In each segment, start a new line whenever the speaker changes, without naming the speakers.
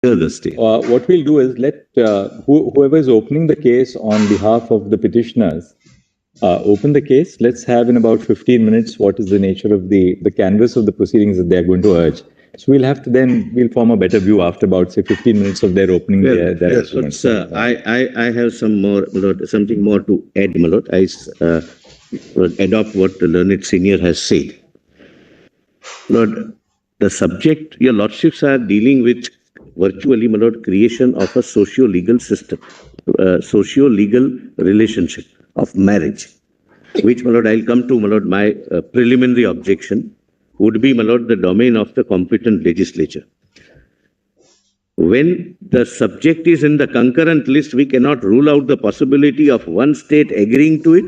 hear the state.
What we'll do is let whoever is opening the case on behalf of the petitioners open the case. Let's have in about 15 minutes what is the nature of the canvas of the proceedings that they're going to urge. So we'll have to we'll form a better view after about, say, 15 minutes of their opening.
Yes, I have something more to add, my lord. I adopt what the learned senior has said. Lord, the subject, your lordships are dealing with virtually, my lord, creation of a socio-legal system, socio-legal relationship of marriage, which, my lord, I'll come to, my lord, my preliminary objection would be, my lord, the domain of the competent legislature. When the subject is in the concurrent list, we cannot rule out the possibility of one state agreeing to it,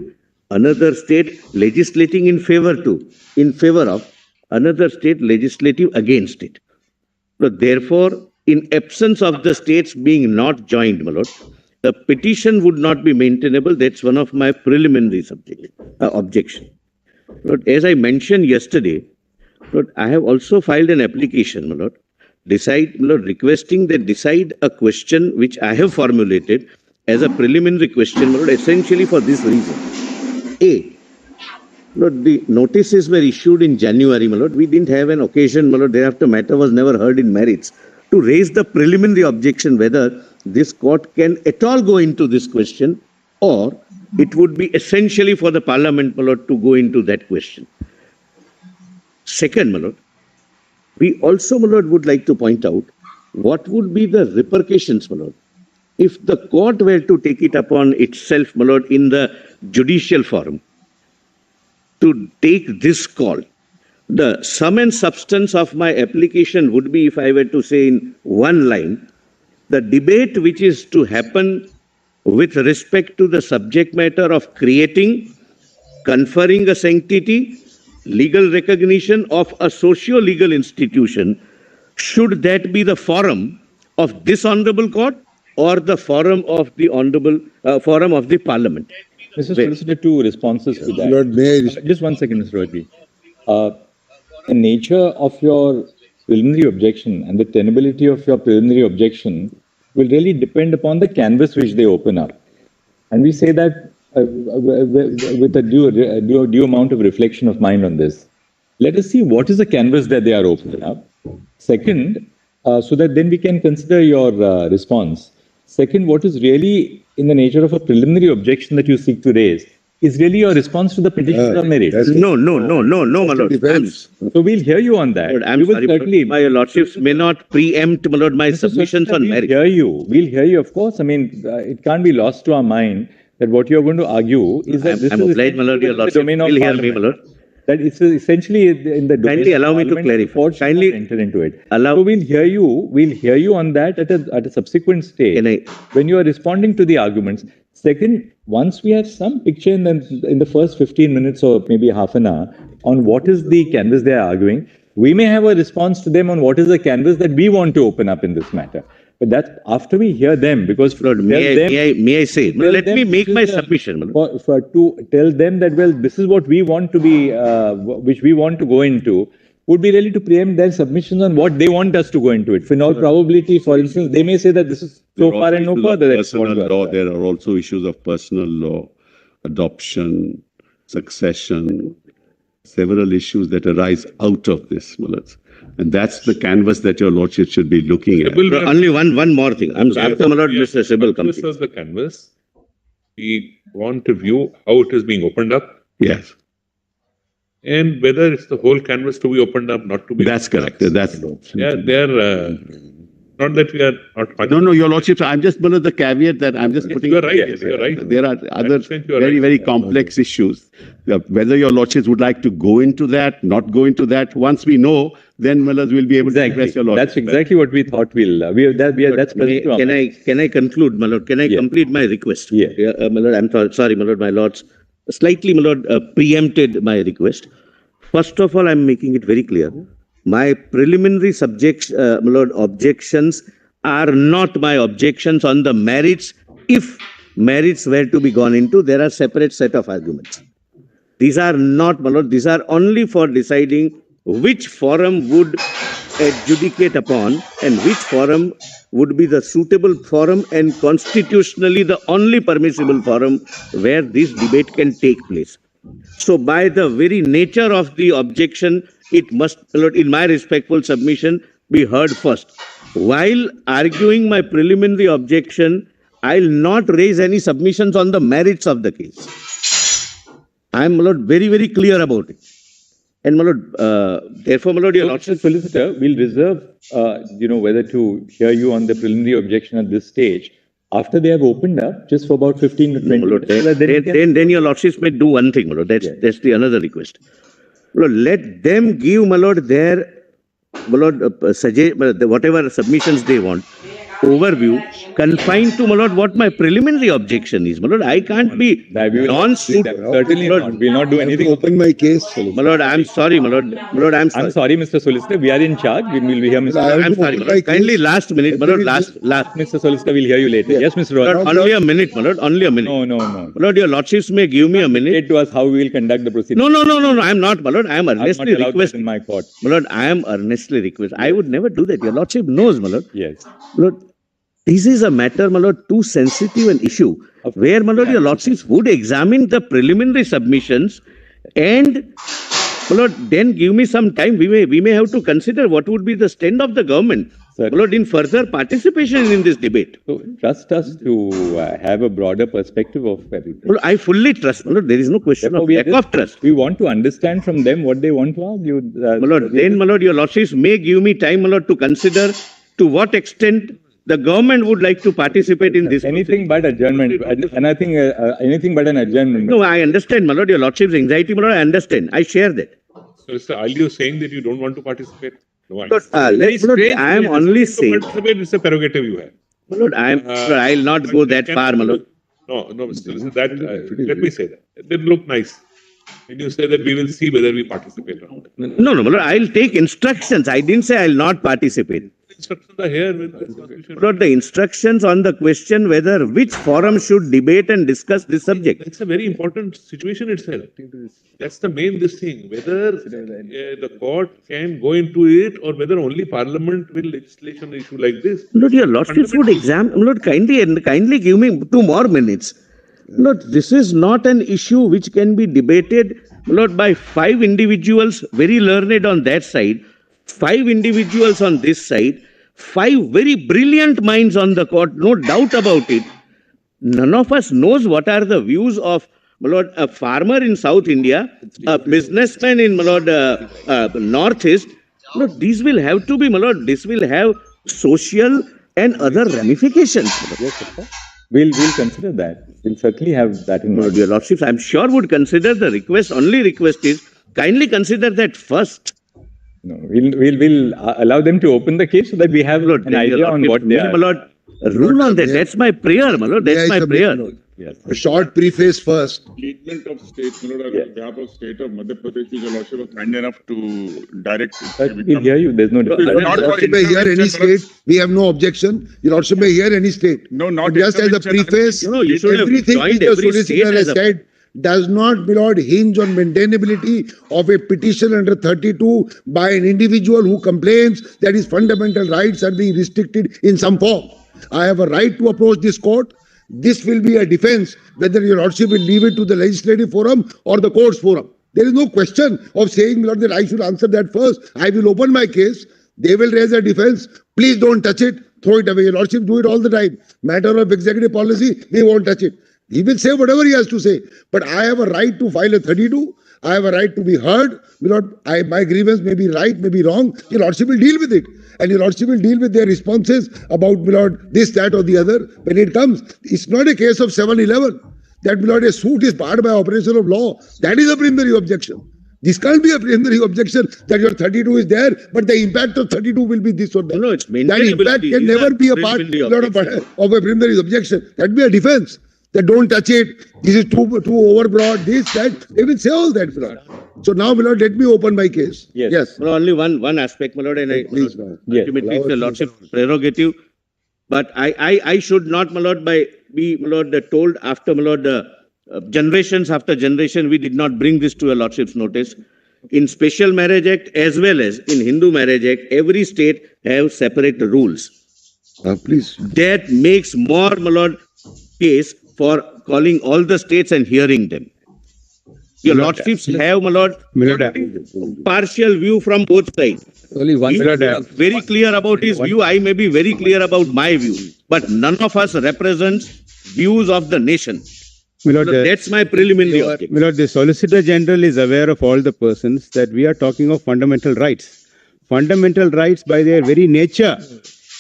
another state legislating in favor of, another state legislative against it. So therefore, in absence of the states being not joined, my lord, the petition would not be maintainable. That's one of my preliminary objection. Lord, as I mentioned yesterday, Lord, I have also filed an application, my lord, requesting that decide a question which I have formulated as a preliminary question, my lord, essentially for this reason. A, Lord, the notices were issued in January, my lord. We didn't have an occasion, my lord, thereafter matter was never heard in merits, to raise the preliminary objection whether this court can at all go into this question, or it would be essentially for the parliament, my lord, to go into that question. Second, my lord, we also, my lord, would like to point out what would be the repercussions, my lord, if the court were to take it upon itself, my lord, in the judicial forum, to take this call. The sum and substance of my application would be, if I were to say in one line, the debate which is to happen with respect to the subject matter of creating, conferring a sanctity, legal recognition of a socio-legal institution, should that be the forum of this honorable court or the forum of the honorable forum of the parliament?
Mr. Solicitor, two responses to that.
Lord, may I
just one second, Mr. Rohit. The nature of your preliminary objection and the tenability of your preliminary objection will really depend upon the canvas which they open up. And we say that with a due amount of reflection of mind on this. Let us see what is the canvas that they are opening up. Second, so that then we can consider your response. Second, what is really in the nature of a preliminary objection that you seek to raise is really your response to the petition on merit.
No, my lord.
So we'll hear you on that.
Lord, I'm sorry, my lordships may not preempt, my lord, my submissions on merit.
We'll hear you, of course. I mean, it can't be lost to our mind that what you're going to argue is that this is
obliged, my lord, your lordship will hear me, my lord.
That it's essentially in the domain.
Kindly allow me to clarify.
Kindly enter into it. So we'll hear you on that at a subsequent stage when you are responding to the arguments. Second, once we have some picture in the first 15 minutes or maybe half an hour on what is the canvas they are arguing, we may have a response to them on what is the canvas that we want to open up in this matter. But that's after we hear them, because
Lord, may I say, let me make my submission.
To tell them that, well, this is what we want to be, which we want to go into, would be really to preempt their submissions on what they want us to go into it. For in all probability, for instance, they may say that this is so far and no further.
Personal law, there are also issues of personal law, adoption, succession, several issues that arise out of this. And that's the canvas that your lordship should be looking at.
Only one more thing. After my lord, Mr. Sybil comes.
This is the canvas. We want to view how it is being opened up.
Yes.
And whether it's the whole canvas to be opened up, not to be.
That's correct. That's
they're not that we are not.
No, your lordship. I'm just below the caveat that I'm just putting.
You're right. Yes, you're right.
There are other very complex issues. Whether your lordships would like to go into that, not go into that. Once we know, then we'll be able to address your lordship.
That's exactly what we thought we'll. That's
Can I conclude, my lord? Can I complete my request?
Yeah.
My lord, I'm sorry, my lord, my lords. Slightly, my lord, preempted my request. First of all, I'm making it very clear. My preliminary my lord, objections are not my objections on the merits. If merits were to be gone into, there are separate set of arguments. These are not, my lord, these are only for deciding which forum would adjudicate upon and which forum would be the suitable forum and constitutionally the only permissible forum where this debate can take place. So by the very nature of the objection, it must, in my respectful submission, be heard first. While arguing my preliminary objection, I'll not raise any submissions on the merits of the case. I'm, my lord, very, very clear about it. And, my lord, therefore, my lord, your lordship,
Solicitor, we'll reserve, whether to hear you on the preliminary objection at this stage after they have opened up, just for about 15 to 20
my lord,
minutes.
then your lordships may do one thing, my lord. That's the another request. My lord, let them give, my lord, their, my lord, suggest whatever submissions they want. Overview confined to, my lord, what my preliminary objection is. My lord, I can't be non-suit.
Certainly not. We'll not do anything.
Open my case.
My lord, I'm sorry, my lord. My lord, I'm sorry.
I'm sorry, Mr. Solicitor. We are in charge. We will hear Mr.
I'm sorry, my lord. Kindly last minute, my lord, last.
Mr. Solicitor, we'll hear you later. Yes, Mr.
My
Roy.
lord, only a minute, my lord, only a minute.
No.
My lord, your lordships may give me a minute.
State to us how we will conduct the proceedings.
No, I'm not, my lord. I am
I'm not
earnestly
allowed that
request.
in my court.
My lord, I am earnestly request. I would never do that. Your lordship knows, my lord.
Yes.
My lord, this is a matter, my lord, too sensitive an issue, where, my lord, your lordships would examine the preliminary submissions and, my lord, then give me some time. We may have to consider what would be the stand of the government,
Sir.
my lord, in further participation in this debate.
So trust us to have a broader perspective of everything.
Well, I fully trust, my lord. There is no question
Therefore,
of
we
lack
are
of trust.
We want to understand from them what they want to argue.
My lord, then, my lord, your lordships may give me time, my lord, to consider to what extent the government would like to participate in this.
Anything but adjournment. And I think anything but an adjournment.
No, I understand, my lord, your lordship's anxiety, my lord, I understand. I share that.
So, sir, are you saying that you don't want to participate? No,
But, my lord, I am only saying,
participate is a prerogative you have.
my lord, I'll not go that far, my lord.
No, Mr. Listen, that, let me say that. It didn't look nice. When you say that we will see whether we participate or not.
No, my lord, I'll take instructions. I didn't say I'll not participate.
Instructions are here with this constitution.
My lord, the instructions on the question whether which forum should debate and discuss this subject.
It's a very important situation itself. That's the main this thing. Whether the court can go into it or whether only parliament will legislate an issue like this.
My lord, your lordships would examine, my lord, kindly give me 2 more minutes. My lord, this is not an issue which can be debated, my lord, by 5 individuals very learned on that side, 5 individuals on this side, 5 very brilliant minds on the court, no doubt about it. None of us knows what are the views of, my lord, a farmer in South India, a businessman in, my lord, Northeast. My lord, these will have to be, my lord, this will have social and other ramifications.
Yes, of course. We'll consider that. We'll certainly have that in
My lord,
mind.
your lordships, I'm sure would consider the request. Only request is kindly consider that first.
No, we'll allow them to open the case so that we have
Lord,
an idea on what they
my
are.
lord, rule on that. That's my prayer, my lord. That's
May I
my
submit,
prayer.
my lord?
Yes.
A short preface first.
Statement of state, my lord, on behalf of state of Madhya Pradesh, which your lordship was kind enough to direct.
But we'll hear you. There's no difference.
Not
Your
for
lordship may hear any
intervention,
state. We have no objection. Your lordship may hear any state.
No, not
But just as a
intervention.
preface,
No, you should have
everything
joined
which the
every
solicitor
state
has
as a-
said does not, my lord, hinge on maintainability of a petition under 32 by an individual who complains that his fundamental rights are being restricted in some form. I have a right to approach this court. This will be a defense whether your lordship will leave it to the legislative forum or the courts forum. There is no question of saying, my lord, that I should answer that first. I will open my case. They will raise a defense. Please don't touch it. Throw it away. Your lordship do it all the time. Matter of executive policy, we won't touch it. He will say whatever he has to say. But I have a right to file a 32. I have a right to be heard. My lord, my grievance may be right, may be wrong. Your lordship will deal with it. And your lordship will deal with their responses about, my lord, this, that or the other. When it comes, it's not a case of 7-11. That, my lord, a suit is barred by operation of law. That is a preliminary objection. This can't be a preliminary objection that your 32 is there, but the impact of 32 will be this or that.
No, it's
That
maintainability.
impact can
These are
never be a part
preliminary
Lord,
objections.
of a preliminary objection. That be a defense. That don't touch it. This is too overbroad. This, that. They will say all that, my lord. So now, my lord, let me open my case.
Yes.
Well, only one aspect, my lord, and I,
Please, my lord.
Yes.
ultimately it's
Allow
the
us to
lordship's prerogative. But I should not, my lord, be, my lord, told after, my lord, generations after generation, we did not bring this to your lordship's notice. in Special Marriage Act as well as in Hindu Marriage Act, every state have separate rules.
Please.
That makes more, my lord, case for calling all the states and hearing them. Your lordships have, my lord, partial view from both sides.
Only one.
He is very clear about his view. I may be very clear about my view. But none of us represents views of the nation.
Milord,
So that's my preliminary objection.
Milord, the Solicitor General is aware of all the persons that we are talking of fundamental rights. Fundamental rights by their very nature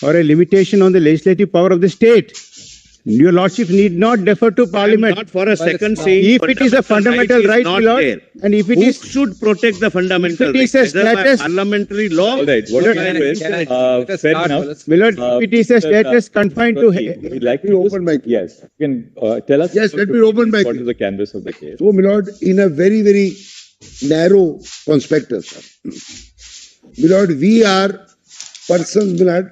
are a limitation on the legislative power of the state. Your Lordship need not defer to
I'm
Parliament.
not for a second saying
If it is a fundamental right,
not
Milord,
there.
and if it
Who
is,
should protect the fundamental
if it is
rights?
a
Whether by
status-
parliamentary law?
All right, what
Milord,
I do is,
can I- let us
fair
start,
enough.
let's-
Milord,
Uh,
if it is a status confined to,
We'd like to
Open mic.
Yes, you can tell us.
Yes, let me open mic.
What is the canvas of the case?
So, my lord, in a very, very narrow conspectus, my lord, we are persons, my lord,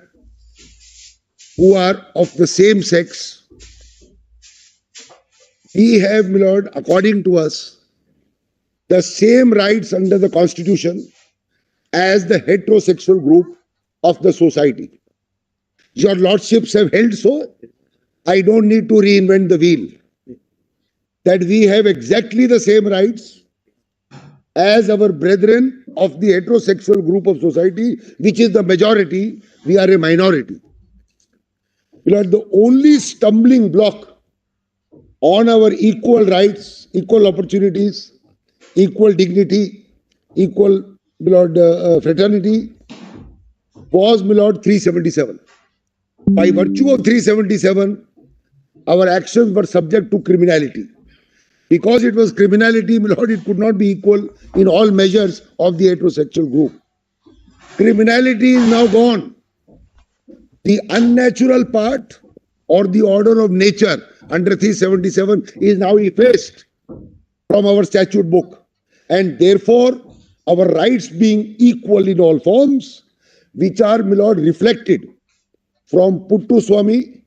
who are of the same sex. We have, my lord, according to us, the same rights under the Constitution as the heterosexual group of the society. Your lordships have held so. I don't need to reinvent the wheel. That we have exactly the same rights as our brethren of the heterosexual group of society, which is the majority. We are a minority. Lord, the only stumbling block on our equal rights, equal opportunities, equal dignity, equal, Lord, fraternity was, my Lord, 377. By virtue of 377, our actions were subject to criminality. Because it was criminality, my Lord, it could not be equal in all measures of the heterosexual group. Criminality is now gone. The unnatural part or the order of nature under 377 is now effaced from our statute book. And therefore, our rights being equal in all forms, which are, my Lord, reflected from Puttu Swami,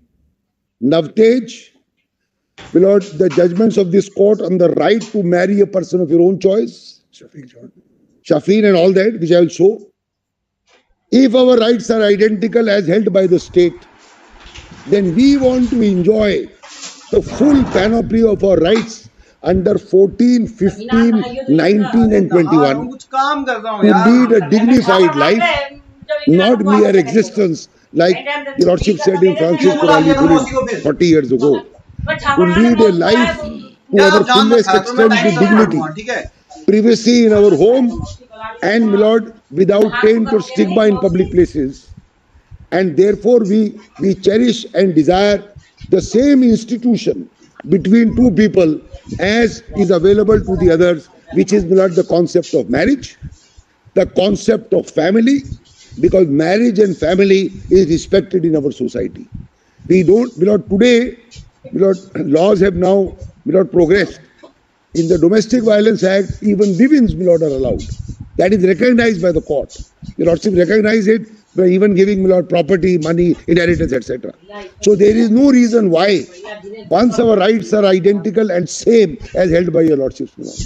Navtej, my Lord, the judgments of this court on the right to marry a person of your own choice, Shafeen and all that, which I will show. If our rights are identical as held by the state, then we want to enjoy the full panoply of our rights under 14, 15, 19 and 21 to lead a dignified life, not mere existence like the Lordship said in Francis Corali Pulis 40 years ago. To lead a life to our fullest extent with dignity, privacy in our home, and, my Lord, without taint or stigma in public places. And therefore, we cherish and desire the same institution between two people as is available to the others, which is, my Lord, the concept of marriage, the concept of family, because marriage and family is respected in our society. We don't, my Lord, today, my Lord, laws have now, my Lord, progressed. In the Domestic Violence Act, even women's, my Lord, are allowed. That is recognized by the court. Your Lordship recognize it by even giving, my Lord, property, money, inheritance, etc. So there is no reason why, once our rights are identical and same as held by your Lordships, my Lord.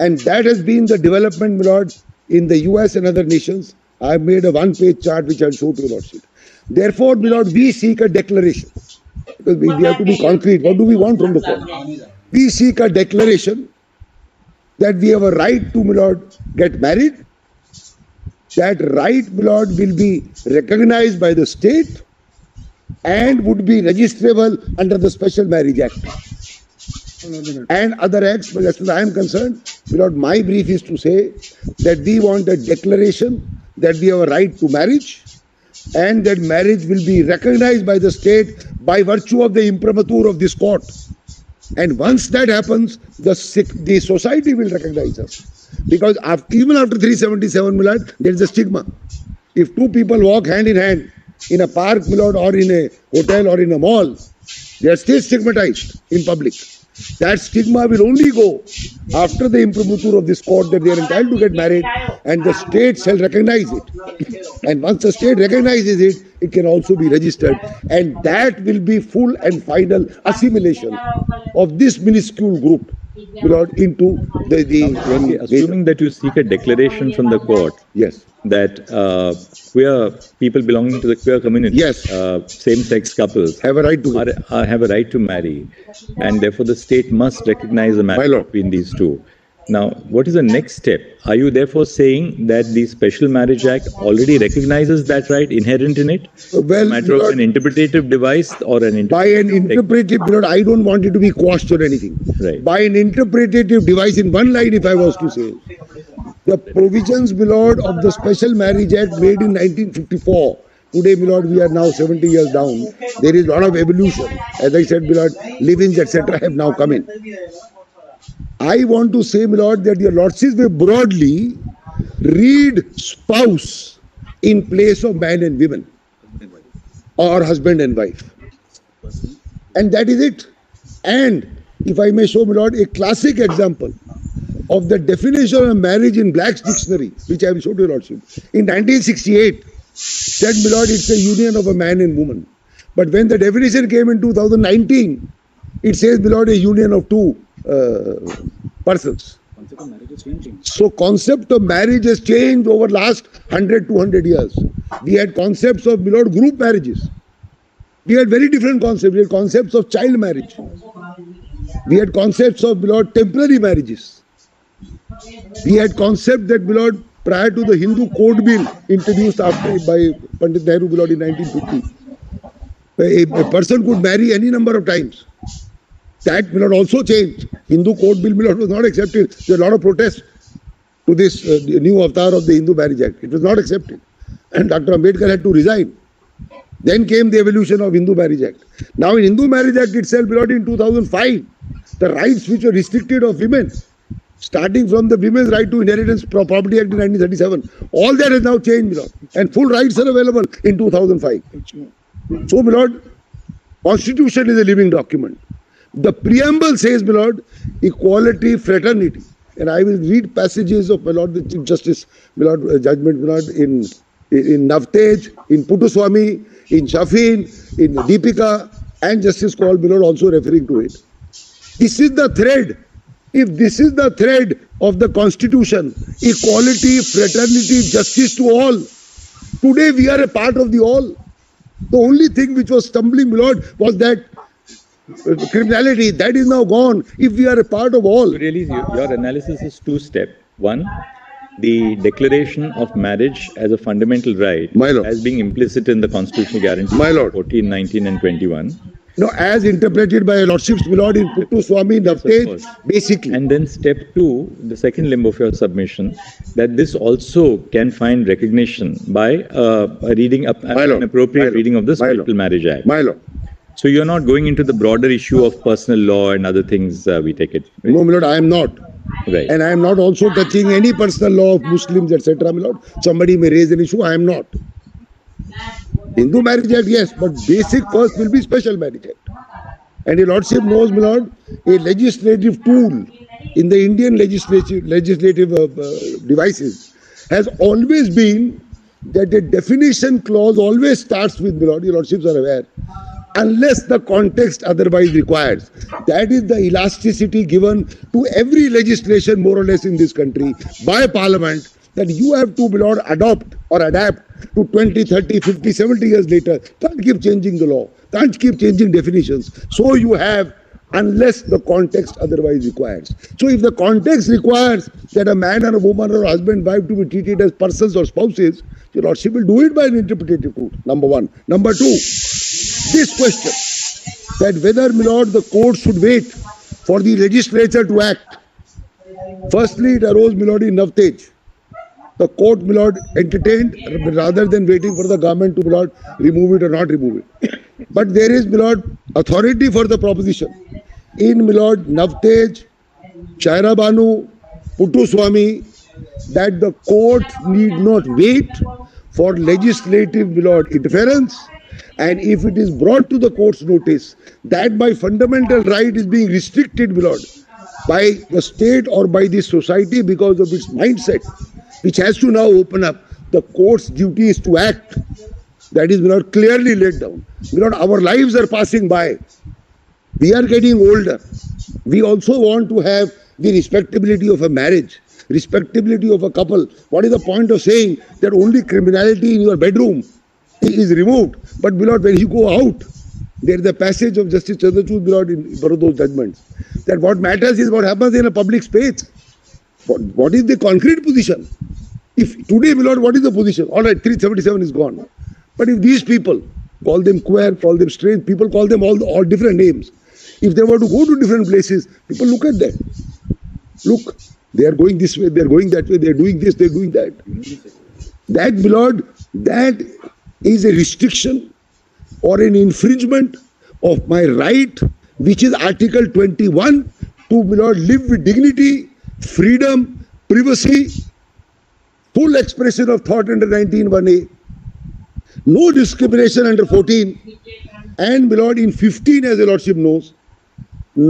And that has been the development, my Lord, in the US and other nations. I have made a one-page chart which I will show to your Lordship. Therefore, my Lord, we seek a declaration. Because we have to be concrete. What do we want from the court? We seek a declaration that we have a right to, my Lord, get married. That right, my Lord, will be recognized by the state and would be registrable under the Special Marriage Act and other acts. But as far as I am concerned, my Lord, my brief is to say that we want a declaration that we have a right to marriage and that marriage will be recognized by the state by virtue of the imprimatur of this court. And once that happens, the society will recognize us. Because even after 377, my Lord, there is a stigma. If two people walk hand in hand in a park, my Lord, or in a hotel or in a mall, they are still stigmatized in public. That stigma will only go after the imprimatur of this court that they are entitled to get married, and the state shall recognize it. And once the state recognizes it, it can also be registered. And that will be full and final assimilation of this minuscule group my lord, into
Okay, assuming that you seek a declaration from the court
yes,
that queer people belonging to the queer community,
Yes.
same-sex couples,
have a right to it.
have a right to marry, and therefore the state must recognize the
My
marriage
lord.
between these two. Now, what is the next step? Are you therefore saying that the Special Marriage Act already recognizes that right inherent in it?
Well,
A matter of
Lord,
an interpretative device or an
by an interpretive, Lord, I don't want it to be quashed or anything.
Right.
By an interpretative device, in one line, if I was to say, the provisions, my lord, of the Special Marriage Act made in 1954. Today, my lord, we are now 70 years down. There is a lot of evolution. As I said, my lord, livings, etc., have now come in. I want to say, my lord, that your lordships will broadly read spouse in place of man and women, or husband and wife. And that is it. And if I may show, my lord, a classic example of the definition of marriage in Black's dictionary, which I will show to your lordship. In 1968, said, my lord, it's a union of a man and woman. But when the definition came in 2019, it says, my lord, a union of two persons. So concept of marriage has changed over last 100, 200 years. We had concepts of, my lord, group marriages. We had very different concepts. We had concepts of child marriage. We had concepts of, my lord, temporary marriages. We had concept that, my lord, prior to the Hindu Code Bill introduced after by Pandit Nehru, my lord, in 1950, a person could marry any number of times. That, my lord, also changed. Hindu Code Bill, my lord, was not accepted. There were a lot of protests to this new avatar of the Hindu Marriage Act. It was not accepted. And Dr. Ambedkar had to resign. Then came the evolution of Hindu Marriage Act. Now in Hindu Marriage Act itself, my lord, in 2005, the rights which were restricted of women, starting from the Women's Right to Inheritance Property Act in 1937, all that has now changed, my lord. And full rights are available in 2005. So, my lord, Constitution is a living document. The preamble says, my lord, equality, fraternity. And I will read passages of, my lord, the Chief Justice, my lord, judgment, my lord, in Navtej, in Puttaswamy, in Shafin, in Deepika, and Justice Kaul, my lord, also referring to it. This is the thread. If this is the thread of the Constitution, equality, fraternity, justice to all, today we are a part of the all. The only thing which was stumbling, my lord, was that criminality. That is now gone. If we are a part of all.
So really, your analysis is two-step. One, the declaration of marriage as a fundamental right
My lord.
as being implicit in the constitutional guarantee
My lord.
14, 19 and 21.
No, as interpreted by your lordships, my lord, in Puttaswamy, Navtej,
course.
basically.
And then step two, the second limb of your submission, that this also can find recognition by a reading,
My lord.
an appropriate
My lord.
reading of the
My lord.
Special Marriage Act.
My lord.
So you're not going into the broader issue of personal law and other things, we take it. Right?
No, my lord, I am not.
Right.
And I am not also touching any personal law of Muslims, etc., my lord. Somebody may raise an issue, I am not. Hindu Marriage Act, yes, but basic first will be Special Marriage Act. And your lordship knows, my lord, a legislative tool in the Indian legislative devices has always been that the definition clause always starts with, my lord, your lordships are aware, unless the context otherwise requires. That is the elasticity given to every legislation more or less in this country by Parliament, that you have to, my lord, adopt or adapt to 20, 30, 50, 70 years later. Can't keep changing the law. Can't keep changing definitions. So you have, unless the context otherwise requires. So if the context requires that a man and a woman or a husband and wife to be treated as persons or spouses, your lordship will do it by an interpretative route. Number one. Number two, this question, that whether, my lord, the court should wait for the legislature to act. Firstly, it arose, my lord, in Navtej. The court, my lord, entertained rather than waiting for the government to, my lord, remove it or not remove it. But there is, my lord, authority for the proposition. In, my lord, Navtej, Shaira Banu, Puttaswamy, that the court need not wait for legislative, my lord, interference. And if it is brought to the court's notice that my fundamental right is being restricted, my lord, by the state or by the society because of its mindset, which has to now open up, the court's duty is to act. That is, my lord, clearly laid down. My lord, our lives are passing by. We are getting older. We also want to have the respectability of a marriage, respectability of a couple. What is the point of saying that only criminality in your bedroom is removed? But beloved, when you go out, there is a passage of Justice Chandrachud, beloved, in one of those judgments, that what matters is what happens in a public space. What is the concrete position? If today, beloved, what is the position? All right, 377 is gone. But if these people, call them queer, call them strange, people call them all different names. If they were to go to different places, people look at them. Look, they are going this way, they are going that way, they are doing this, they are doing that. That, beloved, that is a restriction or an infringement of my right, which is Article 21, to, beloved, live with dignity, freedom, privacy, full expression of thought under 19(1)(a), no discrimination under 14, and, beloved, in 15, as the Lordship knows, there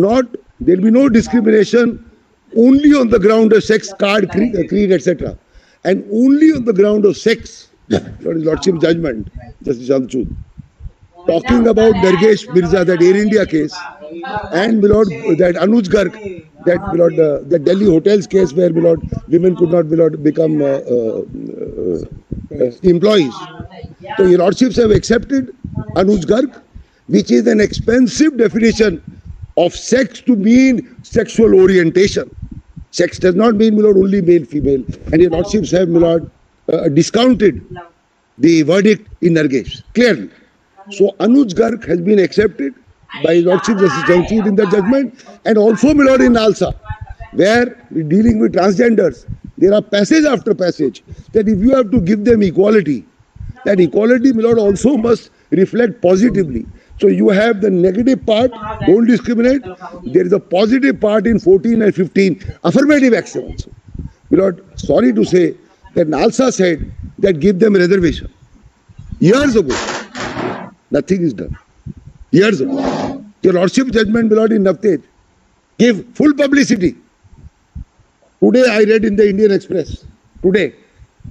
will be no discrimination only on the ground of sex, caste, creed, etc. And only on the ground of sex, Lordship judgment, Justice Chandrachud, talking about Dargesh Mirza, that Air India case, and, beloved, that Anuj Garg, that, beloved, the Delhi hotels case where, beloved, women could not, beloved, become employees. So your Lordships have accepted Anuj Garg, which is an expensive definition of sex to mean sexual orientation. Sex does not mean, beloved, only male, female. And your Lordships have, beloved, discounted the verdict in Dargesh, clearly. So Anuj Garg has been accepted by Lordship Justice Chandrachud in the judgment, and also, beloved, in Nalsa, where we're dealing with transgenders. There are passage after passage that if you have to give them equality, that equality, beloved, also must reflect positively. So you have the negative part, don't discriminate. There is a positive part in 14 and 15, affirmative action also. Beloved, sorry to say that Nalsa said that give them reservation. Years ago, nothing is done. Years ago. Your Lordship judgment, beloved, in Navtej gave full publicity. Today I read in the Indian Express, today,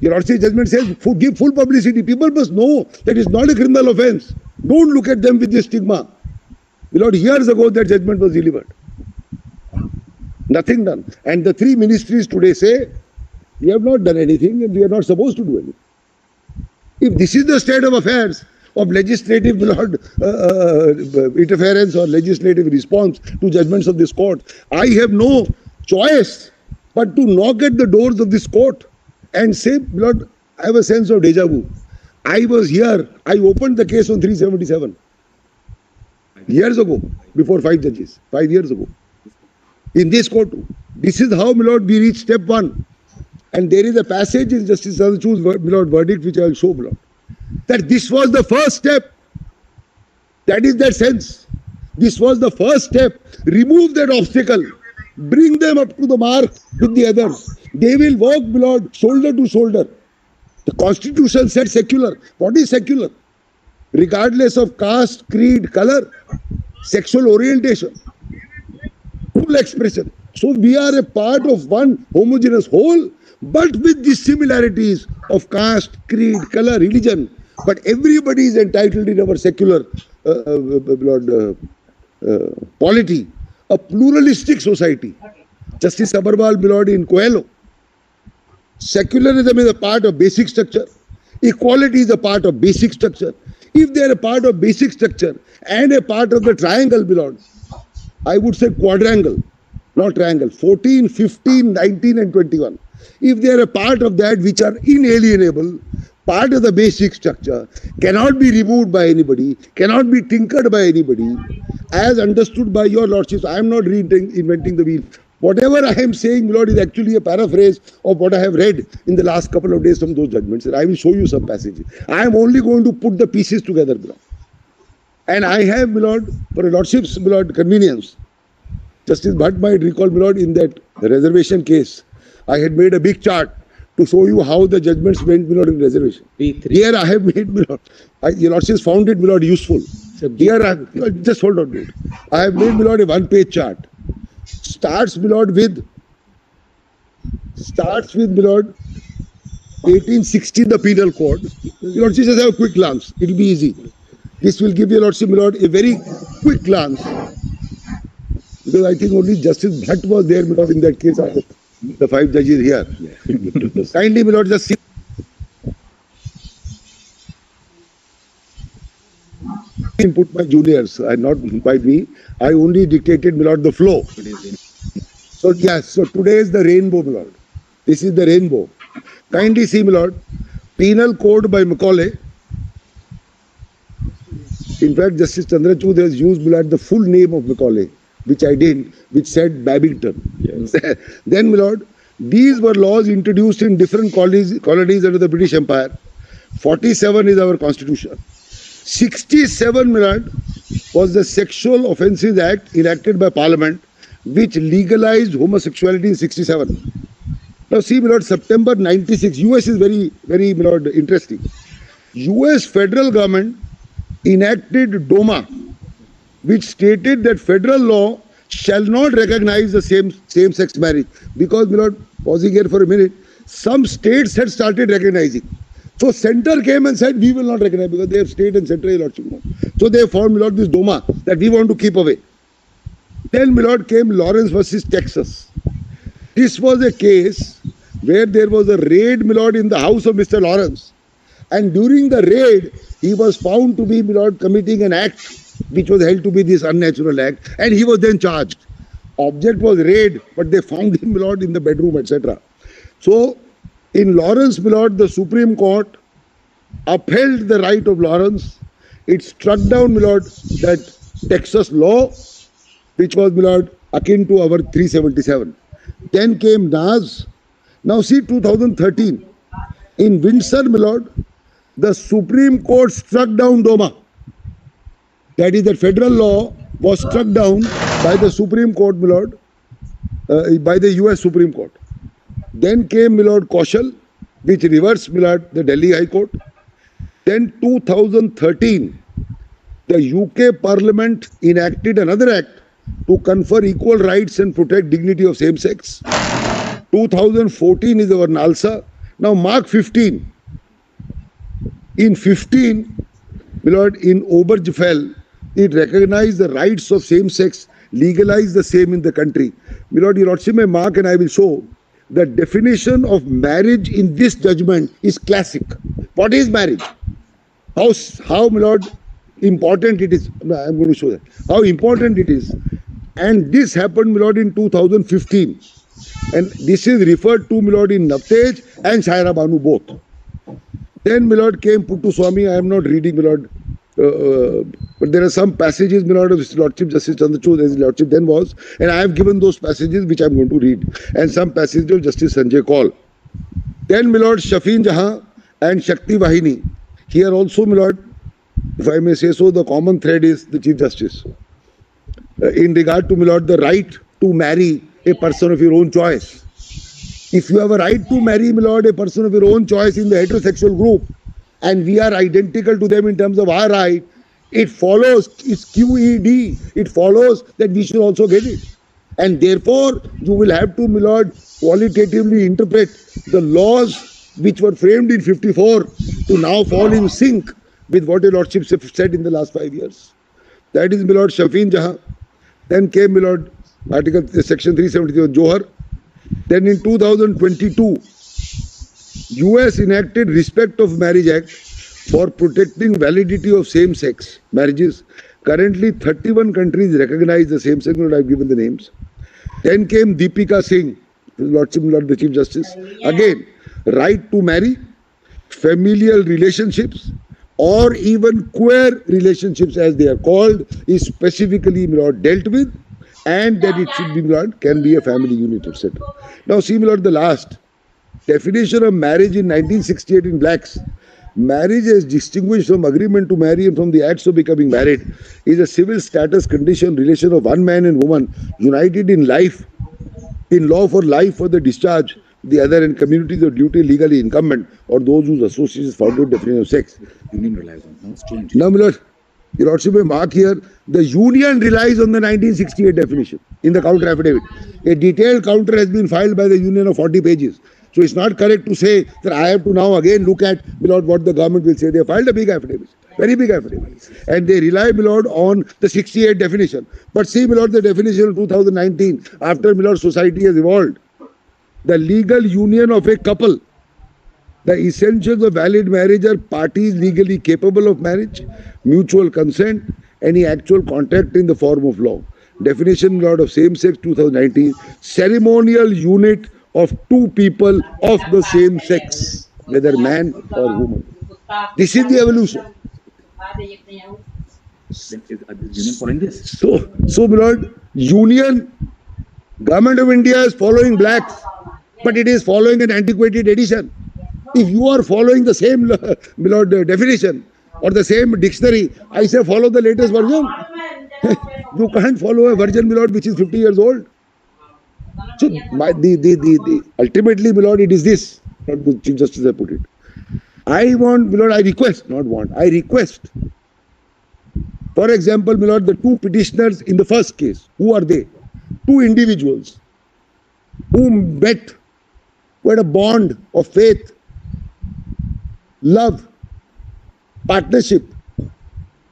your Lordship judgment says give full publicity. People must know that it's not a criminal offense. Don't look at them with this stigma. Beloved, years ago that judgment was delivered. Nothing done. And the three ministries today say, we have not done anything and we are not supposed to do anything. If this is the state of affairs of legislative, beloved, interference or legislative response to judgments of this court, I have no choice but to knock at the doors of this court and say, beloved, I have a sense of deja vu. I was here, I opened the case on 377 years ago, before 5 judges, 5 years ago, in this court. This is how, beloved, we reach step 1. And there is a passage in Justice Chandrachud's, beloved, verdict, which I will show, beloved, that this was the first step. That is that sense. This was the first step. Remove that obstacle. Bring them up to the mark with the others. They will walk, beloved, shoulder to shoulder. The Constitution said secular. What is secular? Regardless of caste, creed, color, sexual orientation, full expression. So we are a part of one homogeneous whole, but with the similarities of caste, creed, color, religion. But everybody is entitled in our secular polity, a pluralistic society. Justice Abarwal, beloved, in Coelho, secularism is a part of basic structure. Equality is a part of basic structure. If they are a part of basic structure and a part of the triangle, beloved, I would say quadrangle, not triangle, 14, 15, 19 and 21. If they are a part of that which are inalienable, part of the basic structure, cannot be removed by anybody, cannot be tinkered by anybody, as understood by your Lordships. I am not reinventing the wheel. Whatever I am saying, Lord, is actually a paraphrase of what I have read in the last couple of days from those judgments. And I will show you some passages. I am only going to put the pieces together, beloved. And I have, Lord, for a Lordship's, Lord, convenience, Justice Bhatt might recall, Lord, in that reservation case, I had made a big chart to show you how the judgments went, Lord, in reservation. Here I have made, Lord, your Lordships found it, Lord, useful. Here I have, just hold on, dude. I have made, Lord, a one-page chart. Starts, Lord, with, Lord, 1860, the penal code. Your Lordship, just have a quick glance. It will be easy. This will give your Lordship, Lord, a very quick glance Because I think only Justice Bhatt was there, my lord, in that case. The 5 judges here. Kindly, my lord, just see. Input my juniors, not by me. I only dictated, my lord, the flow. So yes, so today is the rainbow, my lord. This is the rainbow. Kindly see, my lord, Penal Code by Macaulay. In fact, Justice Chandrachud has used, my lord, the full name of Macaulay, which I didn't, which said Babington. Yes. Then, my lord, these were laws introduced in different colonies under the British Empire. 47 is our constitution. 67, my lord, was the Sexual Offences Act enacted by Parliament, which legalized homosexuality in 67. Now see, my lord, September 96, US is very, very, my lord, interesting. US federal government enacted DOMA, which stated that federal law shall not recognize the same-sex marriage. Because, my lord, pausing here for a minute, some states had started recognizing. So center came and said, we will not recognize because they have state and central lordship. So they formed, my lord, this DOMA that we want to keep away. Then, my lord, came Lawrence versus Texas. This was a case where there was a raid, my lord, in the house of Mr. Lawrence. And during the raid, he was found to be, my lord, committing an act which was held to be this unnatural act. And he was then charged. Object was raid, but they found him, my lord, in the bedroom, etc. So, in Lawrence, my lord, the Supreme Court upheld the right of Lawrence. It struck down, my lord, that Texas law, which was, my lord, akin to our 377. Then came Nas. Now see 2013. In Windsor, my lord, the Supreme Court struck down DOMA. That is, that federal law was struck down by the Supreme Court, my lord, by the US Supreme Court. Then came, my lord, Kaushal, which reversed, my lord, the Delhi High Court. Then 2013, the UK Parliament enacted another act to confer equal rights and protect dignity of same sex. 2014 is our NALSA. Now mark 15. In 15, my lord, in Obergefell, it recognized the rights of same sex, legalized the same in the country. My lord, your lordship may mark and I will show the definition of marriage in this judgment is classic. What is marriage? How, my lord, important it is. I'm going to show that. How important it is. And this happened, my lord, in 2015. And this is referred to, my lord, in Navtej and Shaira Banu both. Then, my lord, came Puttu Swami. I am not reading, my lord. But there are some passages, my lord, of His Lordship Justice Chandrachud, as His Lordship then was. And I have given those passages which I am going to read. And some passages of Justice Sanjay Kaul. Then, my lord, Shafeen Jahan and Shakti Vahini. Here also, my lord, if I may say so, the common thread is the Chief Justice. In regard to, my lord, the right to marry a person of your own choice. If you have a right to marry, my lord, a person of your own choice in the heterosexual group, and we are identical to them in terms of our right, it follows, it's QED, it follows that we should also get it. And therefore, you will have to, my lord, qualitatively interpret the laws which were framed in 54 to now fall in sync with what your lordships have said in the last 5 years. That is, my lord, Shafeen Jahan. Then came, my lord, Article Section 373 of Johar. Then in 2022, US enacted Respect of Marriage Act for protecting validity of same-sex marriages. Currently, 31 countries recognize the same-sex, but I've given the names. Then came Deepika Singh, Lordship, Lord the Chief Justice. Again, right to marry, familial relationships, or even queer relationships as they are called, is specifically, my lord, dealt with, and that it should be, my lord, can be a family unit, etc. Now see, my lord, the last definition of marriage in 1968 in blacks. Marriage as distinguished from agreement to marry and from the acts of becoming married is a civil status condition relation of one man and woman united in life, in law for life for the discharge the other and communities of duty legally incumbent or those whose associations follow definition of sex. Union relies on no. Now, my lord, your lordship may mark here, the union relies on the 1968 definition in the counter affidavit. A detailed counter has been filed by the union of 40 pages. So it's not correct to say that I have to now again look at, my lord, what the government will say. They have filed a big affidavit. Very big affidavit. And they rely, my lord, on the 68 definition. But see, my lord, the definition of 2019, after, my lord, society has evolved. The legal union of a couple. The essentials of valid marriage are parties legally capable of marriage, mutual consent, any actual contract in the form of law. Definition, my lord, of same-sex 2019, ceremonial unit of two people of the same sex, whether man or woman. This is the evolution. So, my lord, union, government of India is following blacks, but it is following an antiquated edition. If you are following the same, my lord, definition or the same dictionary, I say follow the latest version. You can't follow a version, my lord, which is 50 years old. So, ultimately, my lord, it is this, not the Chief Justice has put it. I want, my lord, I request, not want, I request. For example, my lord, the two petitioners in the first case, who are they? Two individuals who met, who had a bond of faith, love, partnership.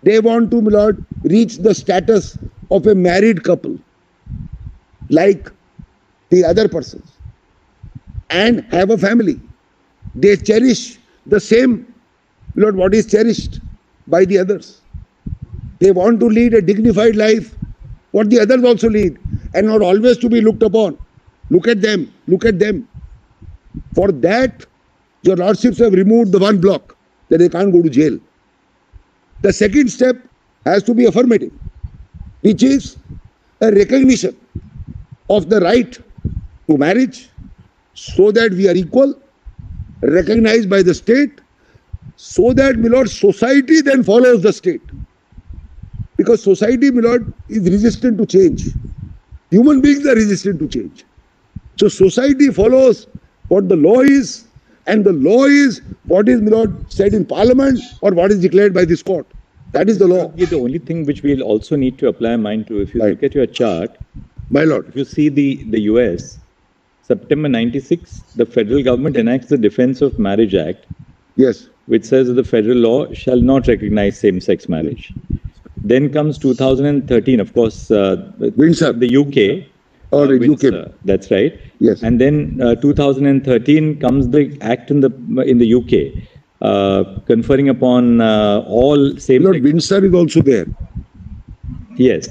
They want to, my lord, reach the status of a married couple, like the other persons, and have a family. They cherish the same, my lord, what is cherished by the others. They want to lead a dignified life, what the others also lead, and not always to be looked upon. Look at them, look at them. For that, your lordships have removed the one block, that they can't go to jail. The second step has to be affirmative, which is a recognition of the right to marriage, so that we are equal, recognized by the state, so that, my lord, society then follows the state. Because society, my lord, is resistant to change. Human beings are resistant to change. So society follows what the law is, and the law is what is, my lord, said in parliament or what is declared by this court. That is the law.
The only thing which we'll also need to apply mind to, if you look at your chart,
my lord,
if you see the US, September 96, the federal government enacts the Defense of Marriage Act,
yes,
which says that the federal law shall not recognize same-sex marriage. Then comes 2013, of course,
Windsor,
the UK.
or the
Windsor,
UK.
that's right.
Yes.
And then 2013 comes the act in the UK, conferring upon all same.
Lord, Windsor is also there.
Yes.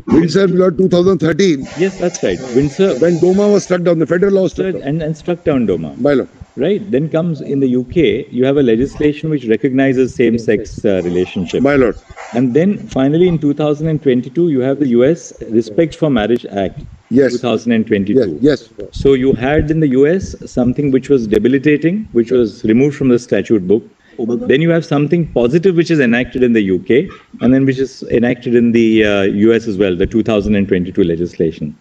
Windsor, Lord, 2013.
Yes, that's right. Windsor.
When Doma was struck down, the federal law was struck down.
And struck down Doma.
My lord.
Right. Then comes in the UK, you have a legislation which recognizes same-sex relationship.
My lord.
And then finally in 2022, you have the US Respect for Marriage Act.
Yes.
2022.
Yes.
So you had in the US something which was debilitating, which was removed from the statute book. Then you have something positive which is enacted in the UK, and then which is enacted in the US as well, the 2022 legislation.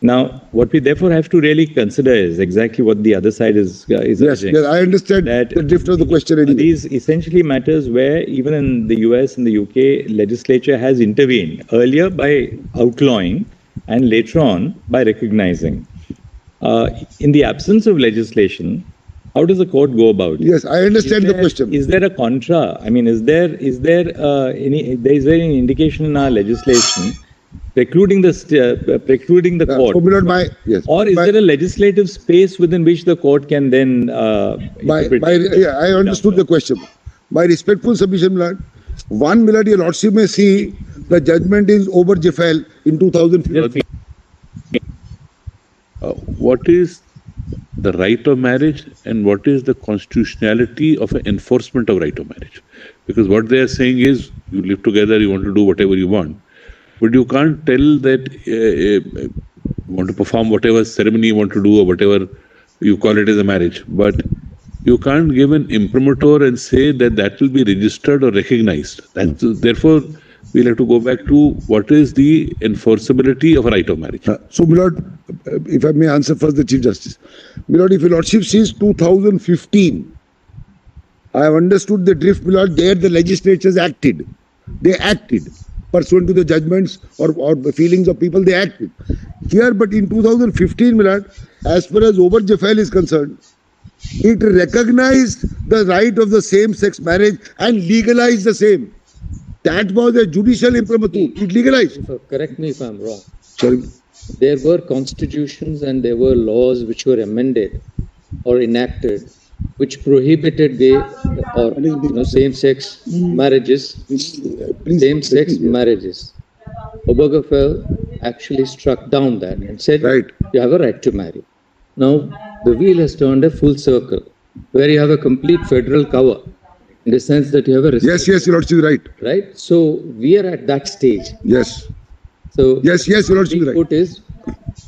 Now, what we therefore have to really consider is exactly what the other side is
Yes,
urging.
yes, I understand
That
the drift of the question. Anyway.
These essentially matters where even in the US and the UK, legislature has intervened earlier by outlawing and later on by recognizing. In the absence of legislation, how does the court go about it?
Yes, I understand the question.
Is there a contra? I mean, is there any indication in our legislation precluding the court?
Yes.
Or is there a legislative space within which the court can then
I understood the question. My respectful submission, my lord. One, my lord, your lordship may see the judgment is over Jeffel in 2015.
What is the right of marriage and what is the constitutionality of an enforcement of right of marriage? Because what they are saying is, you live together, you want to do whatever you want, but you can't tell that you want to perform whatever ceremony you want to do or whatever you call it as a marriage, but you can't give an imprimatur and say that that will be registered or recognized. Therefore, we'll have to go back to what is the enforceability of a right of marriage.
So, my lord, if I may answer first the Chief Justice. My lord, if your lordship sees 2015, I have understood the drift, my lord, there the legislatures acted. They acted pursuant to the judgments or the feelings of people, they acted. Here, but in 2015, my lord, as far as over Jeffel is concerned, It recognized the right of the same-sex marriage and legalized the same. That was a judicial imprimatur. It legalized.
Correct me if I'm wrong.
Sorry.
There were constitutions and there were laws which were amended or enacted which prohibited gay or same-sex marriages. Same-sex marriages. Obergefell actually struck down that and said,
Right.
you have a right to marry. Now, the wheel has turned a full circle, where you have a complete federal cover, in the sense that you have a
Yes, Your Lordship is right.
right? So, we are at that stage.
Yes.
So,
Yes, Your Lordship is right.
input is,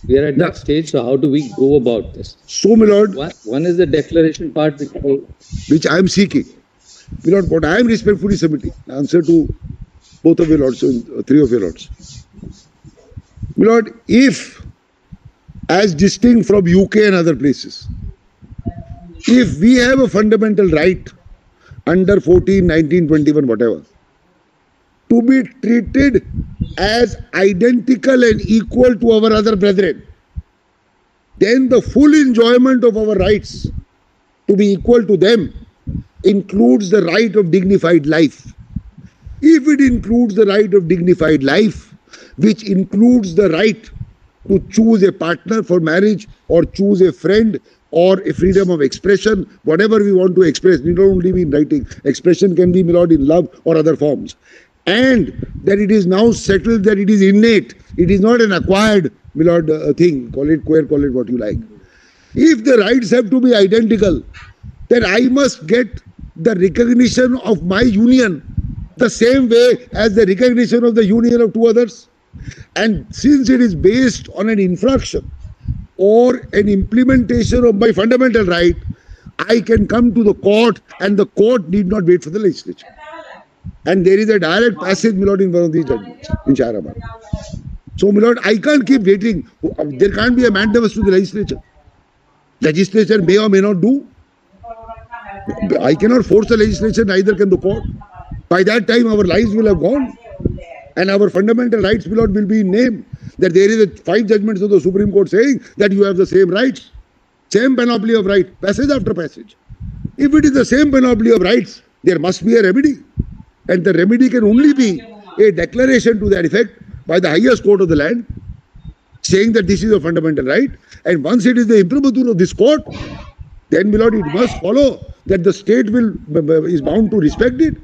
we are at that stage, so how do we go about this?
So, my Lord,
One is the declaration part,
which I am seeking. My Lord, what I am respectfully submitting, answer to both of your lords, three of your lords. My Lord, if, as distinct from UK and other places, if we have a fundamental right under 14, 19, 21, whatever, to be treated as identical and equal to our other brethren, then the full enjoyment of our rights to be equal to them includes the right of dignified life. If it includes the right of dignified life, which includes the right to choose a partner for marriage or choose a friend or a freedom of expression, whatever we want to express, we don't only mean writing, expression can be, my Lord, in love or other forms. And that it is now settled that it is innate, it is not an acquired, my Lord, thing, call it queer, call it what you like. If the rights have to be identical, then I must get the recognition of my union the same way as the recognition of the union of two others. And since it is based on an infraction or an implementation of my fundamental right, I can come to the court and the court need not wait for the legislature. And there is a direct passage, my Lord, in one of these judgments, in Shahrabad. So, my Lord, I can't keep waiting. There can't be a mandamus to the legislature. Legislature may or may not do. I cannot force the legislature, neither can the court. By that time, our lives will have gone. And our fundamental rights, my Lord, will be in name. That there is 5 judgments of the Supreme Court saying that you have the same rights, same panoply of rights, passage after passage. If it is the same panoply of rights, there must be a remedy. And the remedy can only be a declaration to that effect by the highest court of the land, saying that this is a fundamental right. And once it is the imprimatur of this court, then, my Lord, it must follow that the state is bound to respect it.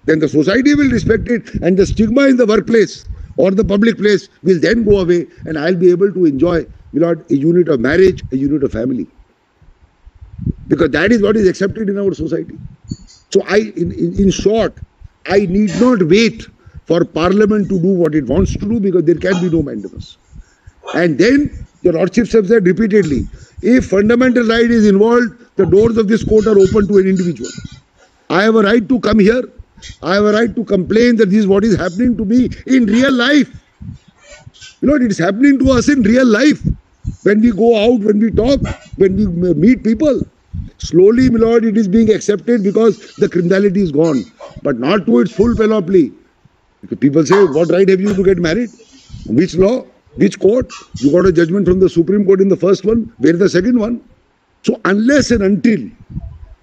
Then the society will respect it, and the stigma in the workplace or the public place will then go away, and I'll be able to enjoy, my Lord, a unit of marriage, a unit of family. Because that is what is accepted in our society. So in short, I need not wait for Parliament to do what it wants to do, because there can be no mandamus. And then, your Lordships have said repeatedly, if fundamental right is involved, the doors of this court are open to an individual. I have a right to come here. I have a right to complain that this is what is happening to me in real life. You know, it is happening to us in real life. When we go out, when we talk, when we meet people. Slowly, my Lord, it is being accepted because the criminality is gone. But not to its full panoply. People say, what right have you to get married? Which law? Which court? You got a judgment from the Supreme Court in the first one. Where is the second one? So unless and until,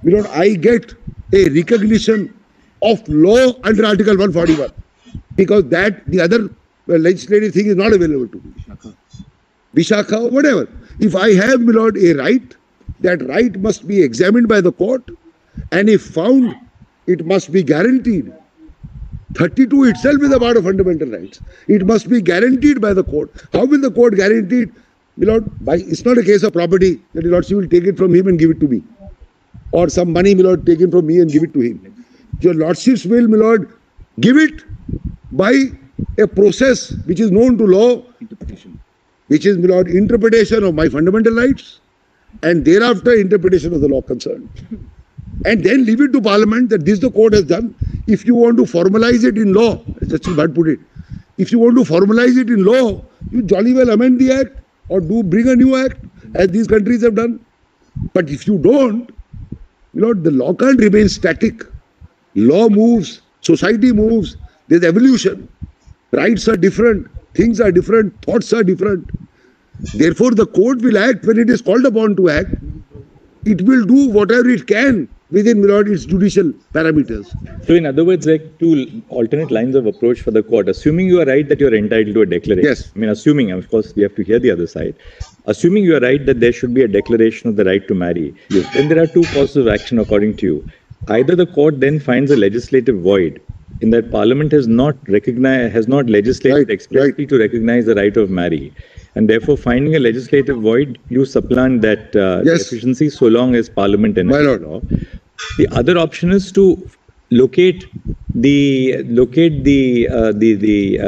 my Lord, I get a recognition of law under Article 141, because that the other legislative thing is not available to me. Vishakha or whatever. If I have, my Lord, a right, that right must be examined by the court, and if found, it must be guaranteed. 32 itself is a part of fundamental rights. It must be guaranteed by the court. How will the court guarantee it? My Lord, it's not a case of property that the Lordship will take it from him and give it to me. Or some money, my Lord, taken from me and give it to him. Your Lordships will, my Lord, give it by a process which is known to law, which is, my Lord, interpretation of my fundamental rights, and thereafter interpretation of the law concerned. And then leave it to Parliament that this the court has done. If you want to formalize it in law, as Justice Bhatt put it, if you want to formalize it in law, you jolly well amend the act or bring a new act, as these countries have done. But if you don't, my Lord, the law can't remain static. Law moves, society moves, there's evolution. Rights are different, things are different, thoughts are different. Therefore, the court will act when it is called upon to act. it will do whatever it can within, my lord, its judicial parameters.
So, in other words, like two alternate lines of approach for the court. Assuming you are right that you're entitled to a declaration.
Yes.
I mean, assuming, of course, we have to hear the other side. Assuming you are right that there should be a declaration of the right to marry, then there are two courses of action according to you. Either the court then finds a legislative void in that Parliament has not legislated
Right,
explicitly to recognize the right of marry. And therefore, finding a legislative void, you supplant that
Yes.
deficiency so long as Parliament
My
enacts
lord.
law. The other option is to locate the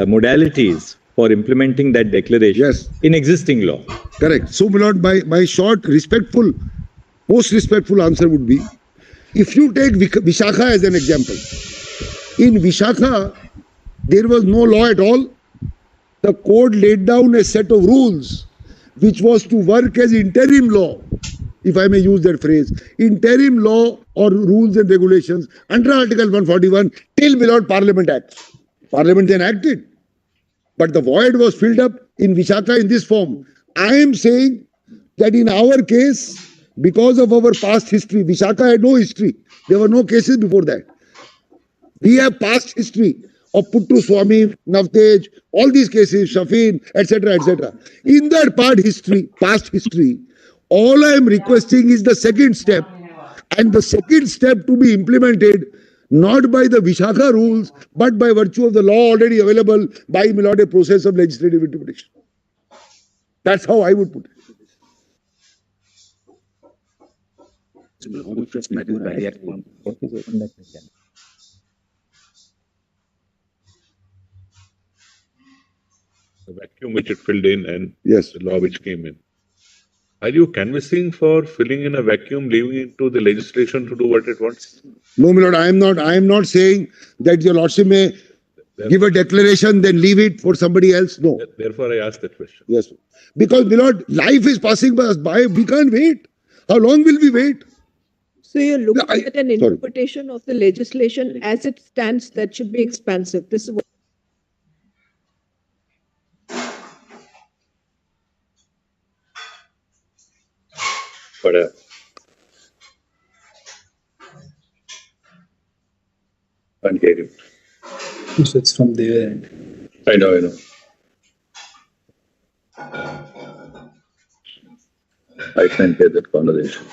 modalities for implementing that declaration
Yes.
in existing law.
Correct. So, my lord, my short, respectful, most respectful answer would be, if you take Vishakha as an example, in Vishakha, there was no law at all. The court laid down a set of rules which was to work as interim law, if I may use that phrase, interim law or rules and regulations under Article 141 till, my lord, Parliament acts. Parliament then acted. But the void was filled up in Vishakha in this form. I am saying that in our case, because of our past history, Vishakha had no history. There were no cases before that. We have past history of Puttu Swami, Navtej, all these cases, Shafin, etc., etc. In that past history, all I am requesting is the second step, and the second step to be implemented not by the Vishakha rules, but by virtue of the law already available by, my lord, a process of legislative interpretation. That's how I would put it.
The vacuum which it filled in and
Yes.
the law which came in. Are you canvassing for filling in a vacuum, leaving it to the legislation to do what it wants?
No, my lord, I am not saying that your lordship may give a declaration, then leave it for somebody else. No.
Therefore, I asked that question.
Yes. Because, my lord, life is passing by us by. We can't wait. How long will we wait?
So you're looking
I-
at an
sorry.
interpretation of the legislation as it stands that should be expansive. This is what
But can't hear you.
So it's from their end.
I know. I can't hear that conversation.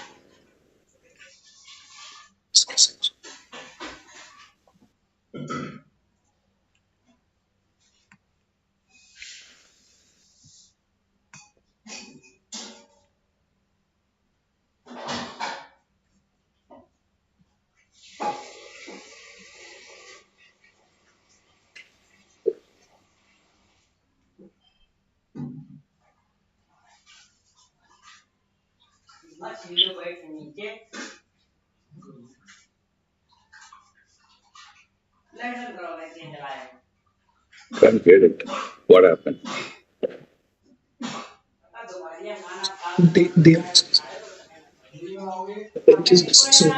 Can't hear it. What happened?
They just so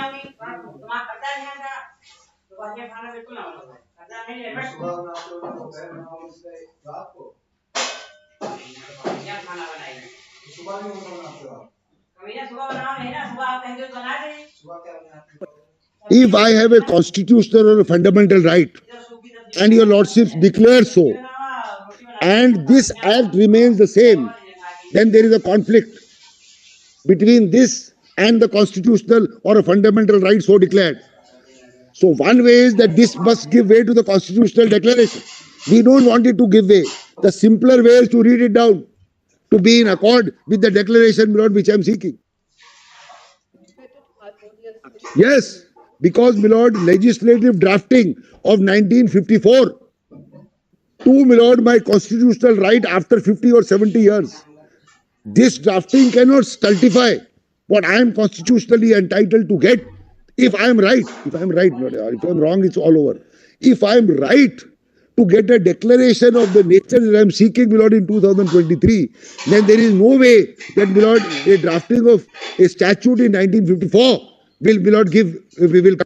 If I have a constitutional or a fundamental right, and your lordships declare so, and this act remains the same, then there is a conflict between this and the constitutional or a fundamental right so declared. So one way is that this must give way to the constitutional declaration. We don't want it to give way. The simpler way is to read it down, to be in accord with the declaration, my lord, which I am seeking. Yes, because, my lord, legislative drafting of 1954 to, my lord, my constitutional right after 50 or 70 years. This drafting cannot stultify what I am constitutionally entitled to get. If I am right, my lord, if I am wrong, it's all over. If I am right to get a declaration of the nature that I am seeking, my lord, in 2023, then there is no way that, my lord, a drafting of a statute in 1954 will, my lord, we will.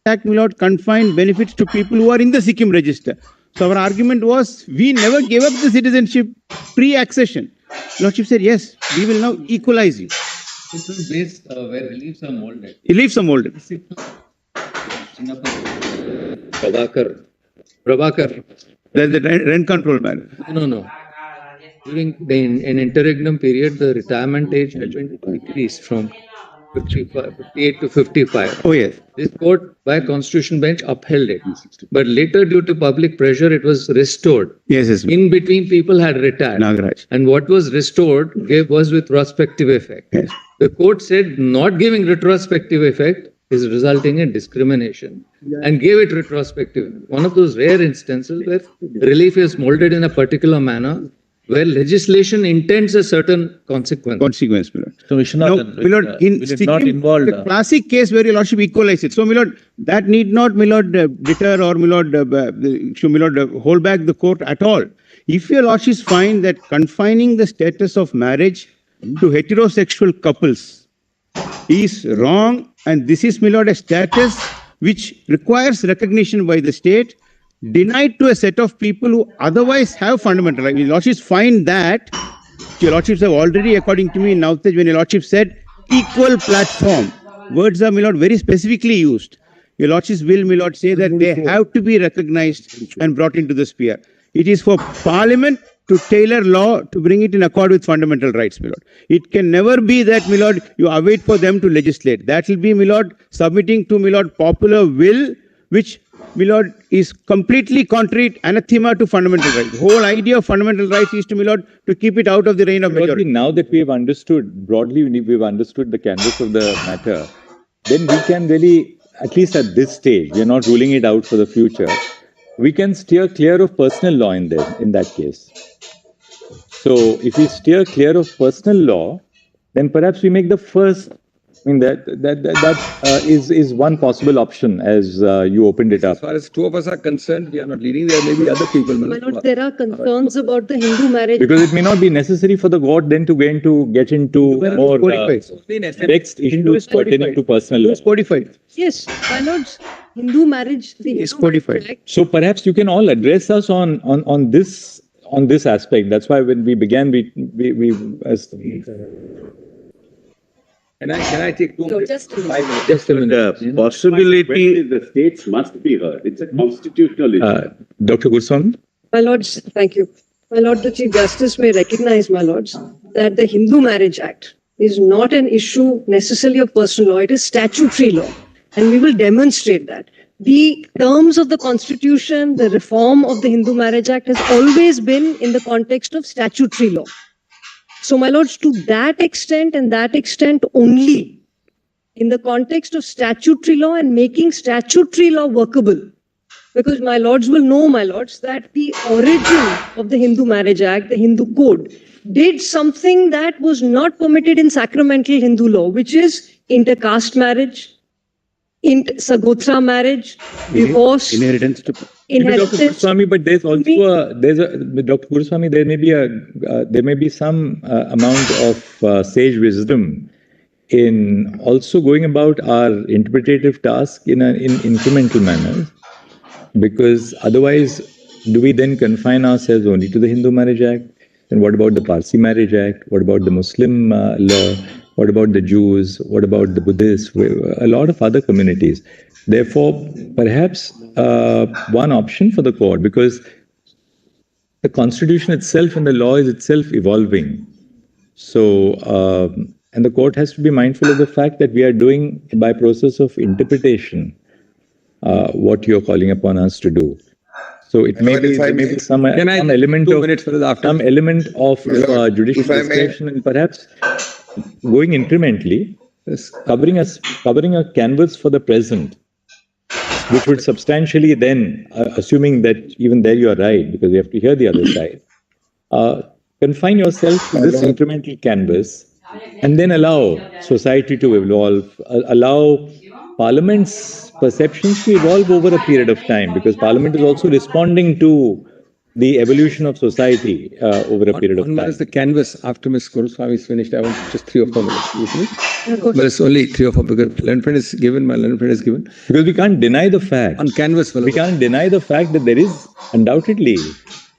Act, my lord, confined benefits to people who are in the Sikkim register. So our argument was, we never gave up the citizenship pre-accession. Lordship said, yes, we will now equalize you.
This was based where reliefs are molded.
Reliefs are molded.
Prabhakar.
The rent control man.
No. During an interregnum period, the retirement age had been increased from 58 to 55.
Oh, yes.
This court, by constitution bench, upheld it. But later, due to public pressure, it was restored.
Yes, yes.
In between, people had retired.
Nagaraj.
And what was restored was with retrospective effect.
Yes.
The court said not giving retrospective effect is resulting in discrimination and gave it retrospective. One of those rare instances where relief is molded in a particular manner, where legislation intends a certain consequence.
Consequence, my lord.
So, Vishwanathan,
Now, my lord, in
will it not
Sikkim,
involve
the classic case where your lordship equalized it. So, my lord, that need not, my lord, deter or my lord, should my lord hold back the court at all. If your lordships find that confining the status of marriage to heterosexual couples is wrong, and this is, my lord, a status which requires recognition by the state, denied to a set of people who otherwise have fundamental rights. Your lordships find that, your lordships have already, according to me in Navtej, when your lordship said equal platform, words are, my lord, very specifically used. Your lordships will, my lord, say that they have to be recognized and brought into the sphere. It is for Parliament to tailor law to bring it in accord with fundamental rights, my lord. It can never be that, my lord, you await for them to legislate. That will be, my lord, submitting to, my lord, popular will, which, my lord, is completely contrary, anathema to fundamental rights. The whole idea of fundamental rights is to, my lord, to keep it out of the reign of majority.
Now that we have understood, broadly we've understood the canvas of the matter, then we can really, at least at this stage, we are not ruling it out for the future, we can steer clear of personal law in that case. So if we steer clear of personal law, then perhaps we make the first, I mean, that is one possible option as you opened it up.
As far as two of us are concerned, we are not leading. There may be other people.
My lord, there are concerns about the Hindu marriage.
Because it may not be necessary for the court then to get into more text issues pertaining to personal law.
It's codified.
Yes, my lords, Hindu marriage, the
It's
Hindu Marriage
codified.
Act,
So perhaps you can all address us on this aspect. That's why when we began, we as
Can I take 2 minutes?
just a minute.
5 minutes.
Just a minute.
The possibility,
The states must be heard. It's a constitutional issue.
Dr. Goswami?
My lords, thank you. My lord, the Chief Justice may recognize, my lords, that the Hindu Marriage Act is not an issue necessarily of personal law. It is statutory law. And we will demonstrate that. The terms of the Constitution, the reform of the Hindu Marriage Act has always been in the context of statutory law. So, my lords, to that extent and that extent only, in the context of statutory law and making statutory law workable, because my lords will know, my lords, that the origin of the Hindu Marriage Act, the Hindu Code, did something that was not permitted in sacramental Hindu law, which is intercaste marriage, Sagotra marriage, divorce,
Inheritance to
inherited.
Dr. Guruswamy, but there's also with Dr. Guruswamy, there may be some amount of sage wisdom in also going about our interpretative task in incremental manner, because otherwise, do we then confine ourselves only to the Hindu Marriage Act? And what about the Parsi Marriage Act? What about the Muslim law? What about the Jews? What about the Buddhists? A lot of other communities. Therefore, perhaps one option for the court, because the constitution itself and the law is itself evolving. So, and the court has to be mindful of the fact that we are doing by process of interpretation what you're calling upon us to do. So it may be, there may be some element of judicial discretion, and perhaps going incrementally, covering a canvas for the present, which would substantially then, assuming that even there you are right, because you have to hear the other side, confine yourself to this incremental canvas, and then allow society to evolve, allow Parliament's perceptions to evolve over a period of time, because Parliament is also responding to the evolution of society over a period of time.
What is the canvas after Ms. Guruswamy is finished? I want just 3 or 4 minutes. You finish? But it's only 3 or 4 because learned friend is given, my learned friend is given.
Because we can't deny the fact.
On canvas.
We can't deny the fact that there is undoubtedly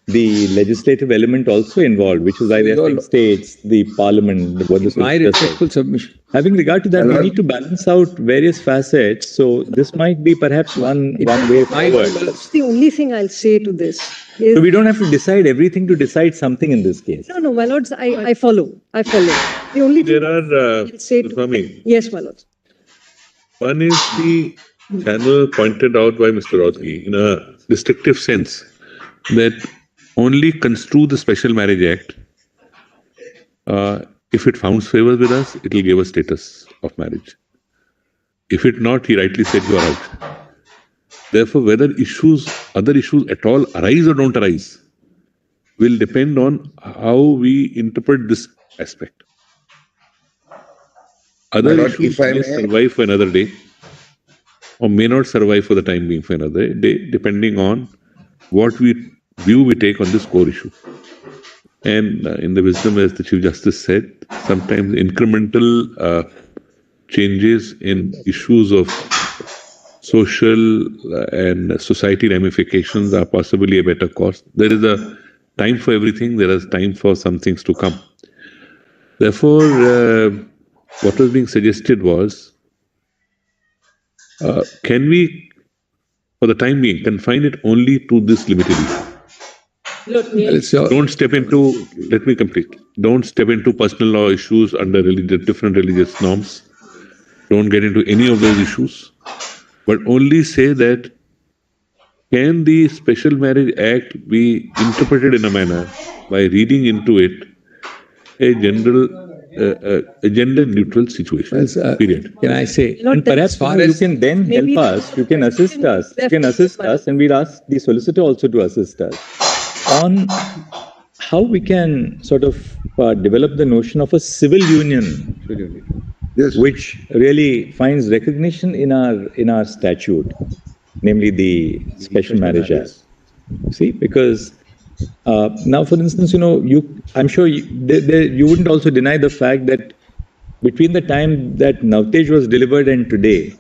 the legislative element also involved, which is why there are states, the Parliament, what the
my respectful submission.
Having regard to that, we need to balance out various facets. So this might be perhaps one way forward.
That's the only thing I'll say to this. Is,
so we don't have to decide everything to decide something in this case.
No, my lords, I follow. The only thing
I'll say to
yes, my lords.
One is the channel pointed out by Mr. Rodgi in a restrictive sense that only construe the Special Marriage Act. If it founds favor with us, it will give us status of marriage. If it not, he rightly said you are out. Therefore, whether other issues at all arise or don't arise, will depend on how we interpret this aspect. Other issues may survive for another day, or may not survive for the time being for another day, depending on what view we take on this core issue. And in the wisdom, as the Chief Justice said, sometimes incremental changes in issues of social and society ramifications are possibly a better course. There is a time for everything. There is time for some things to come. Therefore, what was being suggested was, can we, for the time being, confine it only to this limited issue? Don't step into, let me complete. Don't step into personal law issues under different religious norms. Don't get into any of those issues. But only say that, can the Special Marriage Act be interpreted in a manner by reading into it a gender-neutral situation, period.
Can I say?
And perhaps you can then help us, you can assist us, and we'll ask the solicitor also to assist us on how we can sort of develop the notion of a civil union, which really finds recognition in our statute, namely the Special Marriage Act. See, because now, for instance, I'm sure you wouldn't also deny the fact that between the time that Navtej was delivered and today,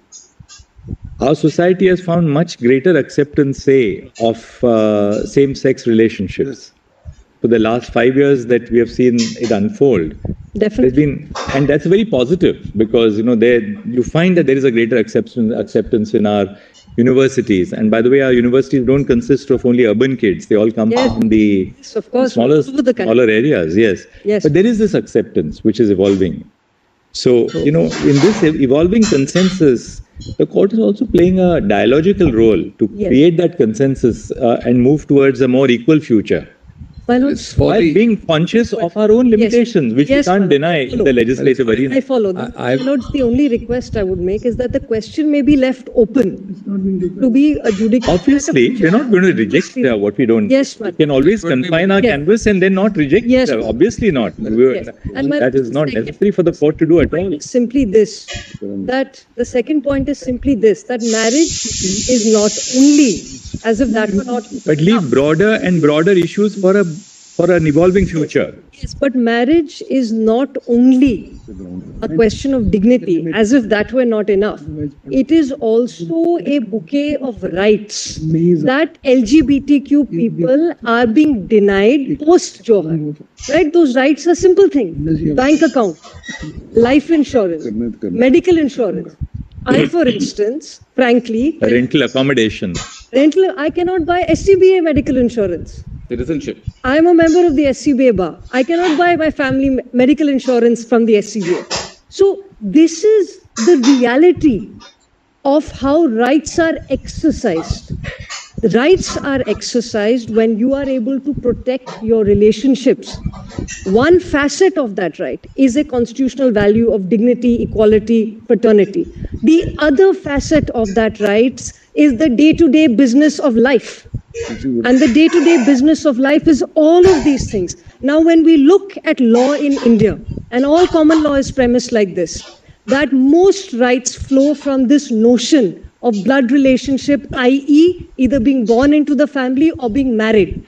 our society has found much greater acceptance, say, of same-sex relationships. For the last 5 years that we have seen it unfold,
definitely,
and that's very positive, because you find that there is a greater acceptance in our universities. And by the way, our universities don't consist of only urban kids; they all come from the smaller areas. Yes, but there is this acceptance which is evolving. So in this evolving consensus, the court is also playing a dialogical role to create that consensus and move towards a more equal future.
My lords,
For
While
the,
being conscious of our own limitations, which
Yes,
we can't
Malord.
deny in the legislative arena.
I follow that.
I-
My lords, the only request I would make is that the question may be left open to be adjudicated.
Obviously, we're not going to reject what we don't.
Yes,
We
madam.
can always confine our
Yes.
canvas and then not reject.
Yes,
Obviously not.
Yes. And my
That is not
second-
necessary for the court to do at all.
Simply this, that the second point is simply this, that marriage is not only, as if that were not.
But leave broader and broader issues for an evolving future.
Yes, but marriage is not only a question of dignity, as if that were not enough. It is also a bouquet of rights that LGBTQ people are being denied post-Johar. Right? Those rights are simple things. Bank account, life insurance, medical insurance. I, for instance, frankly,
Rental accommodation.
I cannot buy SCBA medical insurance.
citizenship.
I am a member of the SCBA bar. I cannot buy my family medical insurance from the SCBA. So this is the reality of how rights are exercised. The rights are exercised when you are able to protect your relationships. One facet of that right is a constitutional value of dignity, equality, fraternity. The other facet of that rights is the day-to-day business of life. And the day-to-day business of life is all of these things. Now, when we look at law in India, and all common law is premised like this, that most rights flow from this notion of blood relationship, i.e. either being born into the family or being married.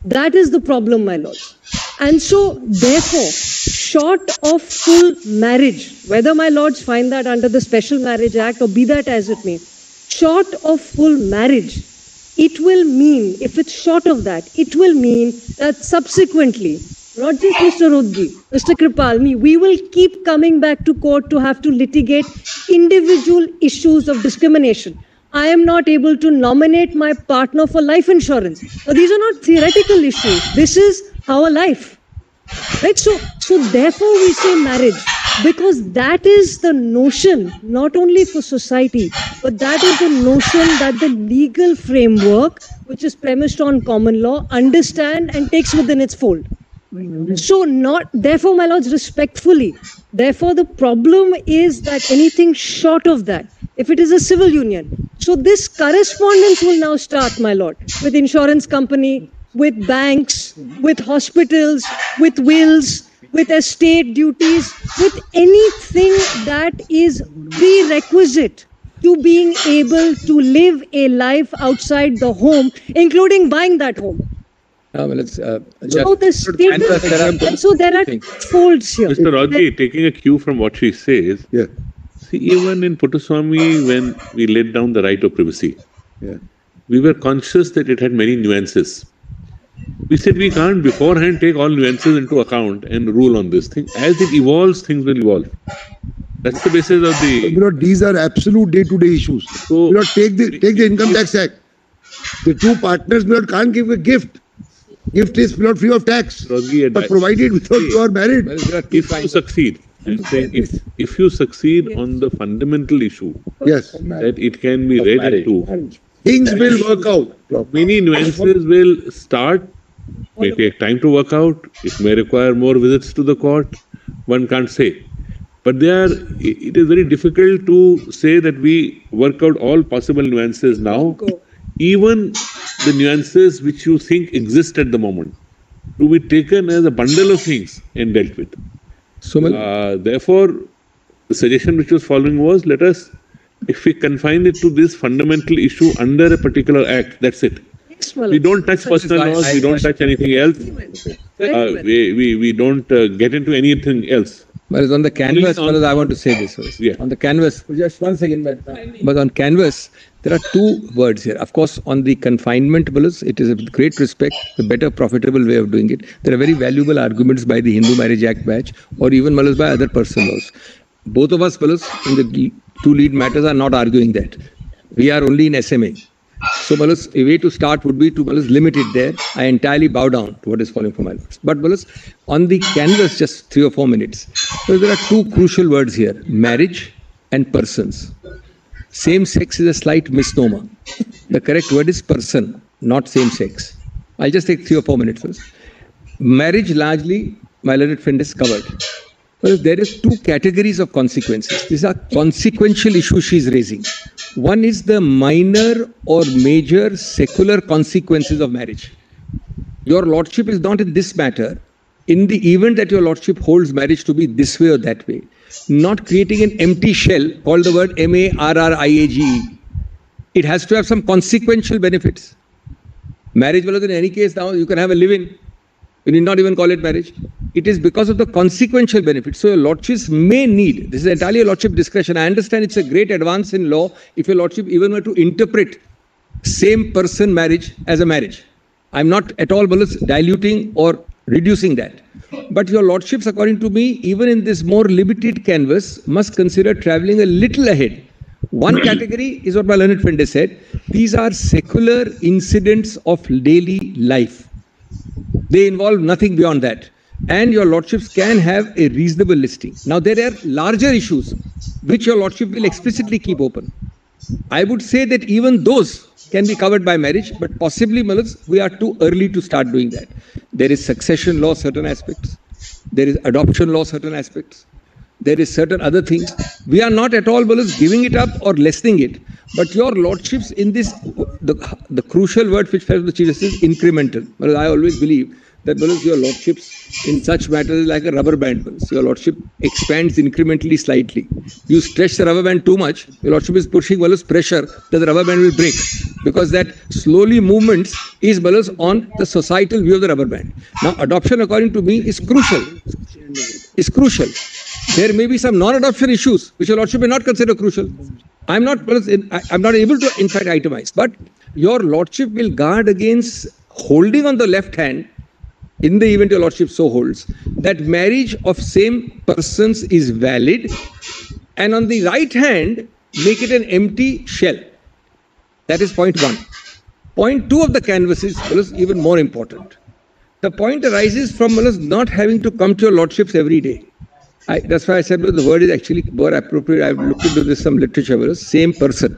That is the problem, my lords. And so, therefore, short of full marriage, whether my lords find that under the Special Marriage Act or be that as it may, short of full marriage, it will mean, if it's short of that, it will mean that subsequently, not just Mr. Rodgi, Mr. Kripal, me, we will keep coming back to court to have to litigate individual issues of discrimination. I am not able to nominate my partner for life insurance. Now, these are not theoretical issues. This is our life. Right? So therefore we say marriage, because that is the notion, not only for society, but that is the notion that the legal framework, which is premised on common law, understand and takes within its fold. So therefore, my lords, respectfully, therefore the problem is that anything short of that, if it is a civil union, so this correspondence will now start, my lord, with insurance company, with banks, with hospitals, with wills, with estate duties, with anything that is prerequisite to being able to live a life outside the home, including buying that home.
Well, let's,
So the state
and
so there are folds here.
Mr. Rodgi, taking a cue from what she says, see, even in Puttaswamy, when we laid down the right of privacy, we were conscious that it had many nuances. We said we can't beforehand take all nuances into account and rule on this thing. As it evolves, things will evolve. That's the basis of the...
You know, these are absolute day-to-day issues.
So,
You know, take the Income Tax Act. The two partners can't give a gift. Gift is not free of tax,
Rodgi,
but provided without you are married.
if you succeed, I'm saying if you succeed on the fundamental issue,
Yes,
that it can be read into,
things will work out.
many nuances will start, may take time to work out, it may require more visits to the court, one can't say. But it is very difficult to say that we work out all possible nuances now, even the nuances which you think exist at the moment, to be taken as a bundle of things and dealt with.
So,
Therefore, the suggestion which was following was, let us, if we confine it to this fundamental issue under a particular act, that's it. We don't touch personal laws, we don't touch anything else. We don't get into anything else.
But on the canvas, I want to say this.
Yeah.
On the canvas, just 1 second, but on canvas, there are two words here. Of course, on the confinement, it is a great respect, a better, profitable way of doing it. There are very valuable arguments by the Hindu Marriage Act batch, or even by other person laws. Both of us, in the two lead matters, are not arguing that. We are only in SMA. So, a way to start would be to limit it there. I entirely bow down to what is falling from my lords. But on the canvas, just 3 or 4 minutes. So there are two crucial words here: marriage and persons. Same sex is a slight misnomer. The correct word is person, not same sex. I'll just take 3 or 4 minutes first. marriage largely, my learned friend has covered. Well, there is two categories of consequences. These are consequential issues she is raising. One is the minor or major secular consequences of marriage. Your lordship is not in this matter. In the event that your lordship holds marriage to be this way or that way, not creating an empty shell called the word marriage. It has to have some consequential benefits. Marriage, well, in any case, now you can have a live-in. You need not even call it marriage. It is because of the consequential benefits. So your lordships may need, this is entirely a lordship discretion. I understand it's a great advance in law if your lordship even were to interpret same person marriage as a marriage. I'm not at all diluting or reducing that. But your lordships, according to me, even in this more limited canvas, must consider traveling a little ahead. One category is what my learned friend has said. These are secular incidents of daily life. They involve nothing beyond that. And your lordships can have a reasonable listing. Now, there are larger issues which your lordship will explicitly keep open. I would say that even those can be covered by marriage, but possibly, we are too early to start doing that. There is succession law, certain aspects. There is adoption law, certain aspects. There is certain other things. We are not at all giving it up or lessening it. But your lordships in this, the crucial word which fell from the Chief Justice is incremental. I always believe that your lordships in such matters is like a rubber band. Your lordship expands incrementally slightly. You stretch the rubber band too much, your lordship is pushing pressure that the rubber band will break. Because that slowly movements is on the societal view of the rubber band. Now adoption, according to me, is crucial. There may be some non-adoption issues which your lordship may not consider crucial. I'm not able to, in fact, itemize. But your lordship will guard against holding on the left hand, in the event your lordship so holds, that marriage of same persons is valid, and on the right hand, make it an empty shell. That is point one. Point two of the canvas is even more important. The point arises from not having to come to your lordships every day. That's why I said the word is actually more appropriate. I've looked into this, some literature, same person.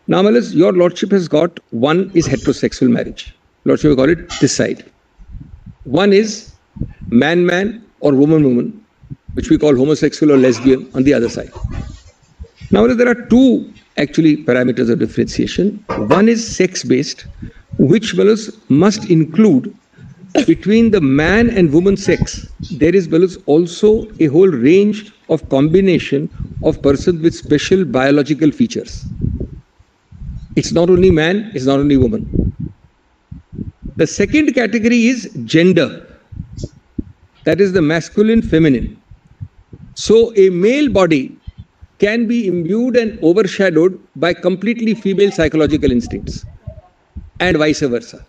Now, your lordship has got, one is heterosexual marriage. Lordship will call it this side. One is man-man or woman-woman, which we call homosexual or lesbian on the other side. Now, there are two actually parameters of differentiation. One is sex-based, which must include between the man and woman sex, there is also a whole range of combination of persons with special biological features. It's not only man, it's not only woman. The second category is gender. That is the masculine, feminine. So a male body can be imbued and overshadowed by completely female psychological instincts and vice versa.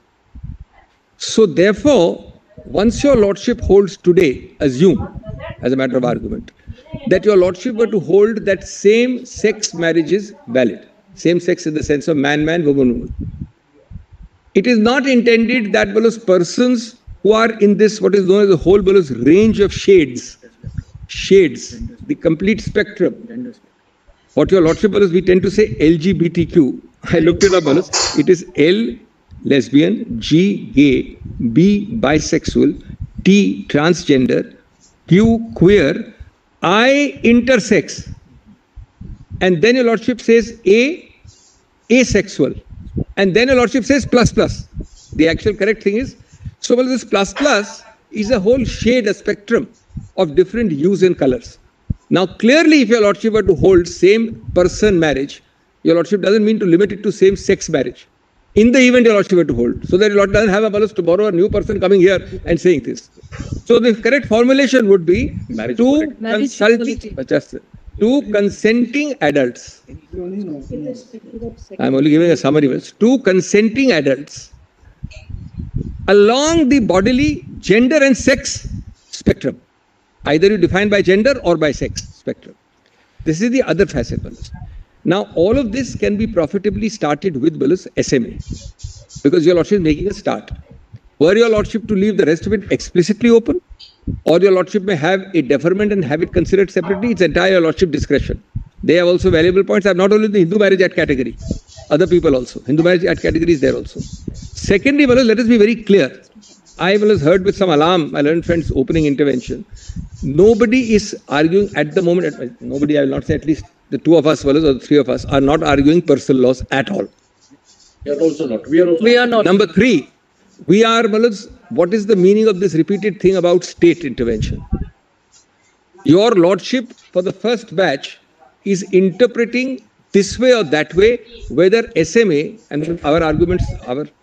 So therefore, once your lordship holds today, assume, as a matter of argument, that your lordship were to hold that same sex marriage is valid. Same sex in the sense of man-man, woman-woman. It is not intended that persons who are in this, what is known as the whole range of shades, the complete spectrum. What your lordship we tend to say LGBTQ. I looked it up, it is L, lesbian, G, gay, B, bisexual, T, transgender, Q, queer, I, intersex. And then your lordship says A, asexual. And then your lordship says plus plus. The actual correct thing is, so this plus plus is a whole shade, a spectrum of different hues and colors. Now clearly if your lordship were to hold same person marriage, your lordship doesn't mean to limit it to same sex marriage. In the event your lordship were to hold. So that your lordship doesn't have a balance to borrow a new person coming here and saying this. So the correct formulation would be two consenting adults. I'm only giving a summary. Two consenting adults along the bodily gender and sex spectrum. Either you define by gender or by sex spectrum. This is the other facet. Now, all of this can be profitably started with SMA, because your lordship is making a start. Were your lordship to leave the rest of it explicitly open, or your lordship may have a deferment and have it considered separately, it's entire lordship discretion. They have also valuable points. I have not only the Hindu Marriage Act category, other people also. Hindu Marriage Act category is there also. Secondly, let us be very clear. I was heard with some alarm, my learned friend's opening intervention. Nobody is arguing at the moment, nobody, I will not say, at least the two of us, or the three of us, are not arguing personal laws at all.
We are also not. We are not.
Number three, we are, what is the meaning of this repeated thing about state intervention? Your lordship, for the first batch, is interpreting this way or that way, whether SMA, and our arguments,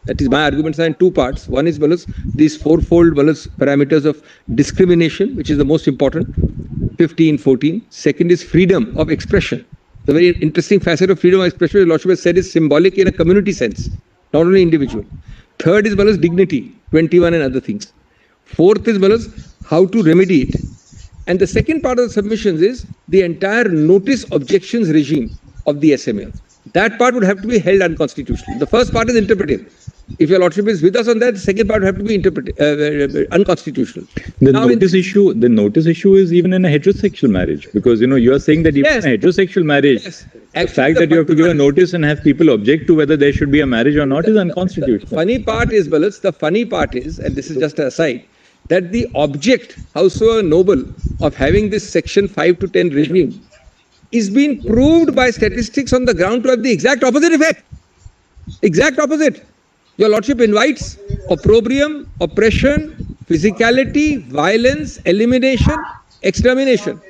that is my arguments are in two parts. One is these fourfold parameters of discrimination, which is the most important, 15, 14. Second is freedom of expression. The very interesting facet of freedom of expression, the lordship has said, is symbolic in a community sense, not only individual. Third is dignity, 21 and other things. Fourth is how to remedy it. And the second part of the submissions is the entire notice objections regime of the SMA. That part would have to be held unconstitutional. The first part is interpretive. If your lordship is with us on that, the second part would have to be unconstitutional.
The notice issue is even in a heterosexual marriage, because you are saying that even in a heterosexual marriage, the fact that you have to give a notice and have people object to whether there should be a marriage or not is unconstitutional.
The funny part is, and this is just an aside, that the object, howsoever noble, of having this section 5 to 10 regime is being proved by statistics on the ground to have the exact opposite effect. Exact opposite. Your lordship invites opprobrium, oppression, physicality, violence, elimination, extermination.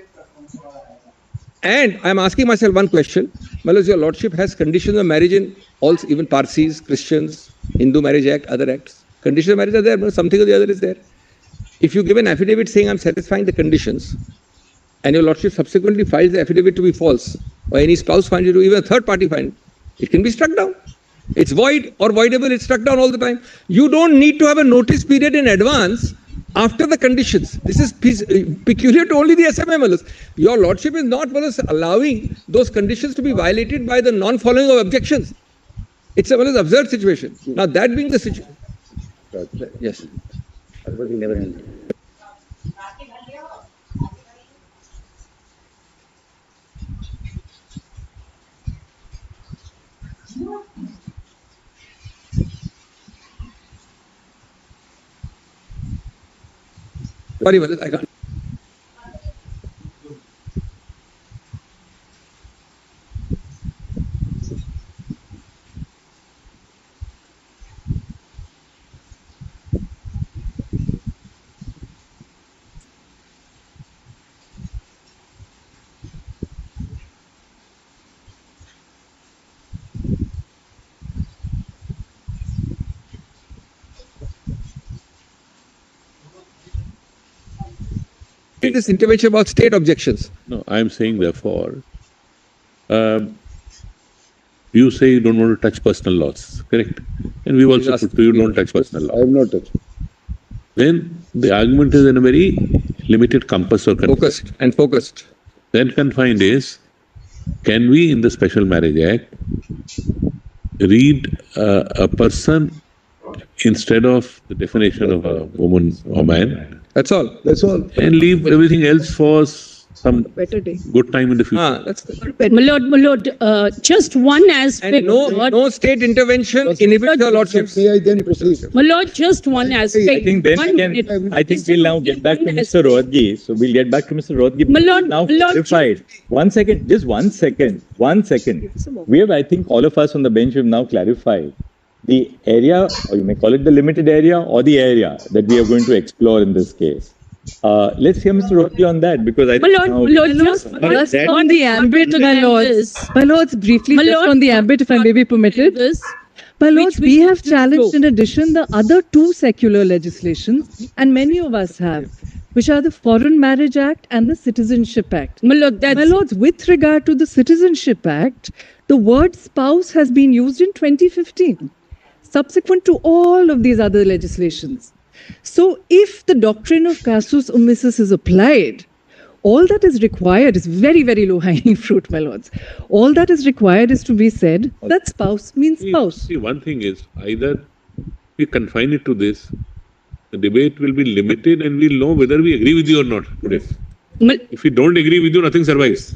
And I am asking myself one question. Your lordship has conditions of marriage in all, even Parsis, Christians, Hindu Marriage Act, other acts. Conditions of marriage are there, but something or the other is there. If you give an affidavit saying I am satisfying the conditions, and your lordship subsequently files the affidavit to be false, or any spouse finds it, or even a third party finds it can be struck down. It's void or voidable, it's struck down all the time. You don't need to have a notice period in advance after the conditions. This is peculiar to only the SMA. Your lordship is not allowing those conditions to be violated by the non-following of objections. It's a absurd situation. Now that being the situation. Yes. Sorry, I can't. This intervention about state objections.
No, I am saying therefore, you say you don't want to touch personal laws, correct? And we've also put to you don't touch personal law.
I have not touched.
Then the argument is in a very limited compass or
focused.
Then confined is, can we in the Special Marriage Act read a person instead of the definition of a woman or man?
That's all.
And leave everything else for some
better day.
Good time in the future.
That's good.
My lord, just one aspect.
And no state intervention inhibits your lordship.
May I then proceed?
My lord, just one aspect.
I think we'll now get back to Mr. Rohatgi. So we'll get back to Mr. Rohatgi.
My lord,
now clarified. 1 second, just 1 second. 1 second. We have, I think, all of us on the bench have now clarified the area, or you may call it the limited area, or the area that we are going to explore in this case. Let's hear Mr. Rohatgi on that, because I think
just on the ambit,
my lords, briefly, just on the ambit, if I may be permitted. My lords, we have challenged in addition the other two secular legislations, and many of us have, which are the Foreign Marriage Act and the Citizenship Act. My lords, with regard to the Citizenship Act, the word spouse has been used in 2015, subsequent to all of these other legislations. So if the doctrine of casus omissus is applied, all that is required is very, very low-hanging fruit, my lords. All that is required is to be said that spouse means spouse.
See, one thing is, either we confine it to this, the debate will be limited and we'll know whether we agree with you or not today. If we don't agree with you, nothing survives.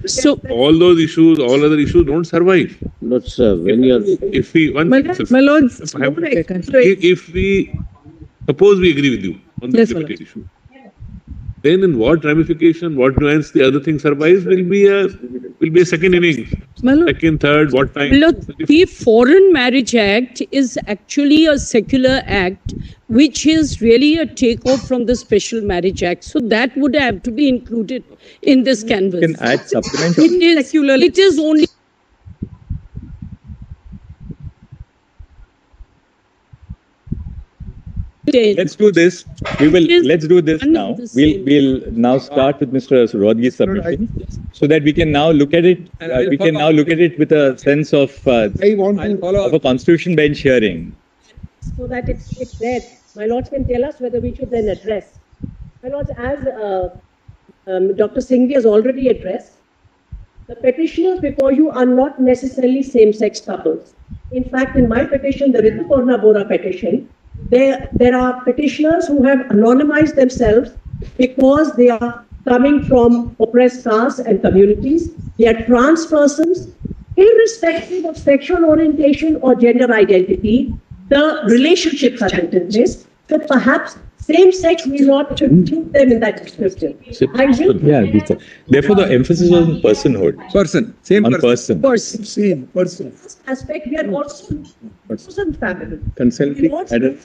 So
all those issues, all other issues don't survive.
Not sir, when you're...
If we...
My lords,
if we Suppose we agree with you on the
Yes,
limited issue. Then in what ramification, what nuance the other thing survives will be a second innings. Second, third, what time?
Look, the Foreign Marriage Act is actually a secular act, which is really a takeoff from the Special Marriage Act. So that would have to be included in this canvas.
You can add supplementary.
It is only.
Let's do this. Let's do this now. We'll now start with Mr. Rodgi's submission, so that we can now look at it. We can now look at it with a sense of a constitution bench hearing.
So that it's there. My lords can tell us whether we should then address. My lords, as Dr. Singhvi has already addressed, the petitioners before you are not necessarily same-sex couples. In fact, in my petition, the Rituparna Bora petition, there are petitioners who have anonymized themselves because they are coming from oppressed castes and communities. They are trans persons, irrespective of sexual orientation or gender identity. The relationships are in place, but perhaps same-sex will not include them in that description.
Yeah, therefore the emphasis is on personhood. Same person.
Same person. Aspect, we are also person family.
Consenting adult.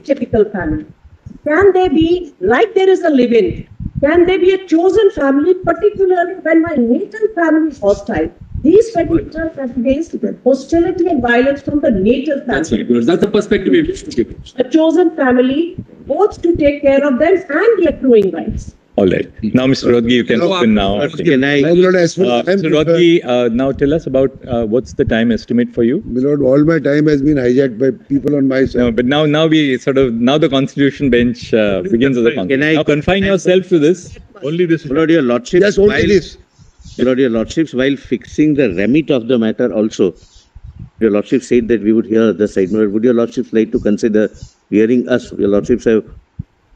Typical family. Can they be, like there is a live-in, can they be a chosen family, particularly when my natal family is hostile? These petitioners have faced hostility and violence from the native family.
That's very good. That's the perspective we should give.
A chosen family, both to take care of them and the accruing rights.
All right. Now, Mr. Rodgi, you can open now.
Can I?
Mr. Rodgi, now tell us about what's the time estimate for you?
My lord, all my time has been hijacked by people on my side.
No, but now the Constitution bench begins as a constitution. Now confine yourself to this.
Only this.
My lord, your lordship.
Yes, only this.
My lord, your lordships, while fixing the remit of the matter also, your lordship said that we would hear the side. Would your lordships like to consider hearing us? Your lordships have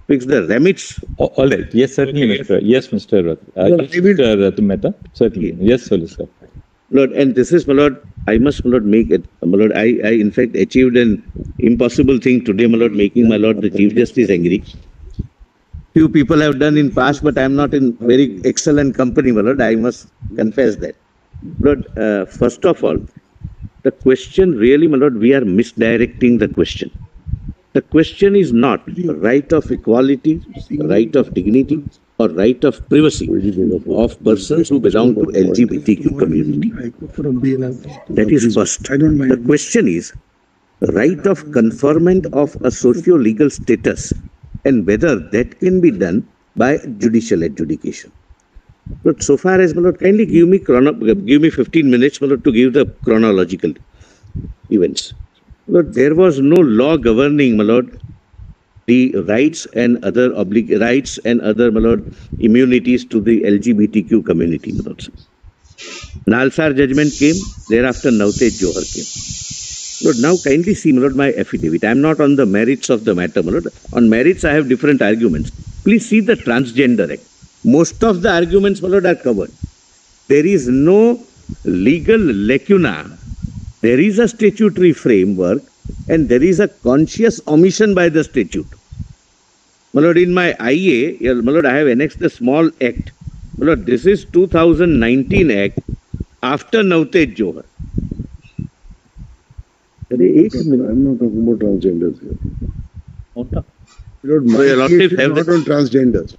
fixed the remits.
All right. Yes, certainly, Mr. Yes, Mr. Mr. Mehta. Certainly. Yes, Solicitor.
Lord, and this is, my lord, I must, my lord, make it. My lord, I in fact achieved an impossible thing today, my lord, making my lord the Chief Justice angry. Few people have done in past, but I am not in very excellent company, my lord. I must confess that. Lord, first of all, the question really, my lord, we are misdirecting the question. The question is not right of equality, right of dignity, or right of privacy of persons who belong to LGBTQ community. That is first. The question is right of conferment of a socio-legal status and whether that can be done by judicial adjudication. But so far as, my lord, kindly give me 15 minutes, my lord, to give the chronological events. But there was no law governing, my lord, the rights and other rights and other, my lord, immunities to the LGBTQ community, my lord. Nalsar judgment came, thereafter Navtej Johar came. Lord, now kindly see, my lord, my affidavit. I am not on the merits of the matter, my lord. On merits, I have different arguments. Please see the Transgender Act. Most of the arguments, my lord, are covered. There is no legal lacuna. There is a statutory framework and there is a conscious omission by the statute. My lord, in my IA, my lord, I have annexed a small act. My lord, this is 2019 Act after Navtej Johar.
I'm not talking about transgenders here. Lord, my case is not on transgenders.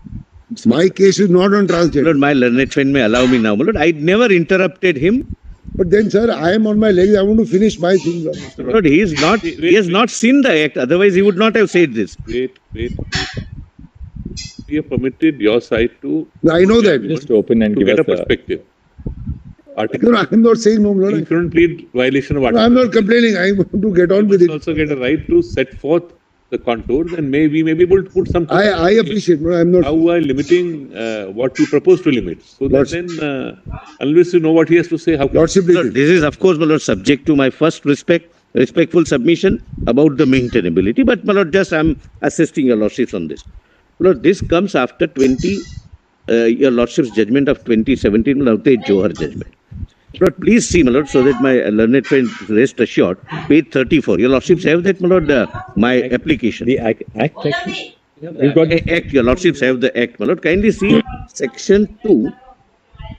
My case is not on transgenders.
Lord, my learned friend may allow me now. My lord, I never interrupted him.
But then, sir, I am on my legs. I want to finish my thing.
Lord, he has not seen the act. Otherwise, he would not have said this.
Wait. We have permitted your side to.
I know that.
Just open and
to
give
get
us
a perspective.
No, I am not saying no, Lord.
You couldn't plead violation of
article. No, I am not complaining. I want to get on with it.
Also get a right to set forth the contours, and we may be able to put some.
I appreciate. No, I am not.
How are limiting what you propose to limit, so that then unless you know what he has to say, how?
Lordship,
Lord, this is of course, my lord, subject to my first respectful submission about the maintainability. But my lord, just I am assisting your lordships on this. Lord, this comes after your lordship's judgment of 2017, Navtej Johar judgment. Lord, please see, my lord, so that my learned friend rest assured. Page 34. Your lordships have that, my lord, my application.
The act.
You've got the act. Your lordships have the act, my lord. Kindly see section 2.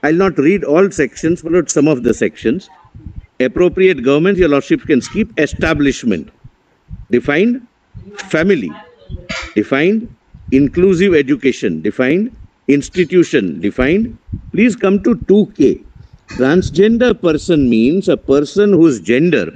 I'll not read all sections, my lord, some of the sections. Appropriate government, your lordships can skip. Establishment. Defined. Family. Defined. Inclusive education. Defined. Institution. Defined. Please come to 2K. Transgender person means a person whose gender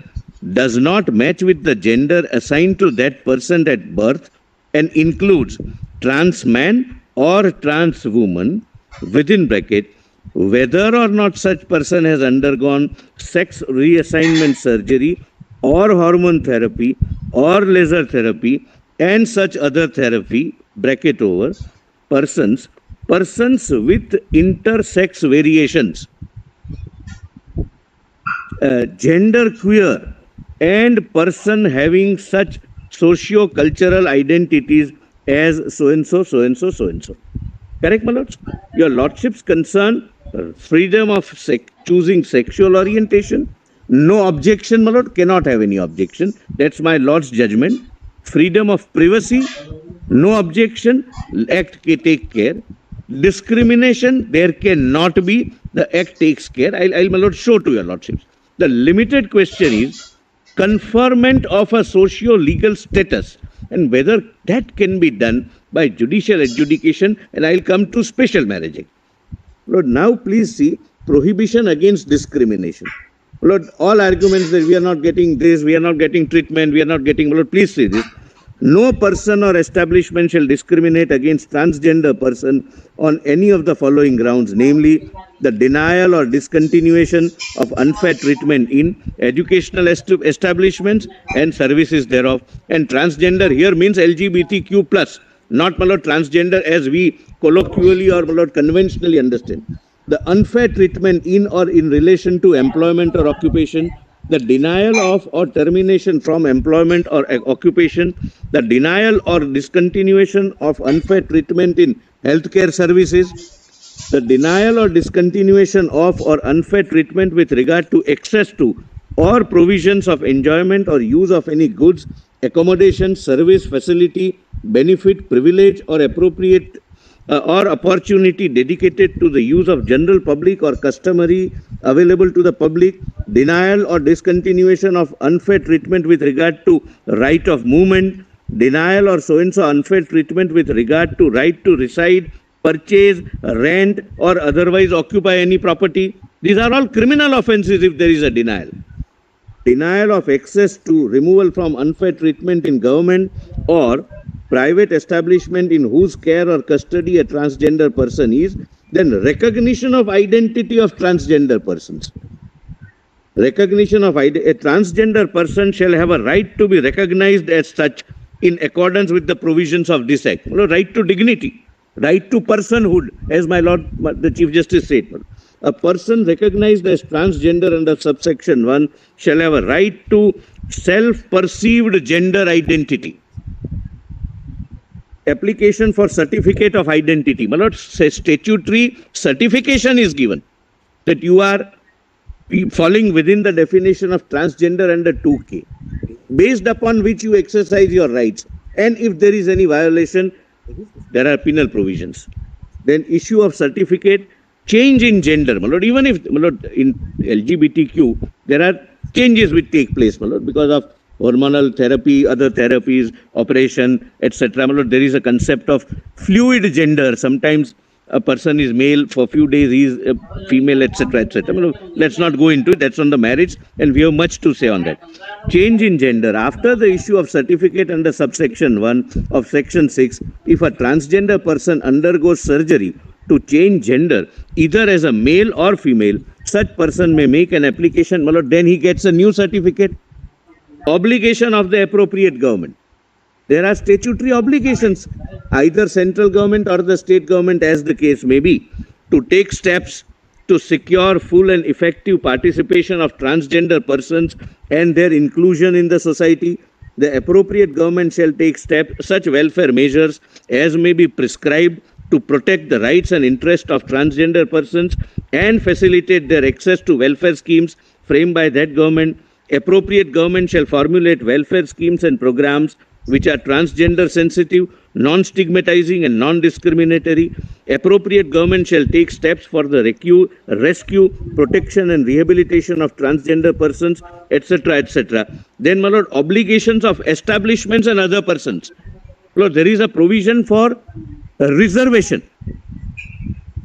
does not match with the gender assigned to that person at birth and includes trans man or trans woman within bracket, whether or not such person has undergone sex reassignment surgery or hormone therapy or laser therapy and such other therapy, bracket over, persons with intersex variations, gender queer and person having such socio-cultural identities as so-and-so, so-and-so, so-and-so. Correct, my lords? Your lordships concern freedom of choosing sexual orientation. No objection, my lord, cannot have any objection. That's my lord's judgment. Freedom of privacy, no objection, act take care. Discrimination, there cannot be, the act takes care. I'll, my lord, show to your lordships. The limited question is conferment of a socio-legal status and whether that can be done by judicial adjudication, and I'll come to special marriage act. Lord, now please see prohibition against discrimination. Lord, all arguments that we are not getting this, we are not getting treatment, we are not getting, Lord, please see this. No person or establishment shall discriminate against transgender person on any of the following grounds, namely the denial or discontinuation of unfair treatment in educational establishments and services thereof. And transgender here means LGBTQ plus, not, my lord, transgender as we colloquially or, my lord, conventionally understand. The unfair treatment in or in relation to employment or occupation, the denial of or termination from employment or occupation, the denial or discontinuation of unfair treatment in healthcare services, the denial or discontinuation of or unfair treatment with regard to access to or provisions of enjoyment or use of any goods, accommodation, service, facility, benefit, privilege or appropriate or opportunity dedicated to the use of general public or customary available to the public, denial or discontinuation of unfair treatment with regard to right of movement, denial or so-and-so unfair treatment with regard to right to reside, purchase, rent or otherwise occupy any property. These are all criminal offences if there is a denial. Denial of access to removal from unfair treatment in government or private establishment in whose care or custody a transgender person is, then recognition of identity of transgender persons. Recognition of a transgender person shall have a right to be recognized as such in accordance with the provisions of this act. Right to dignity, right to personhood, as my lord, the Chief Justice said. A person recognized as transgender under subsection 1 shall have a right to self-perceived gender identity. Application for certificate of identity. My lord, statutory certification is given that you are falling within the definition of transgender under 2K, based upon which you exercise your rights. And if there is any violation, there are penal provisions. Then issue of certificate, change in gender. My lord, even if, my lord, in LGBTQ, there are changes which take place, my lord, because of hormonal therapy, other therapies, operation, etc. There is a concept of fluid gender. Sometimes a person is male, for a few days he is female, etc., etc. Let's not go into it. That's on the marriage, and we have much to say on that. Change in gender. After the issue of certificate under subsection 1 of section 6, if a transgender person undergoes surgery to change gender, either as a male or female, such person may make an application, then he gets a new certificate. Obligation of the appropriate government. There are statutory obligations, either central government or the state government, as the case may be, to take steps to secure full and effective participation of transgender persons and their inclusion in the society. The appropriate government shall take such welfare measures as may be prescribed to protect the rights and interests of transgender persons and facilitate their access to welfare schemes framed by that government. Appropriate government shall formulate welfare schemes and programs which are transgender sensitive, non-stigmatizing and non-discriminatory. Appropriate government shall take steps for the rescue, protection and rehabilitation of transgender persons, etc., etc. Then, my lord, obligations of establishments and other persons. Lord, there is a provision for reservation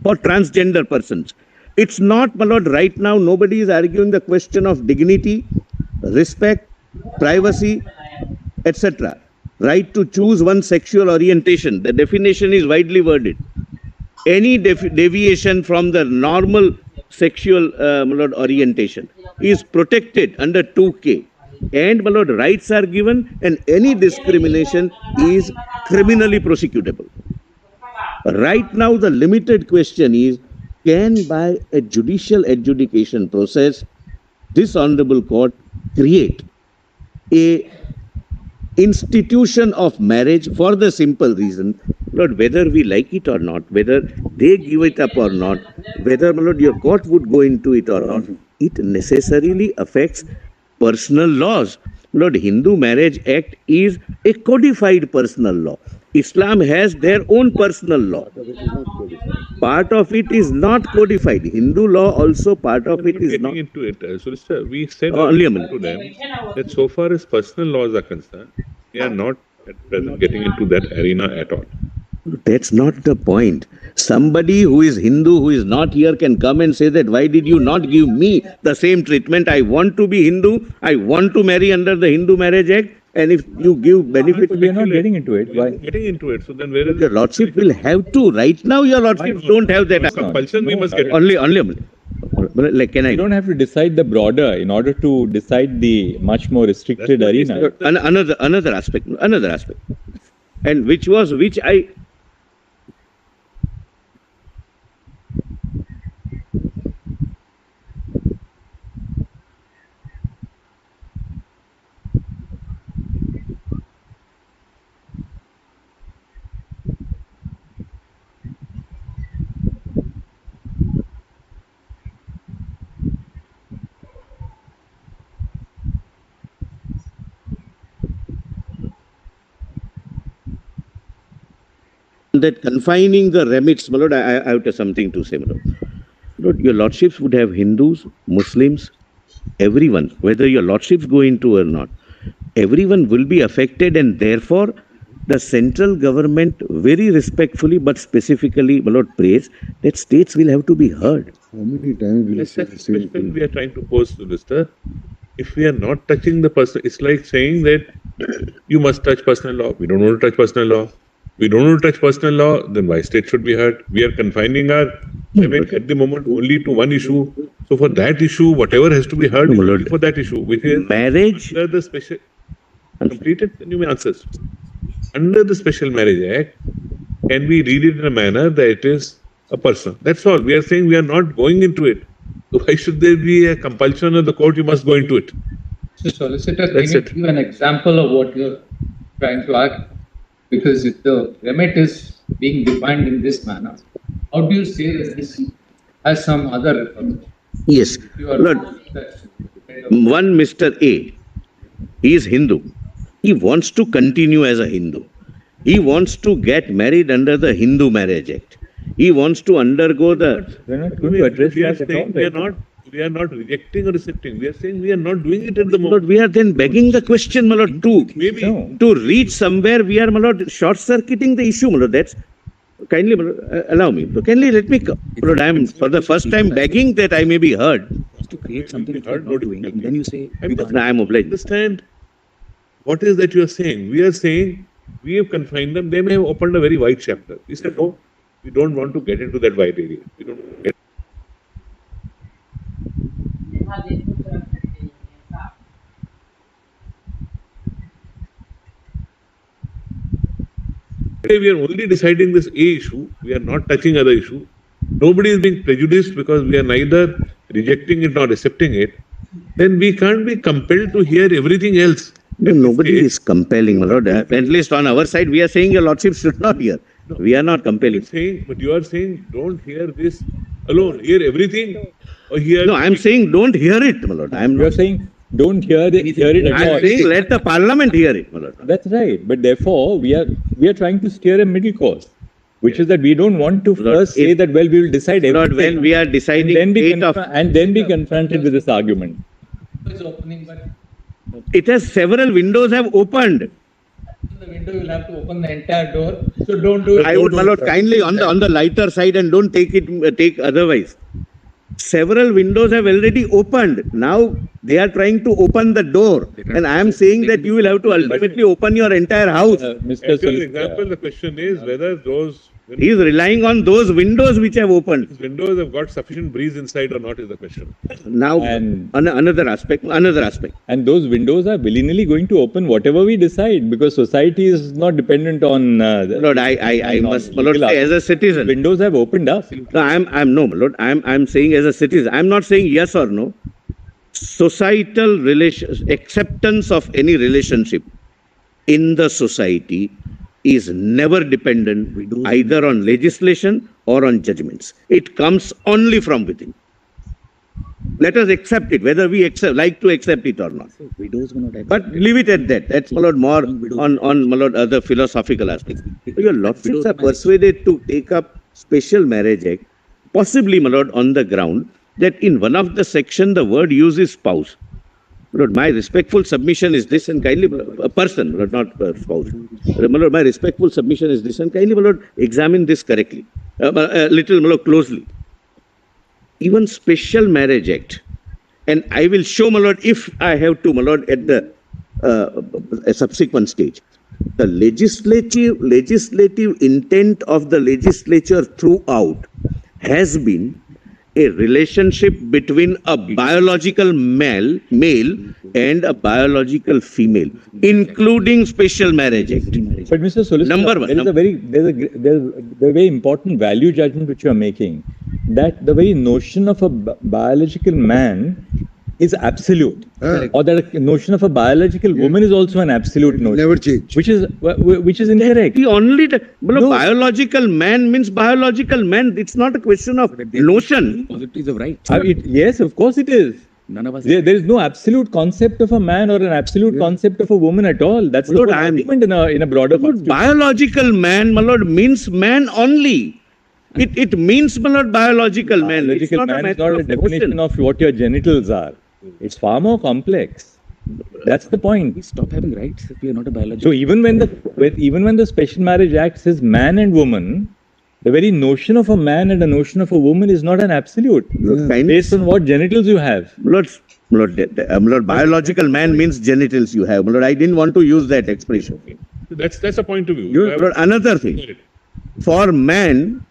for transgender persons. It's not, my lord, right now nobody is arguing the question of dignity, respect, privacy, etc. Right to choose one's sexual orientation. The definition is widely worded. Any deviation from the normal sexual my lord, orientation is protected under 2K. And, my lord, rights are given and any discrimination is criminally prosecutable. Right now, the limited question is, can by a judicial adjudication process, this honorable court create a institution of marriage for the simple reason, Lord, whether we like it or not, whether they give it up or not, whether, my lord, your court would go into it or not, it necessarily affects personal laws. Lord, Hindu Marriage Act is a codified personal law. Islam has their own personal law. Part of it is not codified. Hindu law also, part of it is not.
Into it, Solicitor, we said
Only a
to
minute.
them that so far as personal laws are concerned, they are not at present getting into that arena at all.
That's not the point. Somebody who is Hindu, who is not here, can come and say that, why did you not give me the same treatment? I want to be Hindu. I want to marry under the Hindu Marriage Act. And if you give benefit...
We are not getting into it. Why?
Getting into it. So then where is
Your Lordship will have to. Right now, your Lordships don't have that.
compulsion? We must get it.
Only a minute. Like, can I...
You don't have to decide the broader in order to decide the much more restricted arena.
Another aspect. And which I... that confining the remits, my lord, I have something to say, my lord. Lord, your lordships would have Hindus, Muslims, everyone, whether your lordships go into or not, everyone will be affected, and therefore the central government very respectfully but specifically, my lord, prays that states will have to be heard.
How many times will you say the
That's
same
the question
thing?
we are trying to pose, Solicitor. If we are not touching the person, it's like saying that you must touch personal law. We don't want to touch personal law. We don't want to touch personal law, then why state should be heard? We are confining our limit at the moment only to one issue. So for that issue, whatever has to be heard is only for that issue, which is
marriage.
Under the special completed, then you may answer. Under the Special Marriage Act, can we read it in a manner that it is a person? That's all. We are saying we are not going into it. So why should there be a compulsion of the court? You must go into it.
So, Solicitor,
That's
can you
it.
give an example of what you're trying to argue? Because if the remit is being defined in this manner, how do you say that this has some other reference?
Yes,
You are
Lord, one Mr. A, he is Hindu. He wants to continue as a Hindu. He wants to get married under the Hindu Marriage Act. He wants to undergo the...
We're not going to address
We are
that at all.
saying we are not rejecting or accepting. We are saying we are not doing it at the moment.
Lord, we are then begging the question, my lord, to reach somewhere, we are, my lord, short-circuiting the issue, my lord. That's... Kindly, my lord, allow me. Kindly let me... My lord, I am for the first time begging that I may be heard.
To create something that you're not doing, and then you say,
I am obliged.
Understand what is that you are saying? We are saying we have confined them. They may have opened a very wide chapter. We said, no, we don't want to get into that wide area. We don't want to get. Today we are only deciding this A issue. We are not touching other issue. Nobody is being prejudiced because we are neither rejecting it nor accepting it. Then we can't be compelled to hear everything else.
No, nobody is compelling, my lord. At least on our side, we are saying your lordship should not hear. We are not compelling.
But you are saying don't hear this alone. Hear everything. Or hear.
No, I am saying don't hear it, my lord.
You are saying don't hear it at
I
all.
am saying let the parliament hear it, my lord.
That's right. But therefore, we are trying to steer a middle course, which is that we don't want to first say that, well, we will decide everything.
Lord, when we are deciding
and then be
of
confronted with this argument.
It has several windows have opened.
The window will have to open the entire door. So don't do it.
I would, my lord, kindly on the lighter side and don't take otherwise. Several windows have already opened. Now they are trying to open the door, and I am saying that you will have to ultimately open your entire house.
As an example, the question is whether those
He is relying on those windows which have opened.
windows have got sufficient breeze inside or not is the question.
Now, another aspect.
And those windows are willy-nilly going to open whatever we decide, because society is not dependent on.
Lord, I must, my lord, say as a citizen.
Windows have opened up.
No, no, my lord. I'm saying as a citizen. I'm not saying yes or no. Societal acceptance of any relationship in the society is never dependent either on legislation or on judgments. It comes only from within. Let us accept it, whether we like to accept it or not. But leave it at that. That's, my lord, more on my lord, other philosophical aspects. Your lordships are persuaded to take up Special Marriage Act, possibly, my lord, on the ground that in one of the section the word used is spouse. Lord, my respectful submission is this, and kindly, a person, Lord, not a spouse. My lord, my respectful submission is this, and kindly, my lord, examine this correctly, little, my lord, closely. Even Special Marriage Act, and I will show, my lord, if I have to, my lord, at the a subsequent stage, the legislative intent of the legislature throughout has been a relationship between a biological male and a biological female, including Special Marriage Act.
But Mr. Solicitor,
Number one.
There's a very important value judgment which you are making, that the very notion of a biological man is absolute, or that a notion of a biological woman is also an absolute notion.
Never change.
Which is incorrect.
Biological man means biological man. It's not a question of notion.
Possibilities of right.
Yes, of course it is.
None of us.
There is no absolute concept of a man or an absolute concept of a woman at all. That's the argument in a broader context.
Biological man, my lord, means man only. It means, my lord, biological man. It's not a matter
not a
of
definition
notion.
of what your genitals are. It's far more complex. That's the point.
We stop having rights if we are not a biological.
So even when the Special Marriage Act says man and woman, the very notion of a man and the notion of a woman is not an absolute. Based on what genitals you have.
Lord, biological man means genitals you have. Lord, I didn't want to use that expression.
That's a point of view.
Lord, another thing. For man,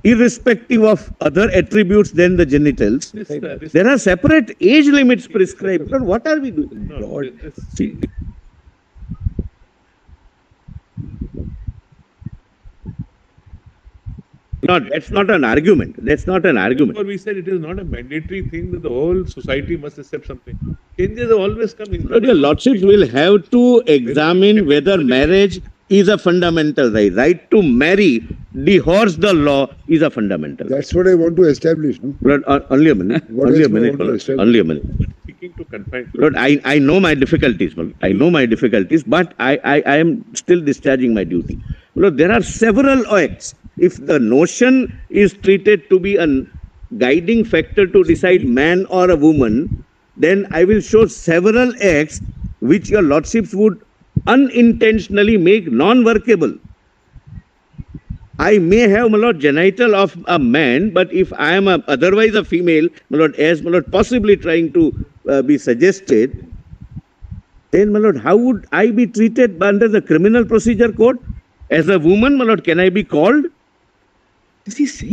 irrespective of other attributes than the genitals, there are separate age limits prescribed. Lord, what are we doing? Lord, see. That's not an argument. That's not an argument.
We said it is not a mandatory thing that the whole society must accept something. Changes have always come in.
But your lordships will have to examine whether marriage is a fundamental right. Right to marry, divorce the law is a fundamental.
That's what I want to establish. No?
Lord, only a minute. Only a minute. Only a minute. Lord, I know my difficulties. I know my difficulties, but I am still discharging my duty. Lord, there are several acts. If the notion is treated to be a guiding factor to decide man or a woman, then I will show several acts which your lordships would unintentionally make non-workable. I may have, my lord, genital of a man, but if I am otherwise a female, my lord, as my lord possibly trying to be suggested, then, my lord, how would I be treated under the Criminal Procedure Code? As a woman, my lord, can I be called?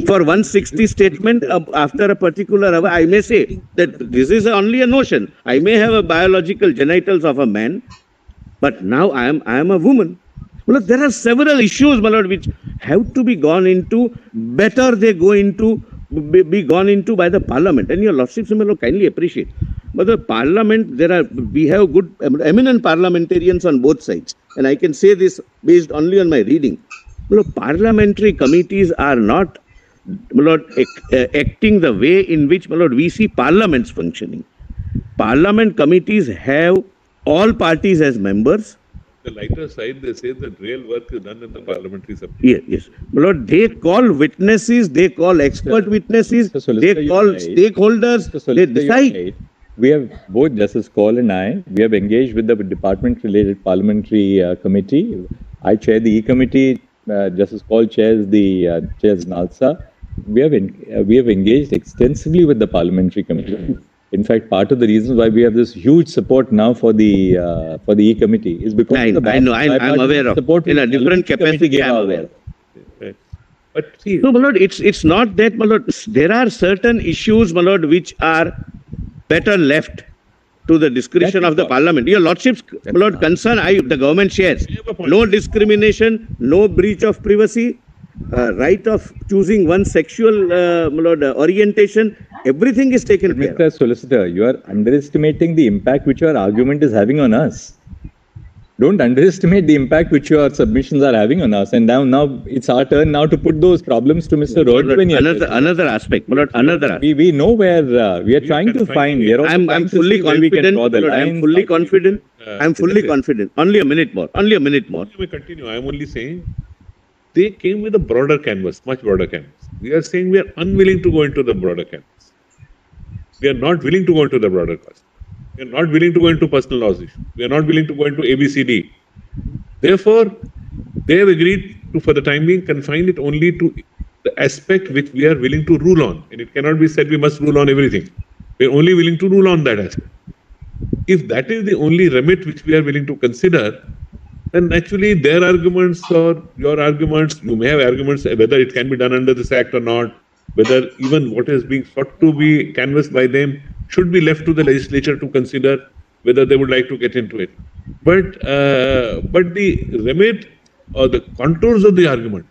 For 160 statement after a particular hour, I may say that this is only a notion. I may have a biological genitals of a man, but now I am a woman. Well, there are several issues, my lord, which have to be gone into. Better they go into, be gone into by the parliament. And your lordships, my lord, kindly appreciate. But the parliament, we have good, eminent parliamentarians on both sides. And I can say this based only on my reading. Look, parliamentary committees are not, my lord, acting the way in which, my lord, we see parliaments functioning. Parliament committees have all parties as members.
The lighter side, they say that real work is done in the parliamentary subcommittee.
Yes, yes. My lord, they call witnesses, they call expert witnesses, they call stakeholders, they decide.
We have, both Justice Kaul and I, we have engaged with the department-related parliamentary committee. I chair the E-committee, Justice Kaul chairs NALSA. We have engaged extensively with the parliamentary committee. In fact, part of the reason why we have this huge support now for the E-committee is because
I know, I'm aware of. In a different capacity, I'm aware.
But see,
no, my lord, it's not that, my lord. There are certain issues, my lord, which are better left to the discretion of the parliament. Your lordship's, my lord, concern the government shares. No discrimination, no breach of privacy, right of choosing one sexual, my lord, orientation. Everything is taken care of.
Mr. Solicitor, you are underestimating the impact which your argument is having on us. Don't underestimate the impact which your submissions are having on us. And now it's our turn now to put those problems to Mr. Rohit.
Another aspect, my lord, another aspect.
We know where we are trying to find.
I'm fully confident. I'm fully confident. I'm fully confident. Only a minute more. Only a minute more.
Let me continue. I'm only saying they came with a broader canvas, much broader canvas. We are saying we are unwilling to go into the broader canvas. We are not willing to go into the broader canvas. We are not willing to go into personal laws issues. We are not willing to go into ABCD. Therefore, they have agreed to, for the time being, confine it only to the aspect which we are willing to rule on. And it cannot be said we must rule on everything. We are only willing to rule on that aspect. If that is the only remit which we are willing to consider, then naturally their arguments or your arguments, you may have arguments whether it can be done under this act or not, whether even what is being sought to be canvassed by them should be left to the legislature to consider whether they would like to get into it. But the remit or the contours of the argument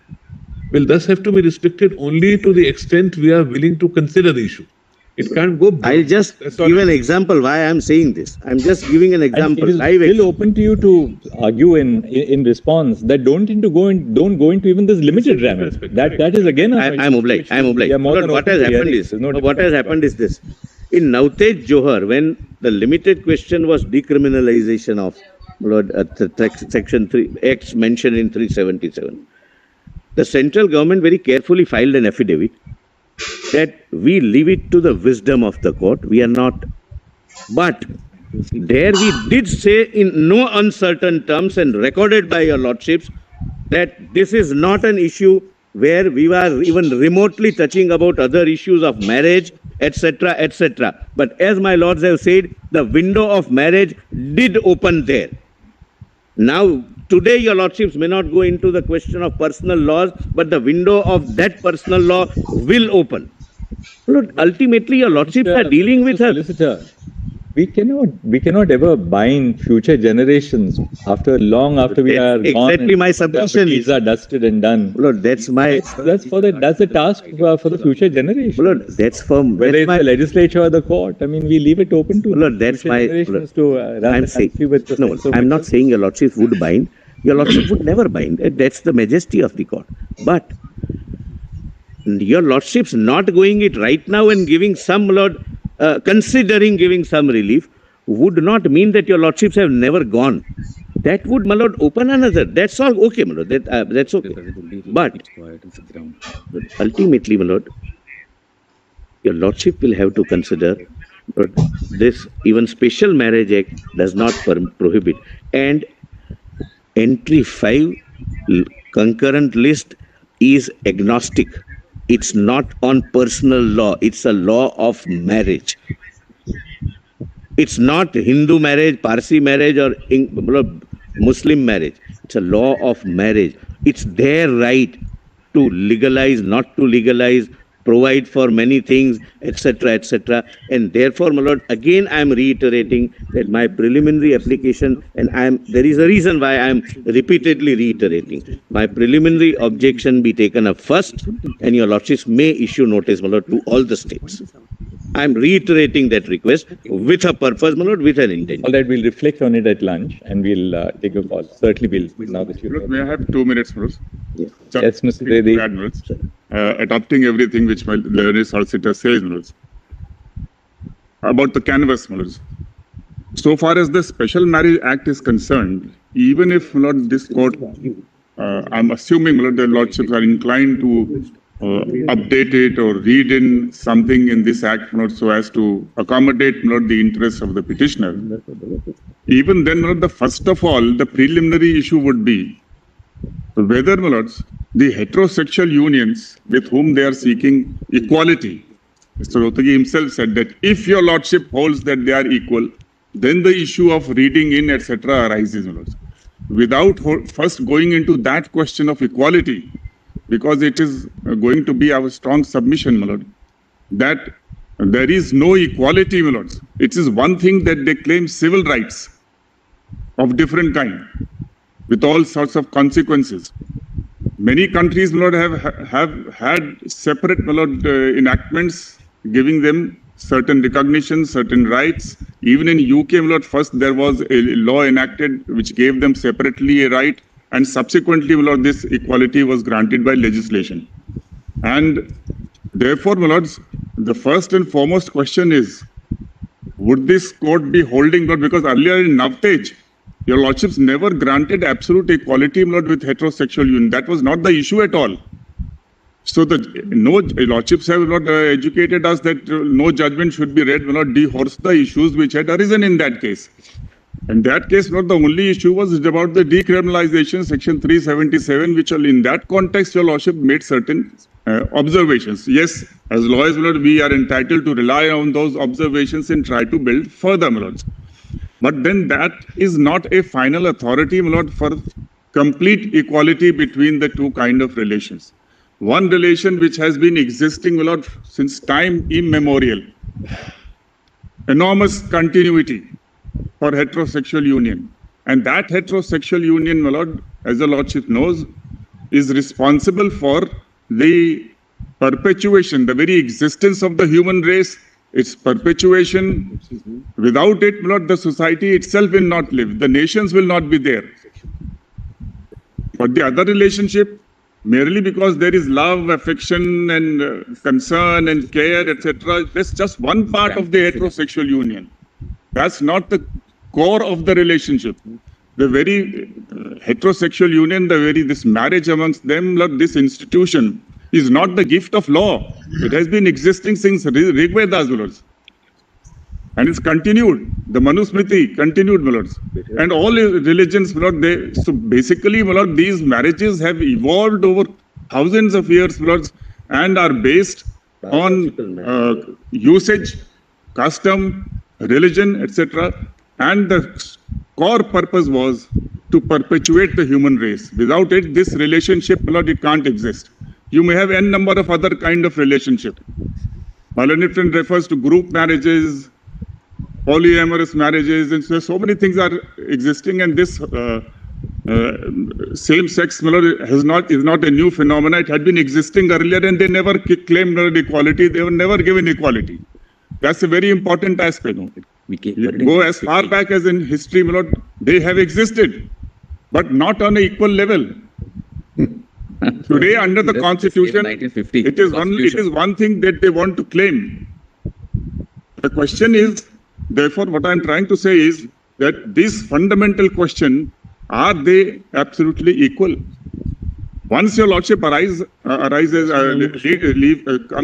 will thus have to be restricted only to the extent we are willing to consider the issue. It can't go beyond.
I'll just give an example why I'm saying this. I'm just giving an example.
And it is still open to you to argue in response that don't go into even this limited remit. That is again.
I'm obliged. What has happened is this. In Navtej Johar, when the limited question was decriminalization of Section 3 X mentioned in 377, the central government very carefully filed an affidavit that we leave it to the wisdom of the court. We are not. But there we did say in no uncertain terms and recorded by your lordships that this is not an issue where we were even remotely touching about other issues of marriage, etc., etc. But as my lords have said, the window of marriage did open there. Now, today your lordships may not go into the question of personal laws, but the window of that personal law will open. Lord, ultimately, your lordships are dealing with her.
Solicitor, we cannot ever bind future generations after we are gone.
Exactly my submission.
These are dusted and done.
Lord, that's
the task for the future generation.
Lord, that's from
whether it's the legislature or the court. I mean, we leave it open to.
Lord, that's my. I'm not saying your lordship would bind. Your lordship would never bind. That's the majesty of the court. But your lordship's not going it right now and giving some considering giving some relief would not mean that your lordships have never gone. That would, my lord, open another. That's all okay, my lord. That's okay. But ultimately, my lord, your lordship will have to consider this. Even Special Marriage Act does not prohibit. And entry 5 concurrent list is agnostic. It's not on personal law. It's a law of marriage. It's not Hindu marriage, Parsi marriage, or Muslim marriage. It's a law of marriage. It's their right to legalize, not to legalize, provide for many things, etc., etc. And therefore, my lord, again I am reiterating that my preliminary application, and there is a reason why I am repeatedly reiterating, my preliminary objection be taken up first, and your lordships may issue notice, my lord, to all the states. I'm reiterating that request with a purpose, my lord, with an intent.
All right, we'll reflect on it at lunch and we'll take a call. Certainly we'll, now that you
May I have 2 minutes, Manoj?
Yes, Mr. Dedi.
Adopting everything which my learned solicitor says, Manoj. About the canvas, Manoj. So far as the Special Marriage Act is concerned, even if Lord this court, I'm assuming Lord the lordships are inclined to update it or read in something in this act, Lord, so as to accommodate Lord the interests of the petitioner. Even then, Lord, the first of all, the preliminary issue would be whether, Lords, the heterosexual unions with whom they are seeking equality. Mr. Rotagi himself said that if your lordship holds that they are equal, then the issue of reading in, etc., arises, Lords. Without first going into that question of equality, because it is going to be our strong submission, my lord, that there is no equality, my lords. It is one thing that they claim civil rights of different kind, with all sorts of consequences. Many countries, my lord, have had separate, my lord, enactments giving them certain recognition, certain rights. Even in UK, my lord, first there was a law enacted which gave them separately a right, and subsequently, my lord, this equality was granted by legislation. And therefore, my lords, the first and foremost question is, would this court be holding, Lord, because earlier in Navtej, your lordships never granted absolute equality, my lord, with heterosexual union. That was not the issue at all. So the lordships have not educated us that no judgment should be read, my lord, dehorse the issues which had arisen in that case. In that case, not the only issue was about the decriminalization, section 377, which in that context, your lordship made certain observations. Yes, as lawyers, my lord, we are entitled to rely on those observations and try to build further, my lords. But then that is not a final authority, my lord, for complete equality between the two kind of relations. One relation which has been existing, my lord, since time immemorial. Enormous continuity for heterosexual union. And that heterosexual union, my lord, as the lordship knows, is responsible for the perpetuation, the very existence of the human race, its perpetuation. Without it, my lord, the society itself will not live. The nations will not be there. But the other relationship, merely because there is love, affection, and concern and care, etc., that's just one part of the heterosexual union. That's not the core of the relationship. The very heterosexual union, this marriage amongst them, this institution, is not the gift of law. It has been existing since Rig Vedas, lords. And it's continued. The Manusmriti continued, my lords. And all religions, my lord, so basically, my lord, these marriages have evolved over thousands of years, my lords, and are based on usage, custom, religion, etc. And the core purpose was to perpetuate the human race. Without it, this relationship, my lord, it can't exist. You may have n number of other kind of relationship. Malanipton refers to group marriages, polyamorous marriages, and so many things are existing, and this same-sex is not a new phenomenon. It had been existing earlier, and they never claimed equality. They were never given equality. That's a very important aspect. Go as far back as in history, my lord, they have existed, but not on an equal level. Today, under the Constitution, it is one thing that they want to claim. The question is, therefore, what I'm trying to say is that this fundamental question, are they absolutely equal? Once your lordship comes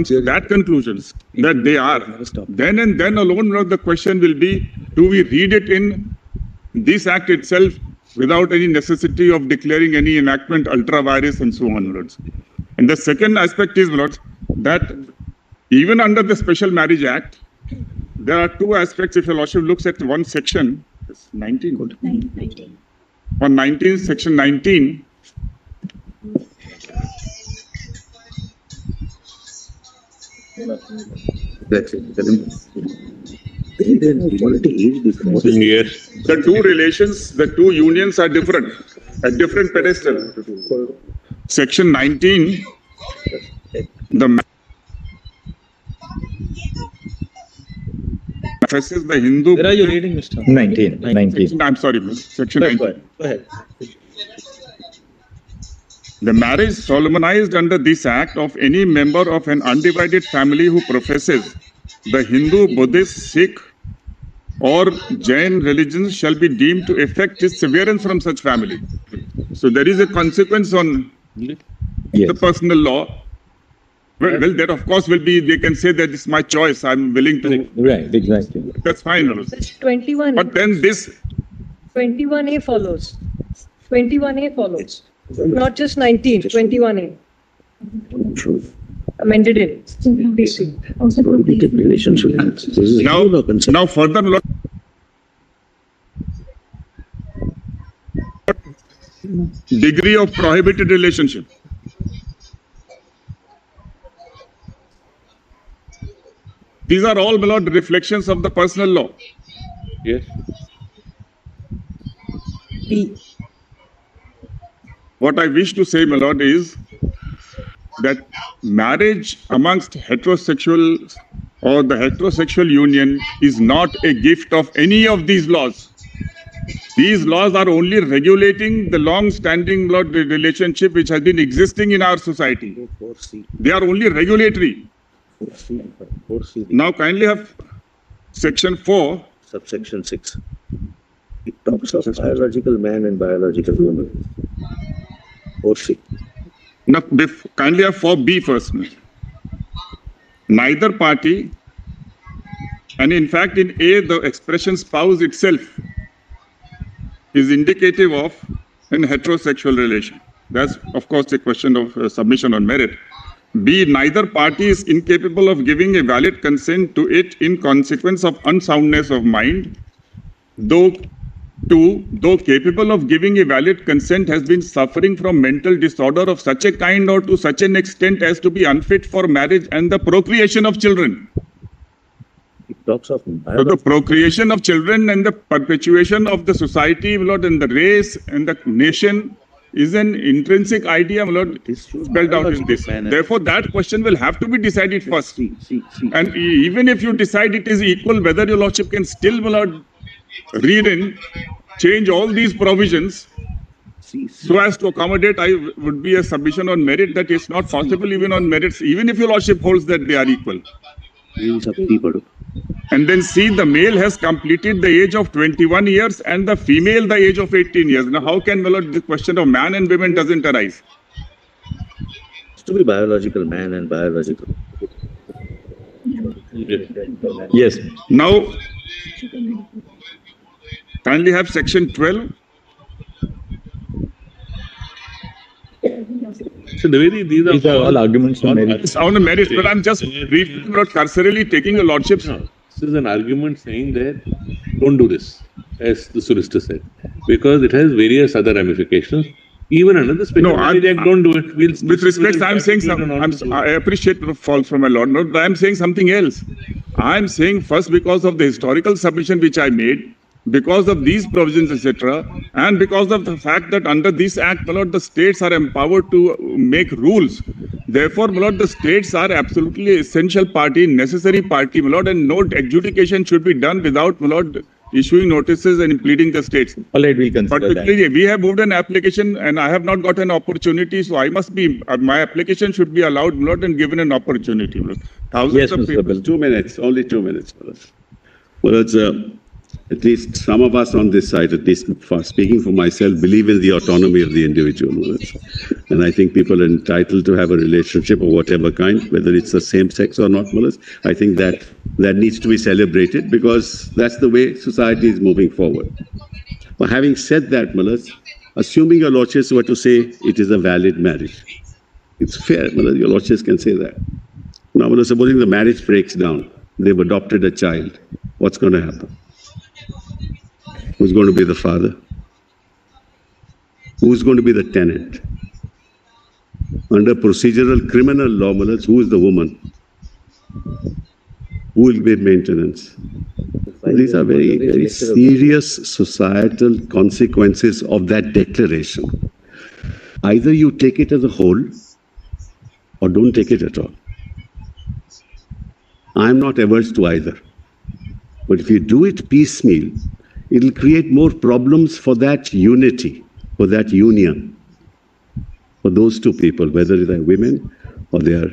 to that conclusion that they are, then and then alone the question will be, do we read it in this act itself without any necessity of declaring any enactment ultra vires and so on, lords? And the second aspect is, lords, that even under the Special Marriage Act, there are two aspects. If your lordship looks at one section, 19. On 19, section 19,
that's it.
Yes. The two relations, the two unions are different, at different pedestal. Section 19, professes the Hindu.
Where are you reading, Mr.? 19.
I'm sorry, section 19.
Go ahead.
The marriage solemnized under this act of any member of an undivided family who professes the Hindu, Buddhist, Sikh, or Jain religions shall be deemed to effect his severance from such family. So there is a consequence on the personal law. Well, that of course will be, they can say that it's my choice, I'm willing to.
Right, exactly.
That's fine.
That's 21.
But then this.
21A follows. 21A follows. Not just 19, 21A. Amended it.
Now further look. Degree of prohibited relationship. These are all, my lord, reflections of the personal law.
Yes.
What I wish to say, my lord, is that marriage amongst heterosexuals or the heterosexual union is not a gift of any of these laws. These laws are only regulating the long-standing blood relationship which has been existing in our society. They are only regulatory. Now kindly have section 4.
Subsection 6. It talks of biological man and biological woman. 4C.
Now kindly have 4B first. Neither party, and in fact in A the expression spouse itself is indicative of an heterosexual relation. That's of course a question of submission on merit. B, neither party is incapable of giving a valid consent to it in consequence of unsoundness of mind, though capable of giving a valid consent has been suffering from mental disorder of such a kind or to such an extent as to be unfit for marriage and the procreation of children.
It talks of
so the procreation of children and the perpetuation of the society, Lord, and the race and the nation is an intrinsic idea, Lord, spelled out in this. Therefore, that question will have to be decided first. And even if you decide it is equal, whether your Lordship can still, Lord, read in, change all these provisions so as to accommodate, would be a submission on merit that it's not possible even on merits, even if your Lordship holds that they are equal. And then see, the male has completed the age of 21 years and the female the age of 18 years. Now, how can, my lord, the question of man and women doesn't arise?
It's to be biological man and biological.
Yes.
Now, kindly have section 12.
So these are
all arguments on merit.
It's on the merits, but I'm just briefly, cursorily taking your lordship's.
No, this is an argument saying that don't do this, as the solicitor said, because it has various other ramifications. Even under the special marriage act, don't do it.
With respect, I'm saying something. I appreciate the fault from my lord, but I'm saying something else. I'm saying first because of the historical submission which I made, because of these provisions, etc., and because of the fact that under this act, my lord, the states are empowered to make rules. Therefore, my lord, the states are absolutely essential party, necessary party, my lord, and no adjudication should be done without, my lord, issuing notices and pleading the states.
All right, we'll consider
Particularly,
that.
we have moved an application and I have not got an opportunity, so I must be, my application should be allowed, my lord, and given an opportunity. Thousands of people.
2 minutes, only 2 minutes. Well, it's at least some of us on this side, at least for speaking for myself, believe in the autonomy of the individual. And I think people are entitled to have a relationship of whatever kind, whether it's the same sex or not. I think that needs to be celebrated because that's the way society is moving forward. But having said that, assuming your lordships were to say it is a valid marriage, it's fair, your lordships can say that. Now, supposing the marriage breaks down, they've adopted a child, what's going to happen? Who's going to be the father? Who's going to be the tenant? Under procedural criminal law, who is the woman? Who will pay maintenance? These are very, very serious societal consequences of that declaration. Either you take it as a whole or don't take it at all. I'm not averse to either. But if you do it piecemeal, it'll create more problems for that unity, for that union, for those two people, whether they're women or they are.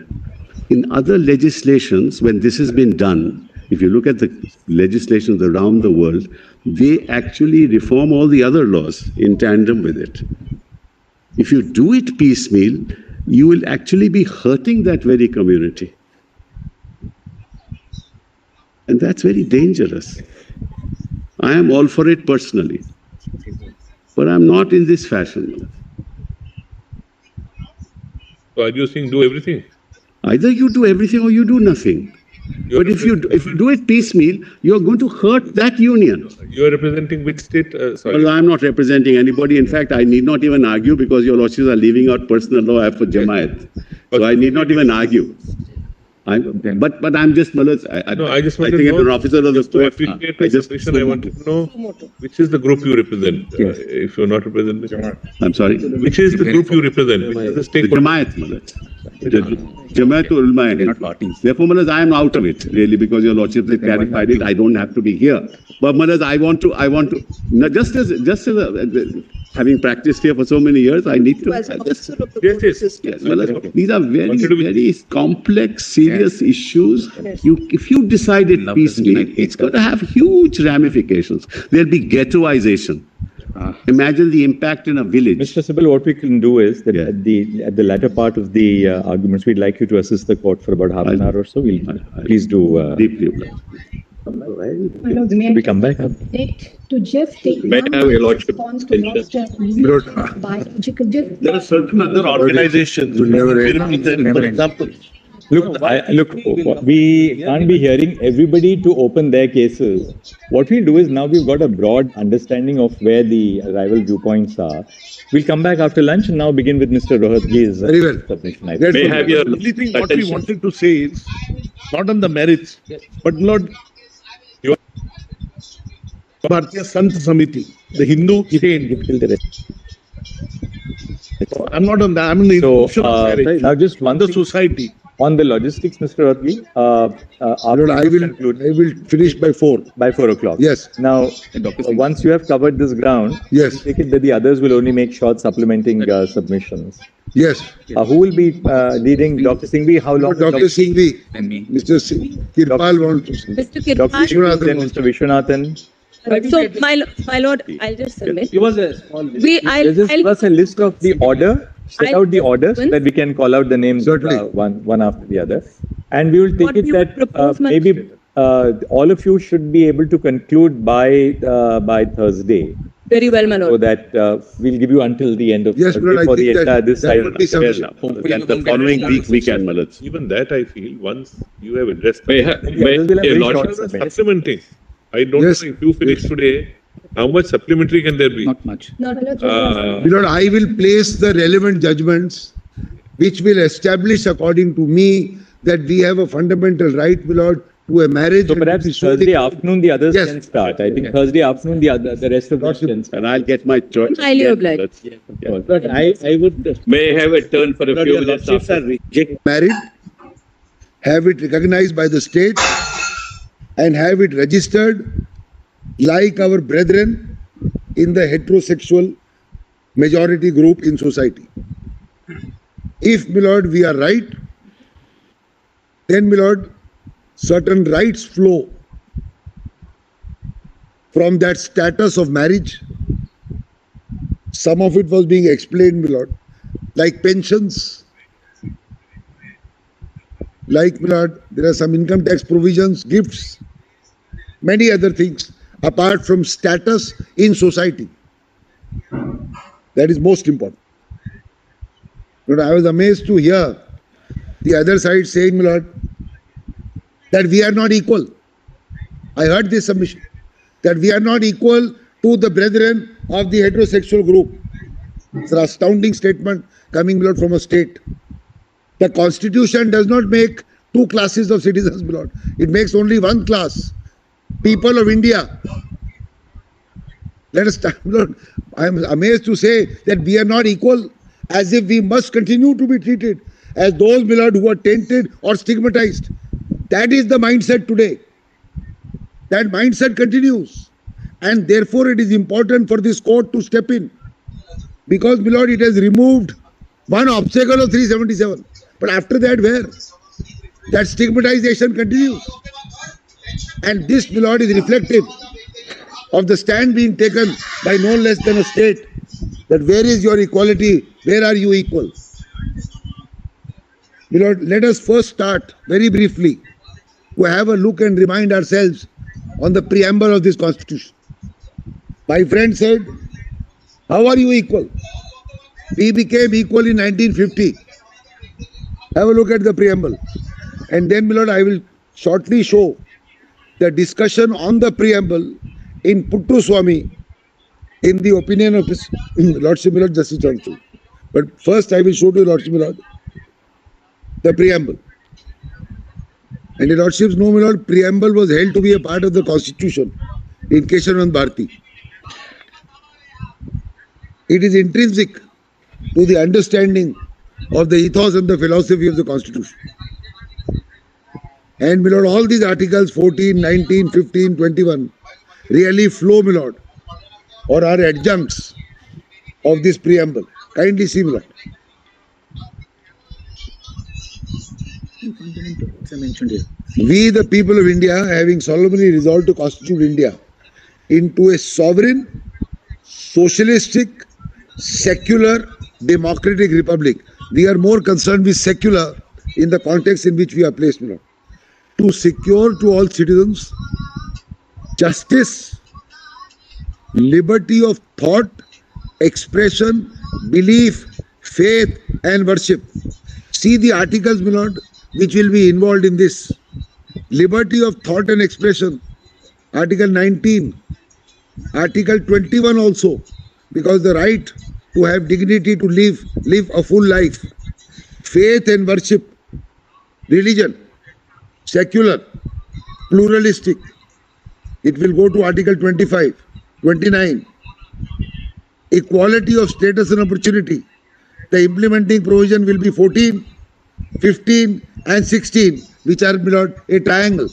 In other legislations, when this has been done, if you look at the legislations around the world, they actually reform all the other laws in tandem with it. If you do it piecemeal, you will actually be hurting that very community. And that's very dangerous. I am all for it personally, but I'm not in this fashion.
So are you saying do everything?
Either you do everything or you do nothing. But if you do it piecemeal, you're going to hurt that union.
You are representing which state? Sorry.
Well, I'm not representing anybody. In fact, I need not even argue because your lordships are leaving out personal law for Jamaat. So I need not even argue. But I'm just, I
just
think
want to know,
an officer of the court.
appreciate the submission, I wanted to know which is the group you represent. If you're not representing Jamaat.
I'm sorry?
Which is the group you represent? Which is the stakeholder?
Jamaat Ulama. Therefore, I am out of it, really, because your lordships have clarified it. I don't have to be here. But I want to, just as having practiced here for so many years, I need to. Yes. These are very, very complex, serious issues. If you decide it piecemeal, it's going to have huge ramifications. There'll be ghettoization. Imagine the impact in a village.
Mr. Sibal, what we can do is that at the latter part of the arguments, we'd like you to assist the court for about half an hour or so. Please do.
Deeply.
We come back.
To just take response to biological.
There are certain other organizations. For example,
Look, we can't be hearing everybody to open their cases. What we'll do is now we've got a broad understanding of where the rival viewpoints are. We'll come back after lunch and now begin with Mr. Rohatgi's submission.
May I have your only thing what we wanted to say is not on the merits, but Lord, Bharatiya Sant Samiti, the Hindu chain. I'm not on that. I'm in the institution of marriage.
Now just
on the society.
On the logistics, Mr. Rohatgi,
I will finish by 4.
By 4 o'clock.
Yes.
Now, once you have covered this ground,
yes,
take it that the others will only make short supplementing submissions.
Yes.
Who will be leading Dr. Singhvi? How long?
Dr. Singhvi. Mr. Kirpal wants to.
Mr. Kirpal.
Mr. Vishwanathan.
So, my lord, I'll just submit.
Give us a small list. Give us a list of the order. Set out the orders so that we can call out the names one after the other. And we will take it that maybe all of you should be able to conclude by Thursday.
Very well, my lord.
So that we'll give you until the end of Thursday for the entire this side.
And the following week we can, Malad.
Even that I feel, once you have addressed supplementing. I don't know if you finish today. How much supplementary can there be?
Not much.
Lord, I will place the relevant judgments which will establish, according to me, that we have a fundamental right, Lord, to a marriage.
So perhaps Thursday afternoon the others can start. I think Thursday afternoon the rest of us can start.
And I'll get my choice.
Highly obliged.
But I would...
May I have a turn for a few minutes after?
Married, have it recognized by the state, and have it registered like our brethren in the heterosexual majority group in society. If, my lord, we are right, then, my lord, certain rights flow from that status of marriage. Some of it was being explained, my lord, like pensions, like, my lord, there are some income tax provisions, gifts, many other things, apart from status in society. That is most important. But I was amazed to hear the other side saying, my lord, that we are not equal. I heard this submission, that we are not equal to the brethren of the heterosexual group. It's an astounding statement coming, my lord, from a state. The constitution does not make two classes of citizens, my lord. It makes only one class. People of India. Let us start, Lord. I am amazed to say that we are not equal, as if we must continue to be treated as those, my lord, who are tainted or stigmatized. That is the mindset today. That mindset continues. And therefore it is important for this court to step in. Because, my lord, it has removed one obstacle of 377. But after that, where? That stigmatization continues. And this, my lord, is reflective of the stand being taken by no less than a state, that where is your equality, where are you equal? My lord, let us first start very briefly to have a look and remind ourselves on the preamble of this constitution. My friend said, how are you equal? We became equal in 1950. Have a look at the preamble. And then, my lord, I will shortly show the discussion on the preamble in Puttaswamy, in the opinion of his Lordship, my lord, Justice Chandrachud. But first I will show to Lordship, my lord, the preamble. And the Lordships know, my lord, preamble was held to be a part of the constitution in Keshavanand Bharati. It is intrinsic to the understanding of the ethos and the philosophy of the constitution. And, my lord, all these articles 14, 19, 15, 21 really flow, my lord, or are adjuncts of this preamble. Kindly see, my lord. We, the people of India, having solemnly resolved to constitute India into a sovereign, socialistic, secular, democratic republic. We are more concerned with secular in the context in which we are placed, my lord. To secure to all citizens justice, liberty of thought, expression, belief, faith and worship. See the articles, my lord, which will be involved in this. Liberty of thought and expression, Article 19, Article 21 also, because the right to have dignity to live a full life. Faith and worship, religion, secular, pluralistic. It will go to Article 25, 29. Equality of status and opportunity. The implementing provision will be 14, 15 and 16, which are, my lord, a triangle.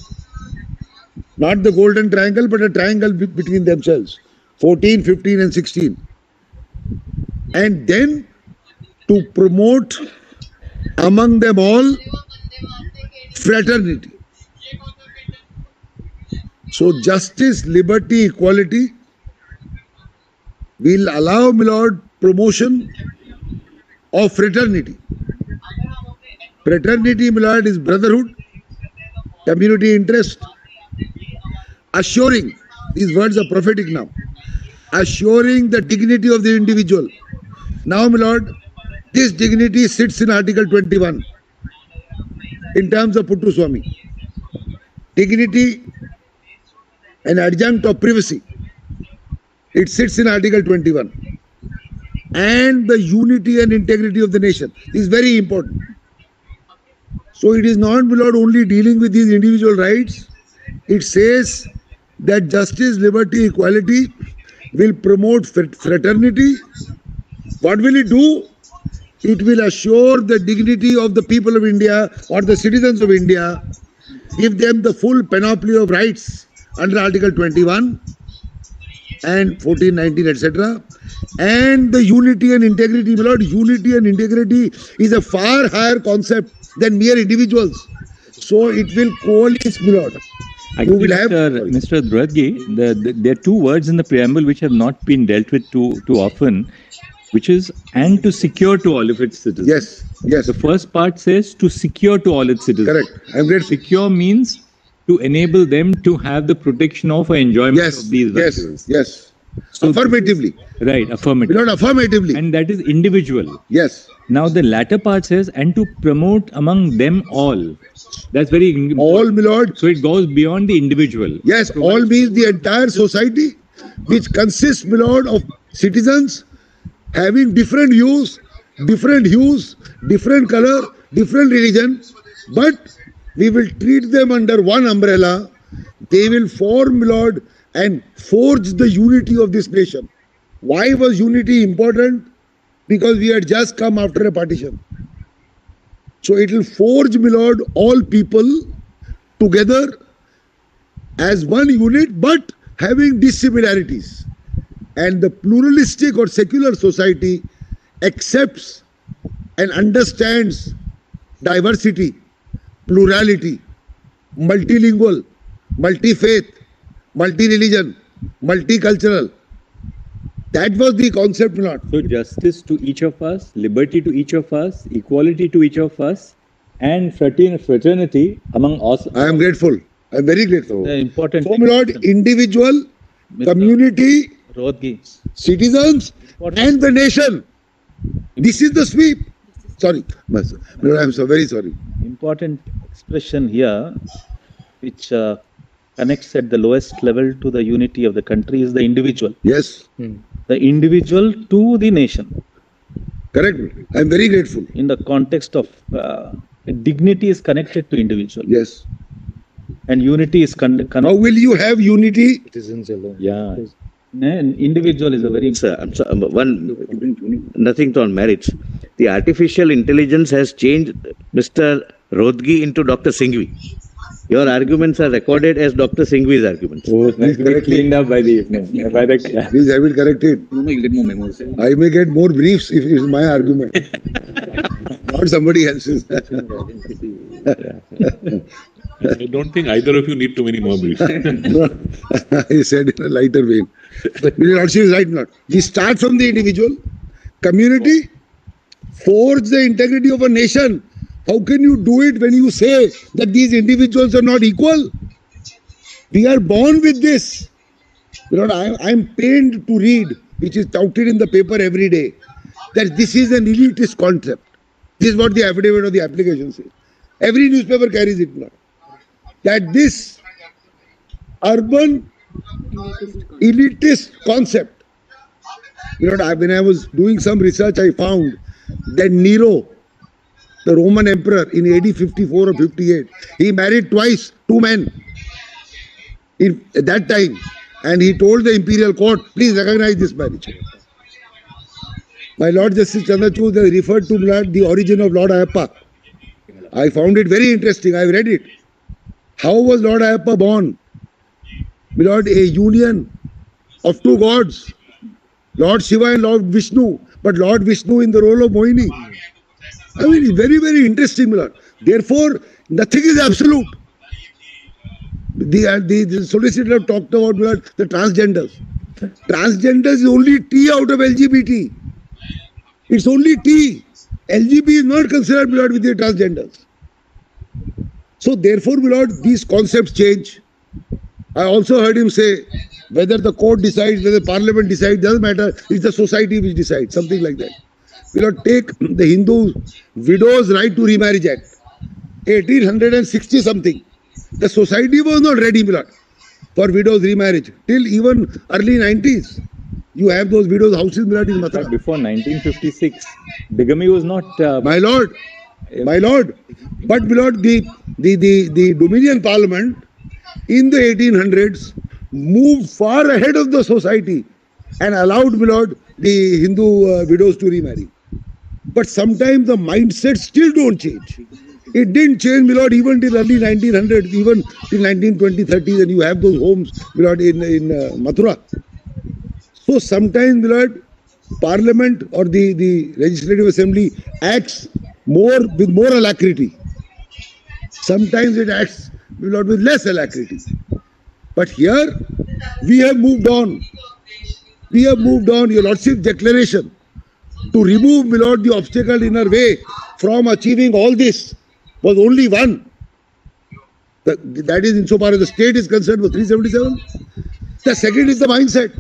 Not the golden triangle, but a triangle between themselves. 14, 15 and 16. And then to promote among them all fraternity. So justice, liberty, equality will allow, my lord, promotion of fraternity. Fraternity, my lord, is brotherhood, community interest, assuring, these words are prophetic now, assuring the dignity of the individual. Now, my lord, this dignity sits in Article 21 in terms of Puttaswamy. Dignity, an adjunct of privacy, it sits in Article 21. And the unity and integrity of the nation is very important. So it is not, my lord, only dealing with these individual rights. It says that justice, liberty, equality will promote fraternity. What will it do? It will assure the dignity of the people of India or the citizens of India, give them the full panoply of rights under Article 21 and 14, 19, etc. And the unity and integrity, my lord, unity and integrity is a far higher concept than mere individuals. So it will coalesce, my lord.
Actually, Mr. Dwadge, there are two words in the preamble which have not been dealt with too often, which is and to secure to all of its citizens.
Yes, yes.
The first part says to secure to all its citizens.
Correct. I'm great.
Secure means to enable them to have the protection of or enjoyment of these values.
Yes. So affirmatively.
Right, affirmatively.
Not affirmatively.
And that is individual.
Yes.
Now the latter part says and to promote among them all. That's very important.
All, my lord.
So it goes beyond the individual.
Yes, all means the entire society, which consists, my lord, of citizens having different views, different hues, different color, different religion, but we will treat them under one umbrella. They will form, my lord, and forge the unity of this nation. Why was unity important? Because we had just come after a partition. So it will forge, my lord, all people together as one unit but having dissimilarities. And the pluralistic or secular society accepts and understands diversity, plurality, multilingual, multi-faith, multi-religion, multicultural. That was the concept, not.
So justice to each of us, liberty to each of us, equality to each of us, and fraternity among us.
I am grateful. I am very grateful.
The important
So, my Lord, individual, community,
Rodgi.
citizens, and the nation. This is the sweep. Sorry, my Lord, I am so very sorry.
Important expression here, which connects at the lowest level to the unity of the country, is the individual.
Yes.
The individual to the nation.
Correct. I am very grateful.
In the context of dignity is connected to individual.
Yes.
And unity is connected.
How will you have unity?
Citizens alone.
Yeah. And individual is a very
Nothing on merits. The artificial intelligence has changed Mr. Rodgi into Dr. Singhvi. Your arguments are recorded as Dr. Singhvi's arguments.
Oh, please cleaned up by the evening.
Please, I will correct it.
No, you get more memos.
I may get more briefs if it is my argument. Not somebody else's.
I don't think either of you need too many more briefs.
No, I said in a lighter vein. Your Lordship is right, not. We start from the individual, community, forge the integrity of a nation. How can you do it when you say that these individuals are not equal? We are born with this. You know, I am pained to read, which is touted in the paper every day, that this is an elitist concept. This is what the affidavit of the application says. Every newspaper carries it now. That this urban elitist concept. You know, when I was doing some research, I found that Nero, the Roman emperor in AD 54 or 58, he married twice, 2 men at that time. And he told the imperial court, please recognize this marriage. My Lord Justice Chandrachud has referred to the origin of Lord Ayappa. I found it very interesting. I read it. How was Lord Ayappa born? My Lord, a union of 2 gods, Lord Shiva and Lord Vishnu, but Lord Vishnu in the role of Mohini. I mean, it's very, very interesting, my Lord. Therefore, nothing is absolute. The solicitor talked about, my Lord, the transgenders. Transgenders is only T out of LGBT. It's only T. LGB is not considered, my Lord, with the transgenders. So therefore, my Lord, these concepts change. I also heard him say, whether the court decides, whether parliament decides, doesn't matter, it's the society which decides, something like that. We will take the Hindu Widows' Right to Remarriage Act, 1860 something. The society was not ready, my Lord, for widows' remarriage till even early 90s. You have those widows' houses, my Lord, in Mathura.
Before 1956, bigamy was not.
My Lord, but my Lord, the Dominion Parliament in the 1800s moved far ahead of the society and allowed, my Lord, the Hindu widows to remarry. But sometimes the mindset still don't change. It didn't change, my Lord, even till early 1900s, even till 1920s, 30s, and you have those homes, my Lord, in Mathura. So sometimes, my Lord, Parliament or the Legislative Assembly acts with more alacrity. Sometimes it acts, my Lord, with less alacrity. But here, we have moved on. We have moved on. Your Lordship's declaration to remove, my Lord, the obstacle in our way from achieving all this was only one. That is, insofar as the state is concerned, was 377. The second is the mindset.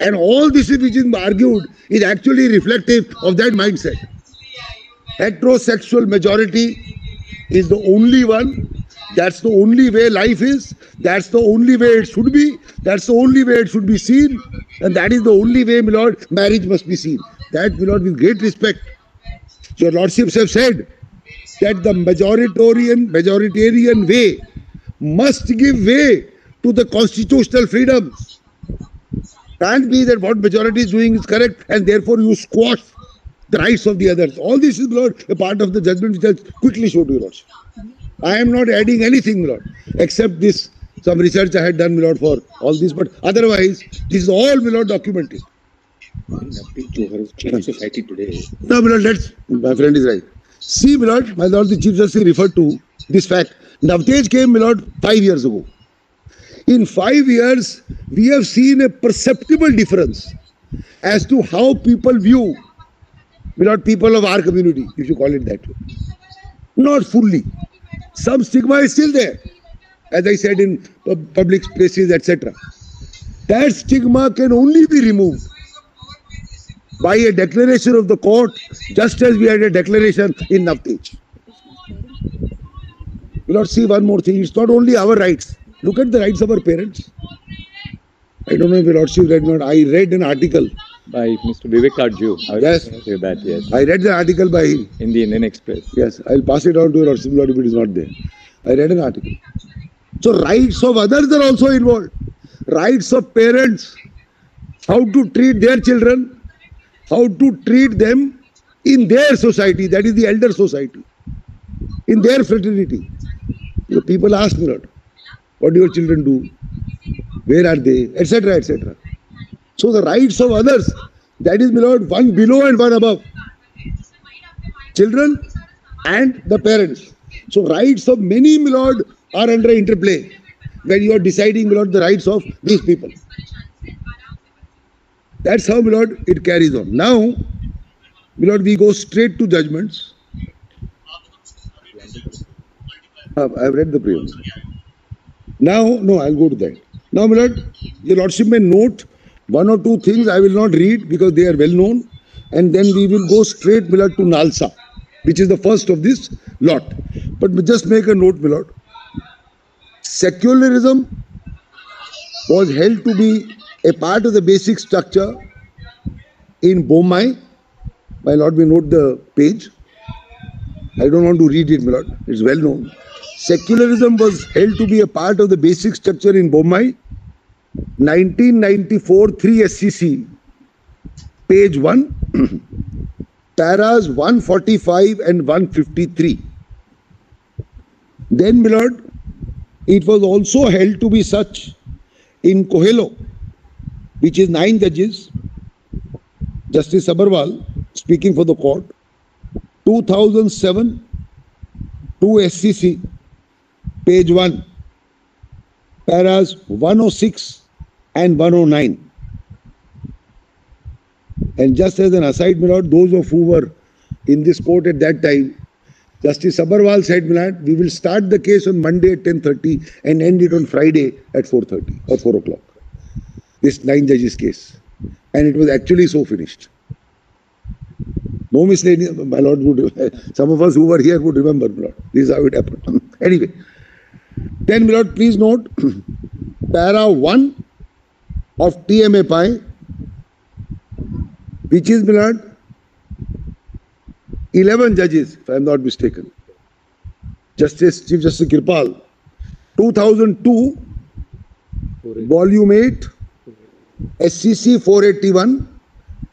And all this which is argued is actually reflective of that mindset. Heterosexual majority is the only one. That's the only way life is. That's the only way it should be. That's the only way it should be seen. And that is the only way, my Lord, marriage must be seen. That, my Lord, with great respect. Your Lordships have said that the majoritarian way must give way to the constitutional freedoms. Can't be that what majority is doing is correct and therefore you squash the rights of the others. All this is, Lord, a part of the judgment which I'll quickly show to you, Lord. I am not adding anything, Lord, except this some research I had done, my lord, for all this, but otherwise, this is all, my lord, documented.
Chief Society today.
No, my lord, my friend is right. See, my lord, the Chief Justice referred to this fact. Navtej came, my lord, 5 years ago. In 5 years, we have seen a perceptible difference as to how people view, my lord, people of our community, if you call it that way. Not fully. Some stigma is still there, as I said, in public places, etc. That stigma can only be removed by a declaration of the court, just as we had a declaration in Navtej. We will see one more thing. It's not only our rights. Look at the rights of our parents. I don't know if your lordship read or not. I read an article
by Mr. Vivek Arju.
Yes.
Say that, yes.
I read the article by him.
In the Indian Express.
Yes, I'll pass it on to your lordship if it is not there. I read an article. So rights of others are also involved. Rights of parents, how to treat their children, how to treat them in their society, that is the elder society, in their fraternity. The people ask me, Lord, what do your children do? Where are they? Etc. etc. So the rights of others, that is, my lord, one below and one above. Children and the parents. So rights of many, my lord, are under interplay when you are deciding, my lord, the rights of these people. That's how, my lord, it carries on. Now, my lord, we go straight to judgments. I've read the preamble. Now, no, I'll go to that. Now, my lord, your lordship may note one or two things I will not read because they are well known, and then we will go straight, my lord, to Nalsa, which is the first of this lot. But just make a note, my lord. Secularism was held to be a part of the basic structure in Bombay. My lord, we note the page. I don't want to read it, my lord. It's well known. Secularism was held to be a part of the basic structure in Bombay. 1994, 3 SCC, page 1, paras 145 and 153. Then, my lord, it was also held to be such in Coelho, which is 9 judges, Justice Sabharwal, speaking for the court, 2007, 2 SCC, page 1, paras 106 and 109. And just as an aside, my lord, those of who were in this court at that time, Justice Sabharwal said, my lord, we will start the case on Monday at 10:30 and end it on Friday at 4:30 or 4 o'clock. This 9 judges case. And it was actually so finished. No miscellaneous, my lord, some of us who were here would remember, my lord. This is how it happened. Anyway. Then, my lord, please note, para 1 of TMA Pi, which is, my lord, 11 judges, if I am not mistaken. Chief Justice Kirpal, 2002, volume 8, SCC 481,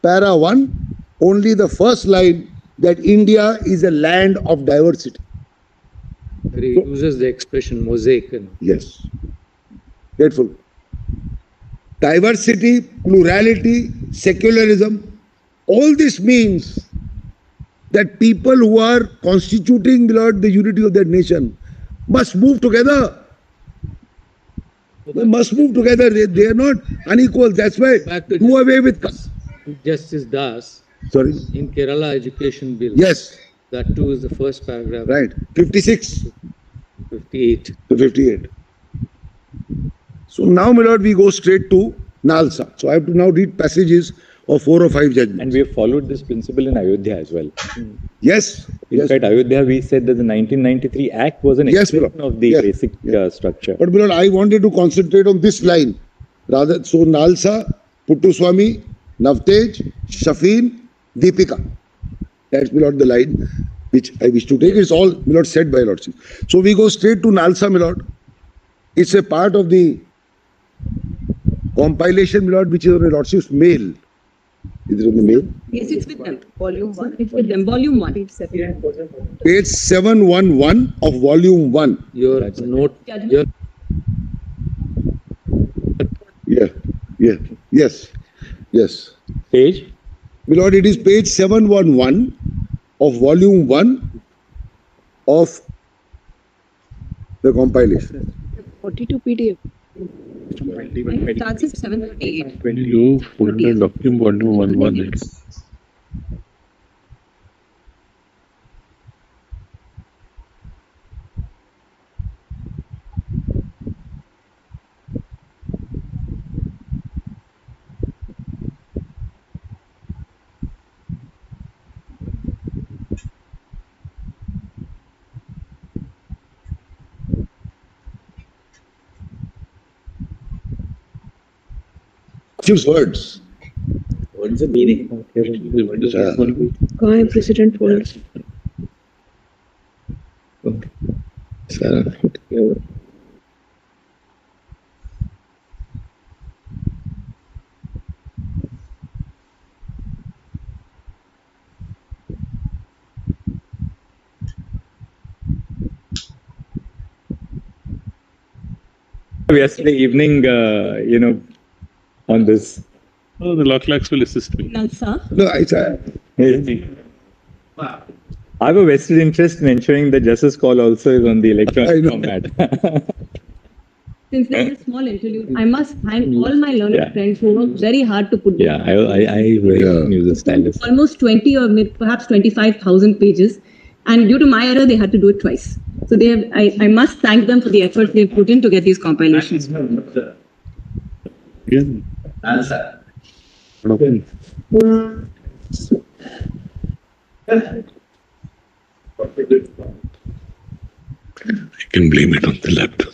para 1, only the first line that India is a land of diversity.
He uses the expression mosaic.
Yes. Grateful. Diversity, plurality, secularism, all this means that people who are constituting, Lord, the unity of that nation must move together. They must move together. They are not unequal. That's why do away with
Justice Das.
Sorry.
In Kerala Education Bill.
Yes.
That too is the first paragraph.
Right. 56.
58.
58. So now, my lord, we go straight to Nalsa. So I have to now read passages of 4 or 5 judgments.
And we have followed this principle in Ayodhya as well.
Yes.
In fact, Ayodhya, we said that the 1993 Act was an extension of the basic structure.
But, my lord, I wanted to concentrate on this line. Rather, so Nalsa, Puttuswamy, Navtej, Shafin, Deepika. That's, my lord, the line which I wish to take. It's all, my lord, said by lordship. So we go straight to Nalsa, my lord. It's a part of the compilation, my lord, which is on my lordship's mail. Is it on the mail?
Yes, it's with them. Volume 1. It's with them. Volume 1.
Page 711 of volume 1.
Your note.
Yes.
Page?
My lord, it is page 711 of volume 1 of the compilation.
42 PDF. Starts at 738.
You put the document volume 1.
Choose words.
What is the meaning?
Guy President words.
Yesterday evening, on this.
Oh, the law clerks will assist me.
No,
I have a vested interest in ensuring that Justice Call also is on the electronic format.
Since there is a small interlude, I must thank all my learned friends who worked very hard to put
Yeah, I use the stylus.
almost 20 or maybe perhaps 25,000 pages. And due to my error, they had to do it twice. So they have, I must thank them for the effort they've put in to get these compilations.
Answer.
I can blame it on the laptop.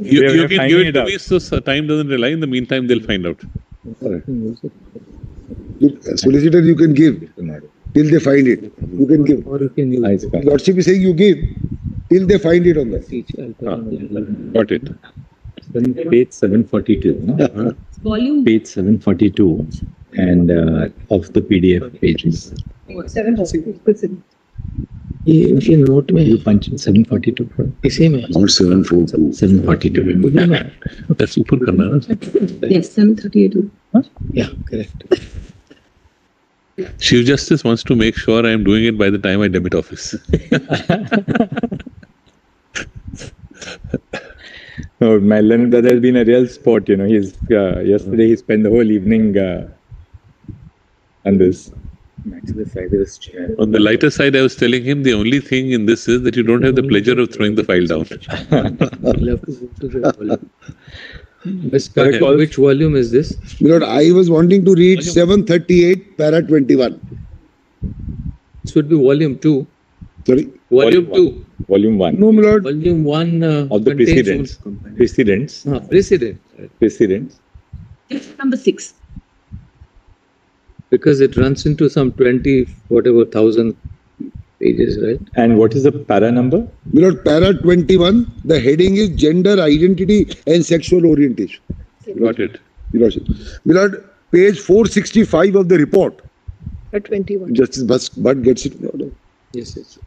You can give it to me so time doesn't rely. In the meantime, they'll find out.
Solicitor, you can give till they find it. You can give. Lordship is saying you give till they find it on that.
Got it.
Page 742.
Volume
Page 742 and of the PDF pages.
740.
You note me. You punch in 742.
Not 742.
742.
That's super karna.
Yes, 738.
Yeah, correct.
Chief Justice wants to make sure I am doing it by the time I debit office.
No, my learned brother has been a real sport. He's yesterday he spent the whole evening on this.
On the lighter side, I was telling him the only thing in this is that you don't have the pleasure of throwing the file down.
Which volume is this?
Lord, I was wanting to read 738, para 21.
This would be volume 2.
Sorry?
Volume 2.
Volume 1.
No, my lord.
Volume 1
of the precedents. Precedents.
Precedents.
It's number 6.
Because it runs into some 20,000 pages, right?
And what is the para number?
My lord, para 21, the heading is gender identity and sexual orientation.
Got it.
My lord, page 465 of the report.
At 21.
Justice Bhatt gets it.
Yes.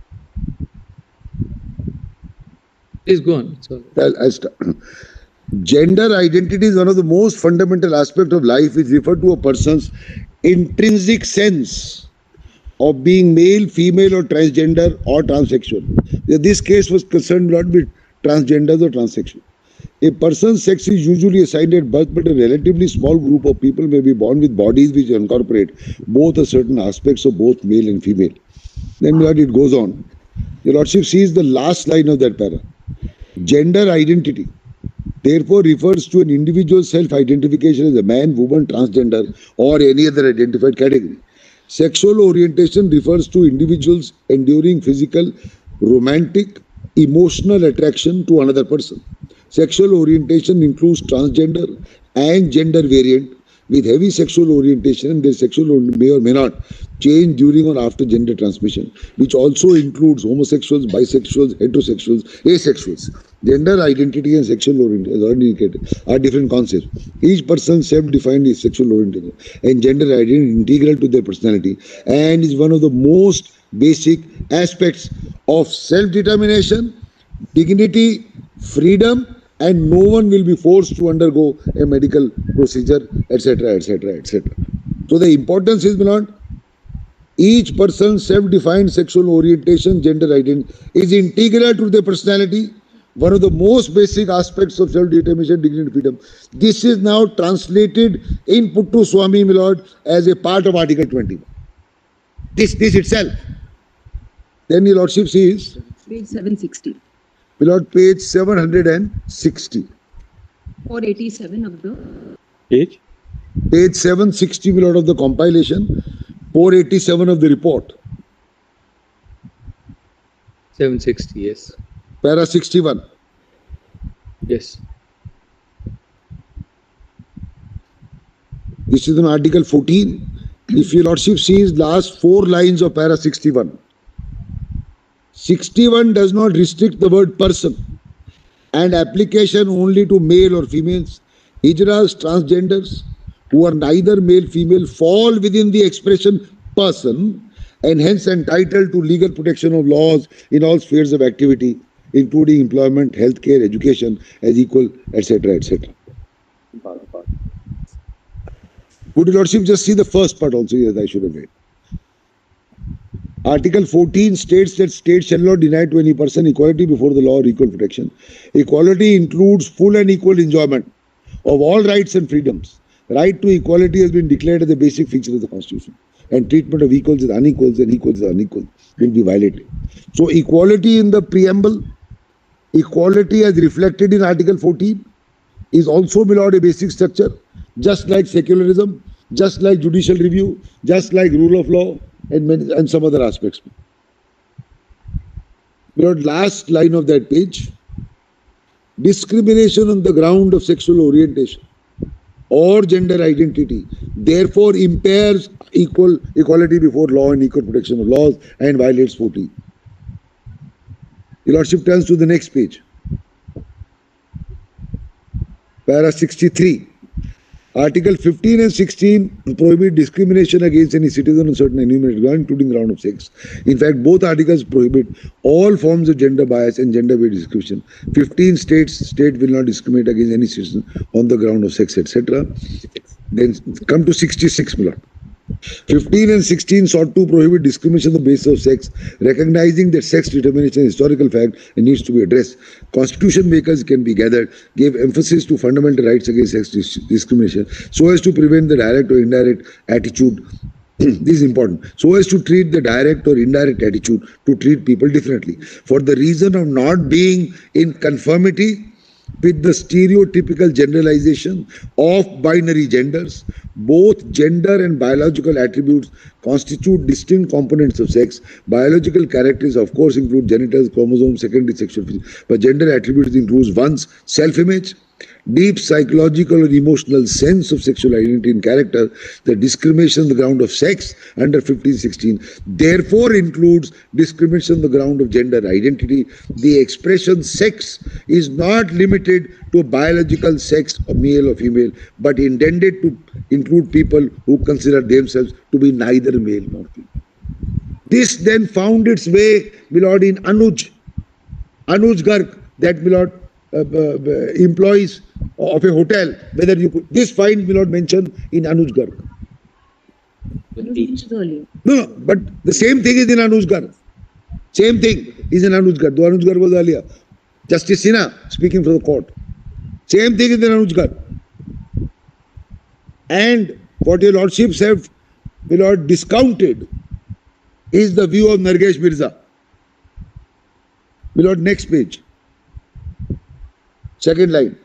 Please go on.
I'll start. Gender identity is one of the most fundamental aspects of life which refer to a person's intrinsic sense of being male, female or transgender or transsexual. This case was concerned not with transgenders or transsexual. A person's sex is usually assigned at birth, but a relatively small group of people may be born with bodies which incorporate both a certain aspects of both male and female. Then it goes on. Your Lordship sees the last line of that para. Gender identity therefore refers to an individual's self-identification as a man, woman, transgender or any other identified category. Sexual orientation refers to individuals enduring physical, romantic, emotional attraction to another person. Sexual orientation includes transgender and gender variant with heavy sexual orientation, and their sexual may or may not change during or after gender transmission, which also includes homosexuals, bisexuals, heterosexuals, asexuals. Gender identity and sexual orientation, as already indicated, are different concepts. Each person self-defined is sexual orientation and gender identity is integral to their personality and is one of the most basic aspects of self-determination, dignity, freedom, and no one will be forced to undergo a medical procedure, etc., etc., etc. So the importance is, my lord, each person's self-defined sexual orientation, gender identity is integral to their personality, one of the most basic aspects of self-determination, dignity, and freedom. This is now translated in Puttu Swami, my lord, as a part of Article 21. This itself. Then your lordship sees
Page 760.
my lord, page 760.
487 of the.
Page 760, my lord, of the compilation. 487 of the report.
760, yes.
Para 61.
Yes.
This is in Article 14. If your lordship sees last 4 lines of para 61. 61 does not restrict the word person and application only to male or females. Hijras, transgenders, who are neither male female fall within the expression person and hence entitled to legal protection of laws in all spheres of activity, including employment, healthcare, education, as equal, etc., etc. Would your lordship just see the first part also? Yes, I should have read. Article 14 states that state shall not deny to any person equality before the law or equal protection. Equality includes full and equal enjoyment of all rights and freedoms. Right to equality has been declared as a basic feature of the Constitution, and treatment of equals as unequals and equals as unequal will be violated. So equality in the preamble, equality as reflected in Article 14 is also below a basic structure, just like secularism, just like judicial review, just like rule of law, and some other aspects. Below last line of that page, discrimination on the ground of sexual orientation or gender identity therefore impairs equality before law and equal protection of laws and violates 14. Your lordship turns to the next page. Para 63. Article 15 and 16 prohibit discrimination against any citizen on certain enumerated grounds, including ground of sex. In fact, both articles prohibit all forms of gender bias and gender-based discrimination. 15 states, state will not discriminate against any citizen on the ground of sex, etc. Then come to 66, my lord. 15 and 16 sought to prohibit discrimination on the basis of sex, recognizing that sex determination is a historical fact and needs to be addressed. Constitution makers can be gathered, gave emphasis to fundamental rights against sex discrimination so as to prevent the direct or indirect attitude. This is important. So as to treat the direct or indirect attitude to treat people differently for the reason of not being in conformity with the stereotypical generalization of binary genders. Both gender and biological attributes constitute distinct components of sex. Biological characteristics, of course, include genitals, chromosomes, secondary sexual features, but gender attributes includes one's self-image, deep psychological or emotional sense of sexual identity and character. The discrimination on the ground of sex under 15-16 therefore includes discrimination on the ground of gender identity. The expression sex is not limited to biological sex of male or female, but intended to include people who consider themselves to be neither male nor female. This then found its way, my lord, in Anuj Garg, that, my lord, employees of a hotel, whether you could, this find will not mention in Anuj Garg. No, but the same thing is in Anuj Garg. Same thing is in Anuj Garg. Though Anuj Garg was earlier. Justice Sinha speaking for the court. Same thing is in Anuj Garg. And what your lordships have, my lord, discounted is the view of Nargesh Mirza. My lord, next page. Second line.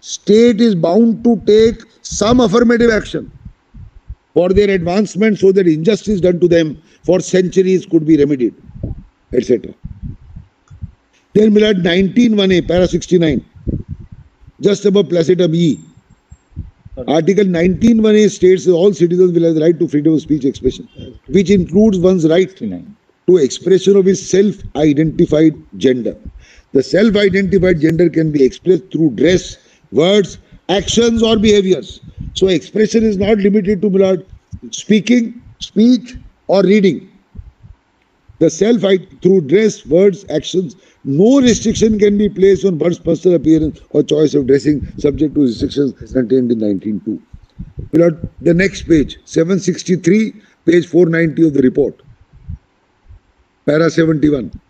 State is bound to take some affirmative action for their advancement so that injustice done to them for centuries could be remedied, etc. Then, my lord, 19(1)(a), para 69, just above placetum E. Article 19(1)(a) states that all citizens will have the right to freedom of speech expression, which includes one's right to expression of his self-identified gender. The self-identified gender can be expressed through dress, words, actions or behaviors. So expression is not limited to, my lord, speaking, speech or reading. The self through dress, words, actions, no restriction can be placed on one's personal appearance or choice of dressing subject to restrictions contained in 19.2. The next page, 763, page 490 of the report. Para 71.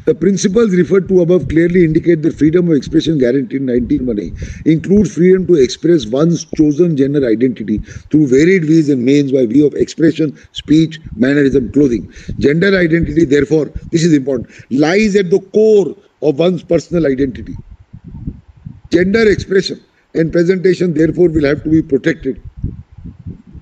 The principles referred to above clearly indicate that freedom of expression guaranteed in 19.1a includes freedom to express one's chosen gender identity through varied ways and means by way of expression, speech, mannerism, clothing. Gender identity, therefore, this is important, lies at the core of one's personal identity. Gender expression and presentation, therefore, will have to be protected.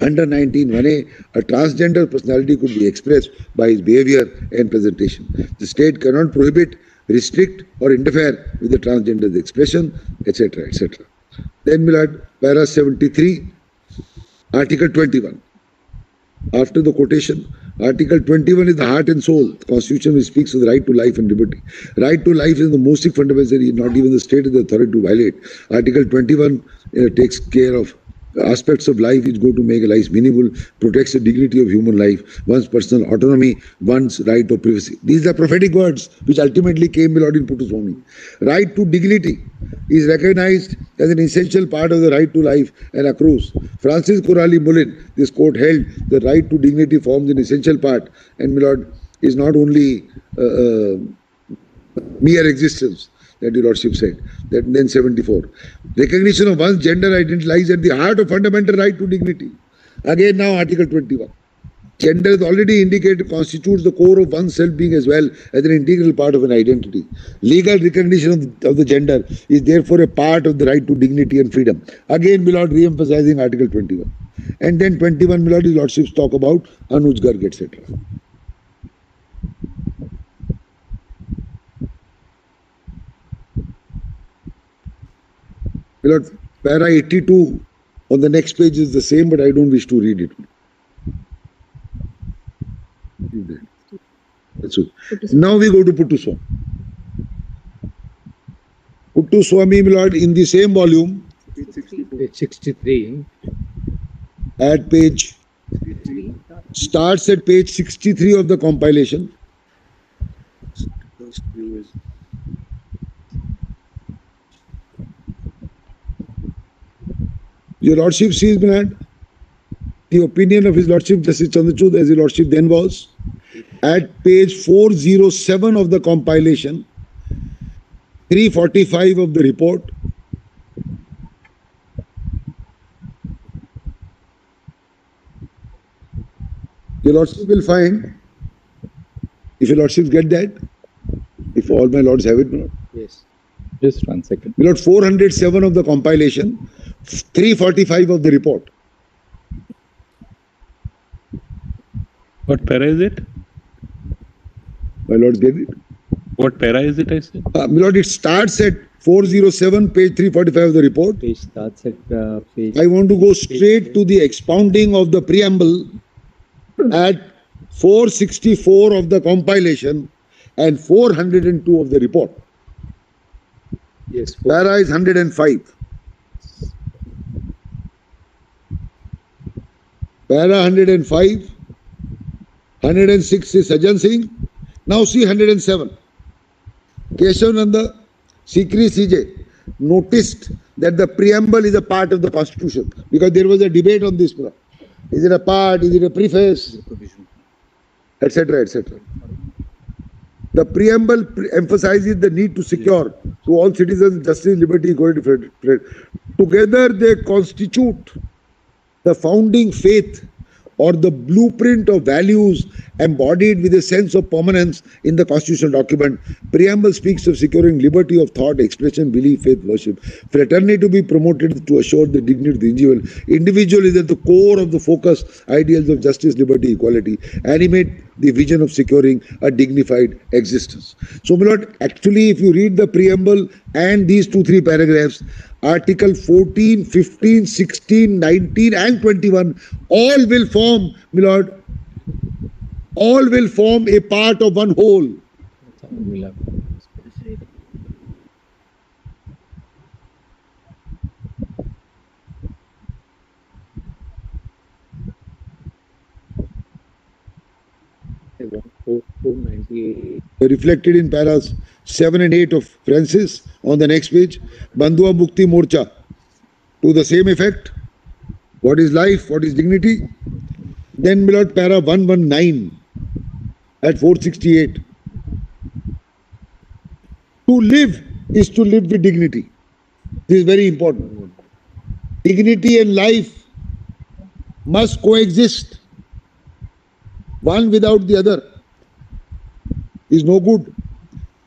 Under 19.1a, a transgender personality could be expressed by his behavior and presentation. The state cannot prohibit, restrict, or interfere with the transgender's expression, etc., etc. Then we'll add para 73, Article 21. After the quotation, Article 21 is the heart and soul. The Constitution which speaks of the right to life and liberty. Right to life is the most fundamental, not even the state has the authority to violate. Article 21 takes care of aspects of life which go to make a life meaningful, protects the dignity of human life, one's personal autonomy, one's right of privacy. These are prophetic words which ultimately came below in Puttu Swami. Right to dignity is recognized as an essential part of the right to life and accrues. Francis Corali Mullin, this court held the right to dignity forms an essential part, and my lord, is not only mere existence, that your lordship said. That then 74. Recognition of one's gender identity lies at the heart of fundamental right to dignity. Again now Article 21. Gender is already indicated constitutes the core of one's self-being as well as an integral part of an identity. Legal recognition of the gender is therefore a part of the right to dignity and freedom. Again, my lord, re-emphasizing Article 21. And then 21, my lord, his lordships talk about Anuj Garg, etc. My lord, para 82 on the next page is the same, but I don't wish to read it. That's it. Now we go to Puttu Swami. Puttu Swami, my lord, in the same volume,
Page 63.
at page, starts at page 63 of the compilation. Your lordship sees, my lord, the opinion of his lordship Justice Chandrachud, as his lordship then was, at page 407 of the compilation, 345 of the report. Your lordship will find, if your lordships get that, if all my lords have it, my lord.
Yes.
Just 1 second.
My lord, 407 of the compilation, 345 of the report.
What para is it?
My lords get it.
What para is it, I said?
My lord, it starts at 407, page 345 of the report.
Page starts at page.
I want to go straight to the expounding of the preamble at 464 of the compilation and 402 of the report.
Yes.
Para is 105. Para 105, 106 is Sajjan Singh. Now see 107. Keshav Nanda, Sikri CJ, noticed that the preamble is a part of the constitution because there was a debate on this. Is it a part, is it a preface, etc., etc. The preamble emphasizes the need to secure to all citizens justice, liberty, equality. Together they constitute the founding faith or the blueprint of values embodied with a sense of permanence in the constitutional document. Preamble speaks of securing liberty of thought, expression, belief, faith, worship. Fraternity to be promoted to assure the dignity of the individual. Individual is at the core of the focus. Ideals of justice, liberty, equality animate the vision of securing a dignified existence. So, my lord, actually, if you read the preamble and these 2-3 paragraphs, Article 14, 15, 16, 19 and 21 all will form, my lord, all will form a part of one whole. reflected in paras 7 and 8 of Francis on the next page. Bandhua Mukti Morcha, to the same effect. What is life? What is dignity? Then, my lord, para 119 at 468. To live is to live with dignity. This is very important. Dignity and life must coexist. One without the other is no good.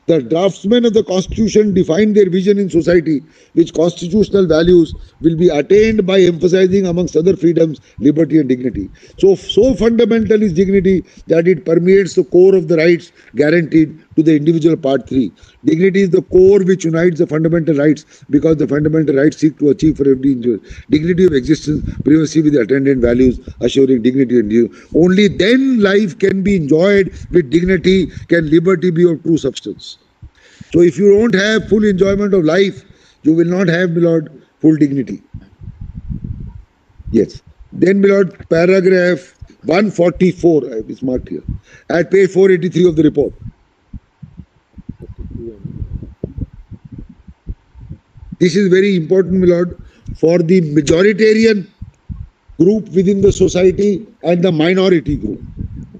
The draftsmen of the Constitution define their vision in society, which constitutional values will be attained by emphasizing, amongst other freedoms, liberty and dignity. So fundamental is dignity that it permeates the core of the rights guaranteed to the individual. Part 3. Dignity is the core which unites the fundamental rights, because the fundamental rights seek to achieve for every individual dignity of existence, privacy with the attendant values, assuring dignity and due. Only then life can be enjoyed with dignity, can liberty be of true substance. So if you don't have full enjoyment of life, you will not have, my lord, full dignity. Yes. Then, my lord, paragraph 144, it's marked here, at page 483 of the report. This is very important, my lord, for the majoritarian group within the society and the minority group.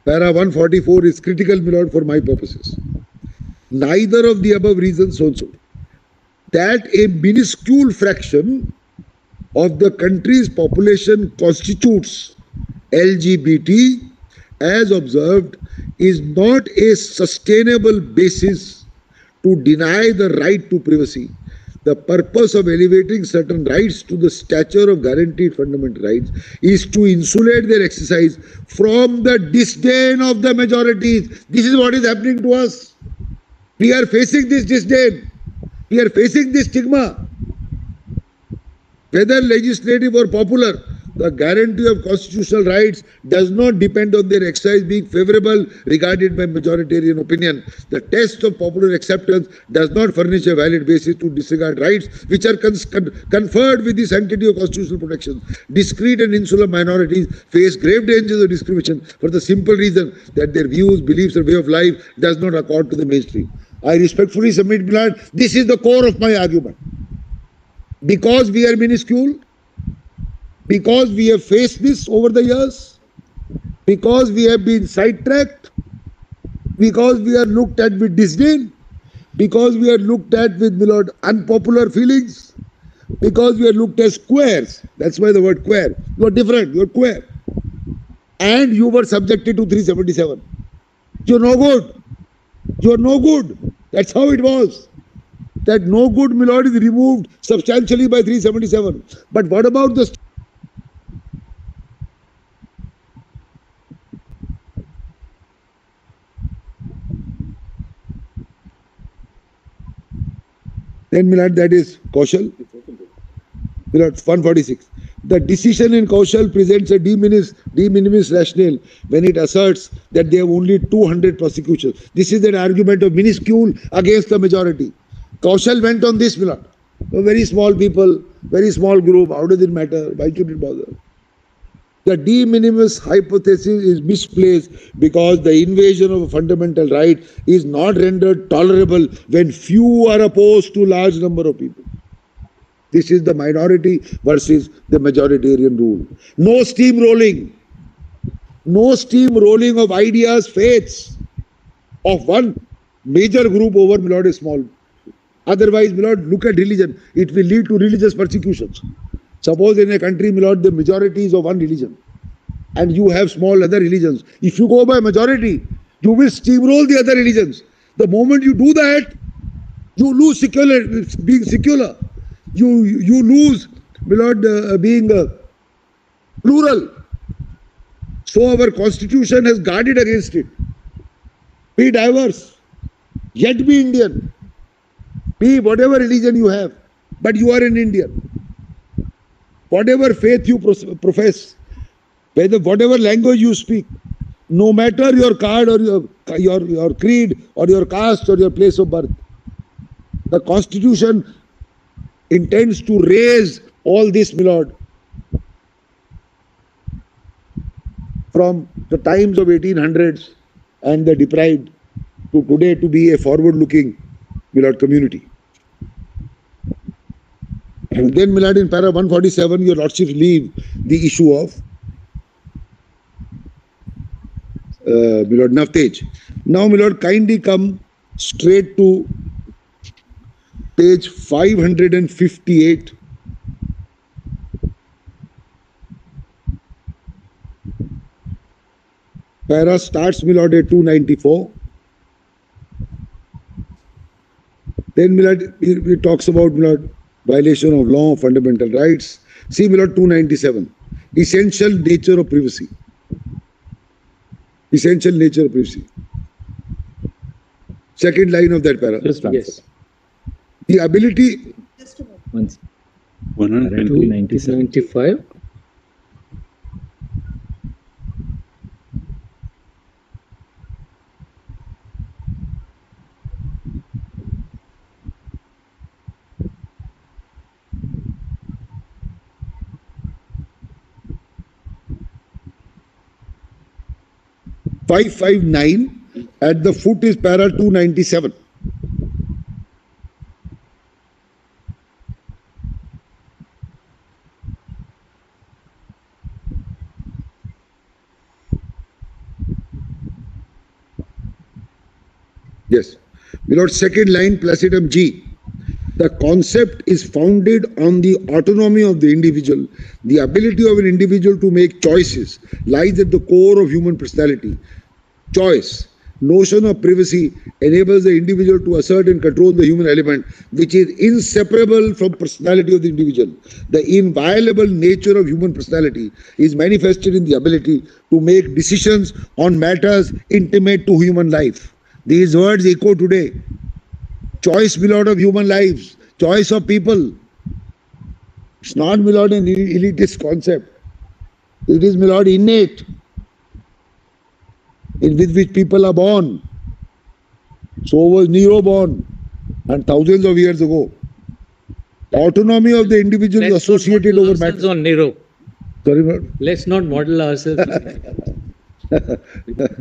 Para 144 is critical, my lord, for my purposes. Neither of the above reasons also, that a minuscule fraction of the country's population constitutes LGBT, as observed, is not a sustainable basis to deny the right to privacy. The purpose of elevating certain rights to the stature of guaranteed fundamental rights is to insulate their exercise from the disdain of the majorities. This is what is happening to us. We are facing this disdain. We are facing this stigma. Whether legislative or popular, the guarantee of constitutional rights does not depend on their exercise being favorable regarded by majoritarian opinion. The test of popular acceptance does not furnish a valid basis to disregard rights which are conferred with the sanctity of constitutional protection. Discrete and insular minorities face grave dangers of discrimination for the simple reason that their views, beliefs, or way of life does not accord to the mainstream. I respectfully submit, Milad, this is the core of my argument. Because we are minuscule, because we have faced this over the years, because we have been sidetracked, because we are looked at with disdain, because we are looked at with, Milord, unpopular feelings, because we are looked as squares. That's why the word queer. You are different, you are queer. And you were subjected to 377. You're no good. You're no good. That's how it was. That no good, my lord, is removed substantially by 377. But what about the... Then, my lord, that is Kaushal. My lord, 146. The decision in Kaushal presents a de minimis rationale when it asserts that there are only 200 prosecutions. This is an argument of minuscule against the majority. Kaushal went on this, Milad. Very small people, very small group, how does it matter? Why should it bother? The de minimis hypothesis is misplaced because the invasion of a fundamental right is not rendered tolerable when few are opposed to large number of people. This is the minority versus the majoritarian rule. No steamrolling. No steamrolling of ideas, faiths of one major group over, my lord, a small. Otherwise, my lord, look at religion. It will lead to religious persecutions. Suppose in a country, my lord, the majority is of one religion and you have small other religions. If you go by majority, you will steamroll the other religions. The moment you do that, you lose being secular. You lose, my lord, being plural. So our constitution has guarded against it. Be diverse, yet be Indian. Be whatever religion you have, but you are an Indian. Whatever faith you profess, whatever language you speak, no matter your card or your creed or your caste or your place of birth, the constitution intends to raise all this, my lord, from the times of 1800s and the deprived to today to be a forward-looking, my lord, community. And then, my lord, in para 147, your lordship leave the issue of my lord, naftage. Now, my lord, kindly come straight to page 558. Para starts, my lord, at 294. Then, my lord, it talks about, my lord, violation of law, fundamental rights. See, my lord, 297. Essential nature of privacy. Essential nature of privacy. Second line of that para.
Yes.
The ability.
195.
.559 at the foot is para 297. Yes. Below second line, placidum G. The concept is founded on the autonomy of the individual. The ability of an individual to make choices lies at the core of human personality. Choice, notion of privacy enables the individual to assert and control the human element, which is inseparable from personality of the individual. The inviolable nature of human personality is manifested in the ability to make decisions on matters intimate to human life. These words echo today. Choice, my lord, of human lives, choice of people. It's not, my lord, an elitist concept. It is, my lord, innate, with which people are born. So was Nero born, and thousands of years ago. Autonomy of the individual is associated over matters.
On Nero.
Sorry, my lord.
Let's not model ourselves.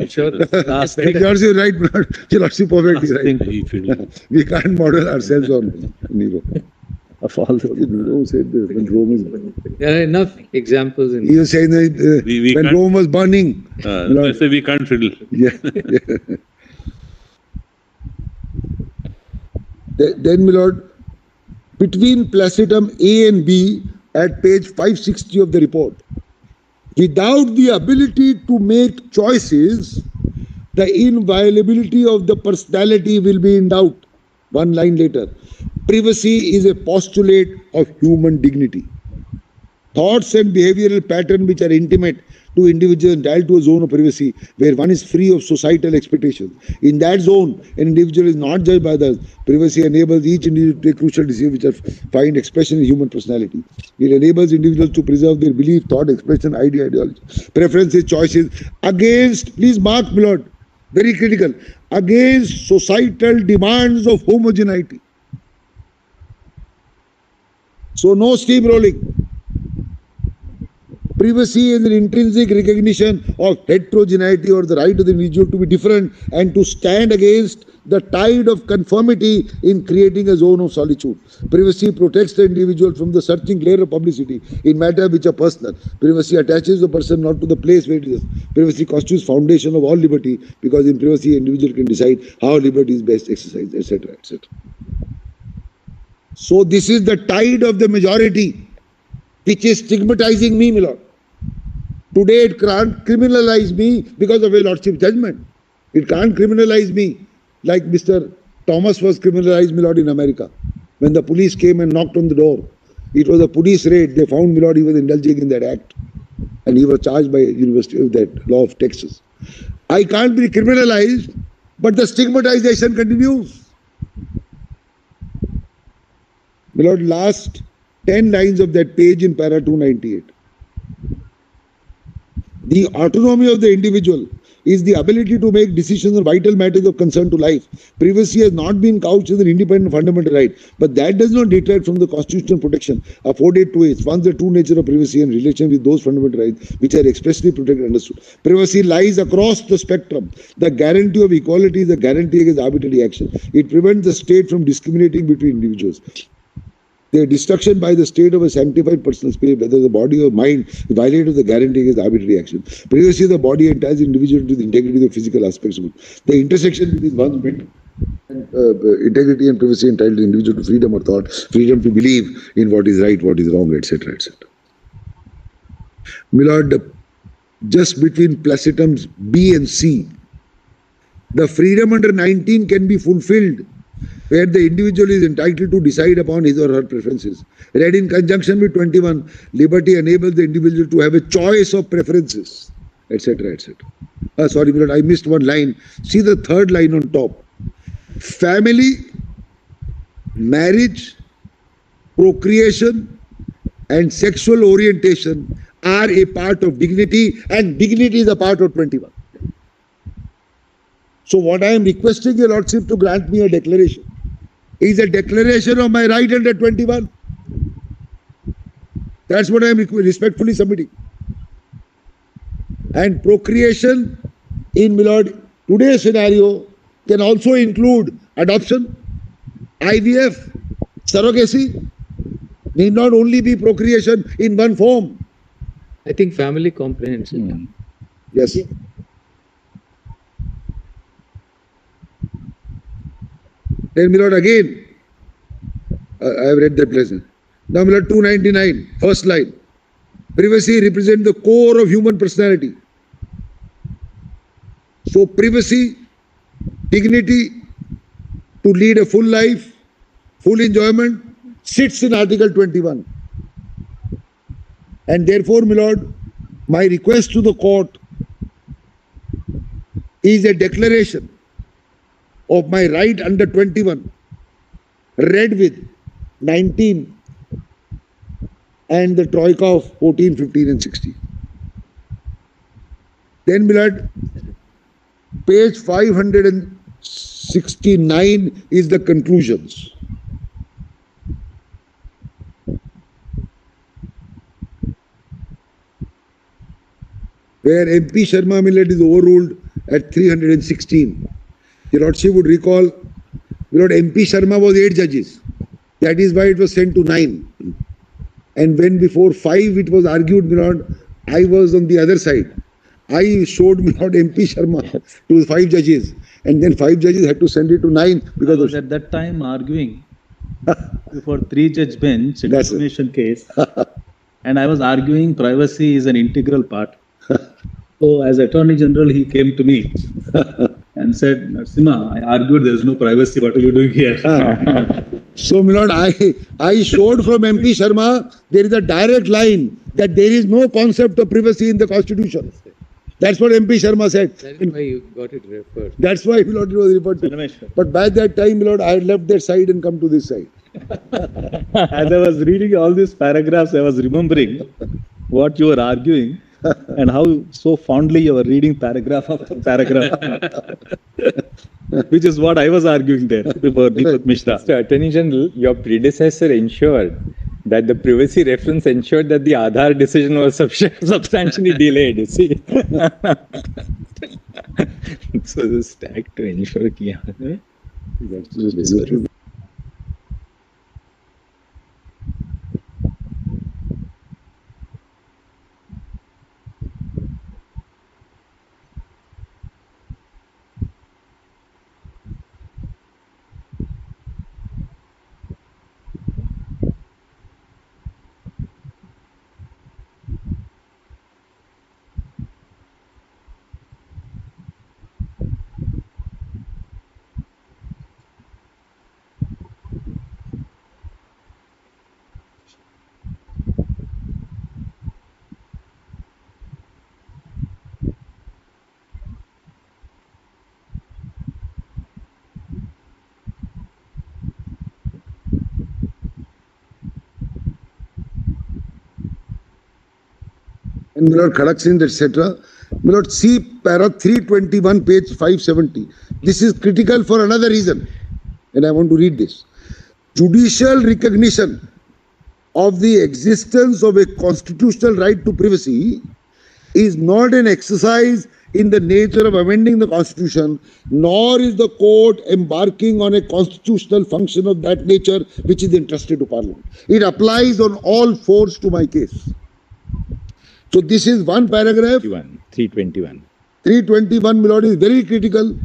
Sure.
You're right, my lord. You're perfectly right. We can't model ourselves on Nero. Of all the Nero said this, when Rome is burning.
There are enough examples in.
He was saying that when
can't-
Rome was burning.
I say we can't fiddle.
Yeah. Then, my lord, between placidum A and B at page 560 of the report, without the ability to make choices, the inviolability of the personality will be in doubt. One line later. Privacy is a postulate of human dignity. Thoughts and behavioral patterns which are intimate to individuals entitled to a zone of privacy where one is free of societal expectations. In that zone, an individual is not judged by others. Privacy enables each individual to take crucial decisions which find expression in human personality. It enables individuals to preserve their belief, thought, expression, ideology, preferences, choices against, please mark, my lord, very critical, against societal demands of homogeneity. So no steamrolling. Privacy is an intrinsic recognition of heterogeneity or the right of the individual to be different and to stand against the tide of conformity in creating a zone of solitude. Privacy protects the individual from the searching glare of publicity in matters which are personal. Privacy attaches the person not to the place where it is. Privacy constitutes foundation of all liberty because in privacy, an individual can decide how liberty is best exercised, etc., etc. So this is the tide of the majority which is stigmatizing me, my lord. Today it can't criminalize me because of a lordship judgment. It can't criminalize me like Mr. Thomas was criminalized, my lord, in America. When the police came and knocked on the door, it was a police raid. They found, my lord, he was indulging in that act. And he was charged by University of that law of Texas. I can't be criminalized, but the stigmatization continues. My lord, last 10 lines of that page in para 298. The autonomy of the individual is the ability to make decisions on vital matters of concern to life. Privacy has not been couched as an independent fundamental right, but that does not detract from the constitutional protection afforded to it. Once the true nature of privacy in relation with those fundamental rights which are expressly protected and understood. Privacy lies across the spectrum. The guarantee of equality is the guarantee against arbitrary action. It prevents the state from discriminating between individuals. The destruction by the state of a sanctified personal space, whether the body or mind, violates the guarantee against arbitrary action. Privacy of the body entices individual to the integrity of the physical aspects of it. The intersection between one's integrity and privacy entitles the individual to freedom of thought, freedom to believe in what is right, what is wrong, etc., etc. My lord, just between placetums B and C, the freedom under 19 can be fulfilled where the individual is entitled to decide upon his or her preferences. Read in conjunction with 21, liberty enables the individual to have a choice of preferences, etc., etc. Sorry, my lord, I missed one line. See the third line on top. Family, marriage, procreation, and sexual orientation are a part of dignity, and dignity is a part of 21. So what I am requesting your lordship to grant me a declaration is a declaration of my right under 21. That's what I am respectfully submitting. And procreation in, my lord, today's scenario can also include adoption, IVF, surrogacy. Need not only be procreation in one form.
I think family comprehends it.
Yes. Then, my lord, again, I have read that lesson. Now, my lord, 299, first line. Privacy represents the core of human personality. So, privacy, dignity to lead a full life, full enjoyment, sits in Article 21. And therefore, my lord, my request to the court is a declaration of my right under 21, read with 19 and the troika of 14, 15 and 16. Then, my lord, page 569 is the conclusions. Where MP Sharma Millet is overruled at 316. Your lordship would recall, my lord, MP Sharma was 8 judges. That is why it was sent to 9. And when before 5 it was argued, my lord, I was on the other side. I showed, my lord, MP Sharma to 5 judges. And then 5 judges had to send it to 9 because
I was at that time arguing before 3-judge bench in defamation case. And I was arguing privacy is an integral part. So as Attorney General, he came to me and said, Narasimha, I argued there is no privacy. What are you doing here?
So, my lord, I showed from MP Sharma, there is a direct line that there is no concept of privacy in the Constitution. That's what MP Sharma said.
That is why you got it referred.
That's why, my lord, it was referred to. But by that time, my lord, I had left that side and come to this side.
As I was reading all these paragraphs, I was remembering what you were arguing and how so fondly you were reading paragraph after paragraph, which is what I was arguing there before Deepak Mishra.
Mr. Attorney General, your predecessor ensured that the privacy reference ensured that the Aadhaar decision was substantially delayed, you see. So the stack to ensure kiya.
And my lord, Khadak Singh, etc. Milord, see para 321, page 570. This is critical for another reason, and I want to read this. Judicial recognition of the existence of a constitutional right to privacy is not an exercise in the nature of amending the constitution, nor is the court embarking on a constitutional function of that nature which is entrusted to parliament. It applies on all fours to my case. So this is one paragraph.
321.
321, my lord, is very critical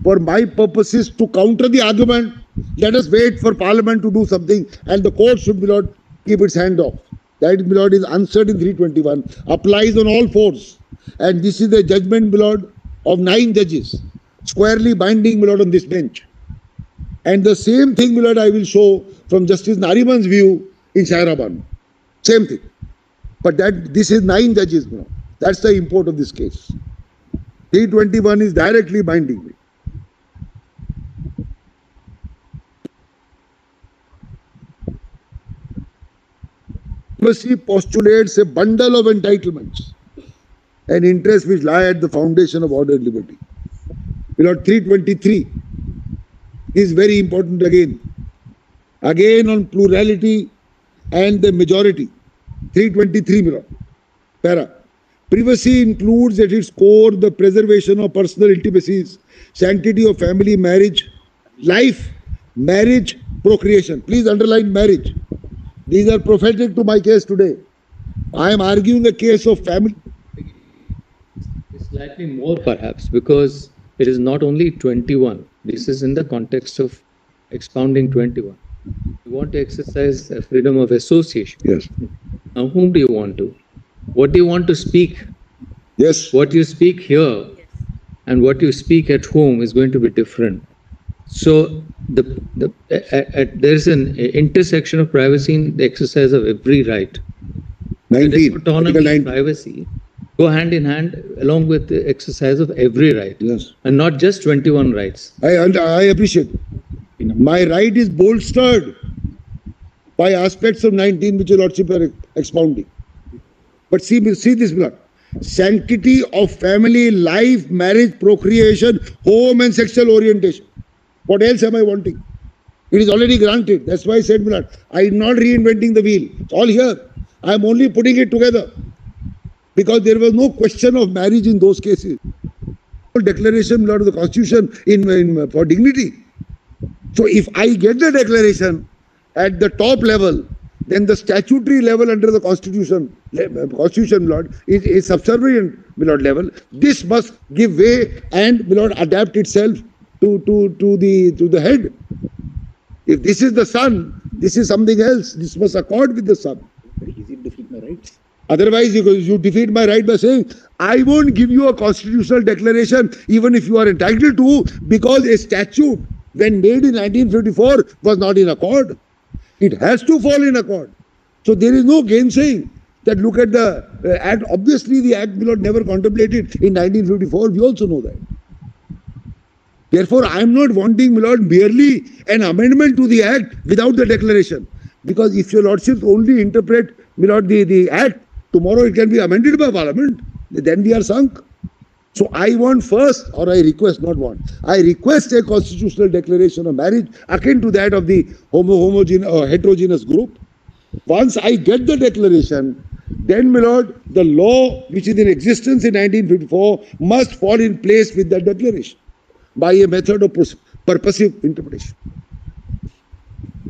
for my purposes to counter the argument. Let us wait for parliament to do something, and the court should, my lord, keep its hand off. That, my lord, is answered in 321, applies on all fours. And this is the judgment, my lord, of 9 judges, squarely binding, my lord, on this bench. And the same thing, my lord, I will show from Justice Nariman's view in Shaira Banu. Same thing. But that this is 9 judges, my lord. That's the import of this case. 321 is directly binding me. Privacy postulates a bundle of entitlements and interests which lie at the foundation of order and liberty. Lord, 323 is very important again. Again on plurality and the majority. 323, Lord. Para. Privacy includes at its core the preservation of personal intimacies, sanctity of family, marriage, life, marriage, procreation. Please underline marriage. These are prophetic to my case today. I am arguing a case of family.
It's slightly more perhaps because it is not only 21. This is in the context of expounding 21. You want to exercise freedom of association.
Yes.
Now, whom do you want to? What do you want to speak?
Yes.
What you speak here and what you speak at home is going to be different. So there's an intersection of privacy in the exercise of every right.
19.
Autonomy and privacy go hand in hand along with the exercise of every right.
Yes.
And not just 21 rights.
I appreciate. My right is bolstered by aspects of 19 which your lordship are expounding. But see this blood. Sanctity of family, life, marriage, procreation, home and sexual orientation. What else am I wanting? It is already granted. That's why I said, Milord, I am not reinventing the wheel. It's all here. I am only putting it together. Because there was no question of marriage in those cases. Declaration, Milord, of the Constitution for dignity. So if I get the declaration at the top level, then the statutory level under the Constitution, Milord, is subservient, Milord, level. This must give way and, Milord, adapt itself to the head. If this is the sun, this is something else. This must accord with the sun.
Very easy to defeat my rights.
Otherwise, you defeat my right by saying, I won't give you a constitutional declaration even if you are entitled to, because a statute, when made in 1954, was not in accord. It has to fall in accord. So there is no gainsaying that look at the act. Obviously, the act will never contemplated in 1954. We also know that. Therefore, I am not wanting, my lord, merely an amendment to the act without the declaration. Because if your lordships only interpret, my lord, the act, tomorrow it can be amended by parliament. Then we are sunk. So I want first, or I request, not want, I request a constitutional declaration of marriage akin to that of the heterogeneous group. Once I get the declaration, then, my lord, the law which is in existence in 1954 must fall in place with that declaration by a method of purposive interpretation.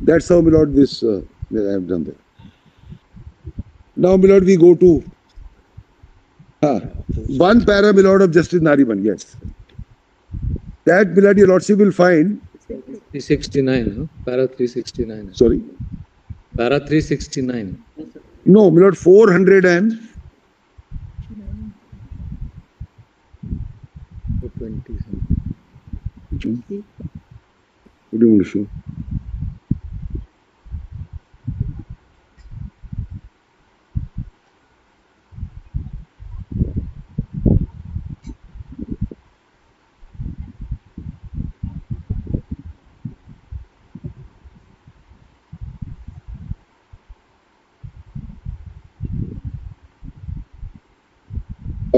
That's how, my lord, this I have done that. Now, my lord, we go to one para, my lord, of Justice Nariman, yes. That, my lord, your lordship will find
369, no? Para 369.
Sorry?
Para 369.
No, my lord, 400 and
420.
What do you want to show?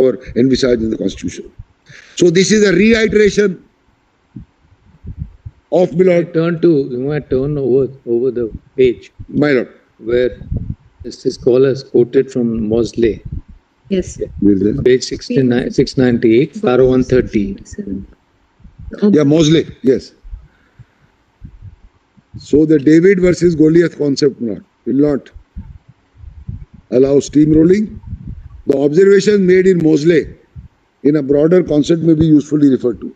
power envisaged in the Constitution. So this is a reiteration of my lord.
You might turn over the page.
My lord.
Where this scholar has quoted from Mosley.
Yes.
Page 698, Paro 130.
Yeah, Mosley, yes. So the David versus Goliath concept will not allow steamrolling. The observation made in Mosley in a broader concept may be usefully referred to.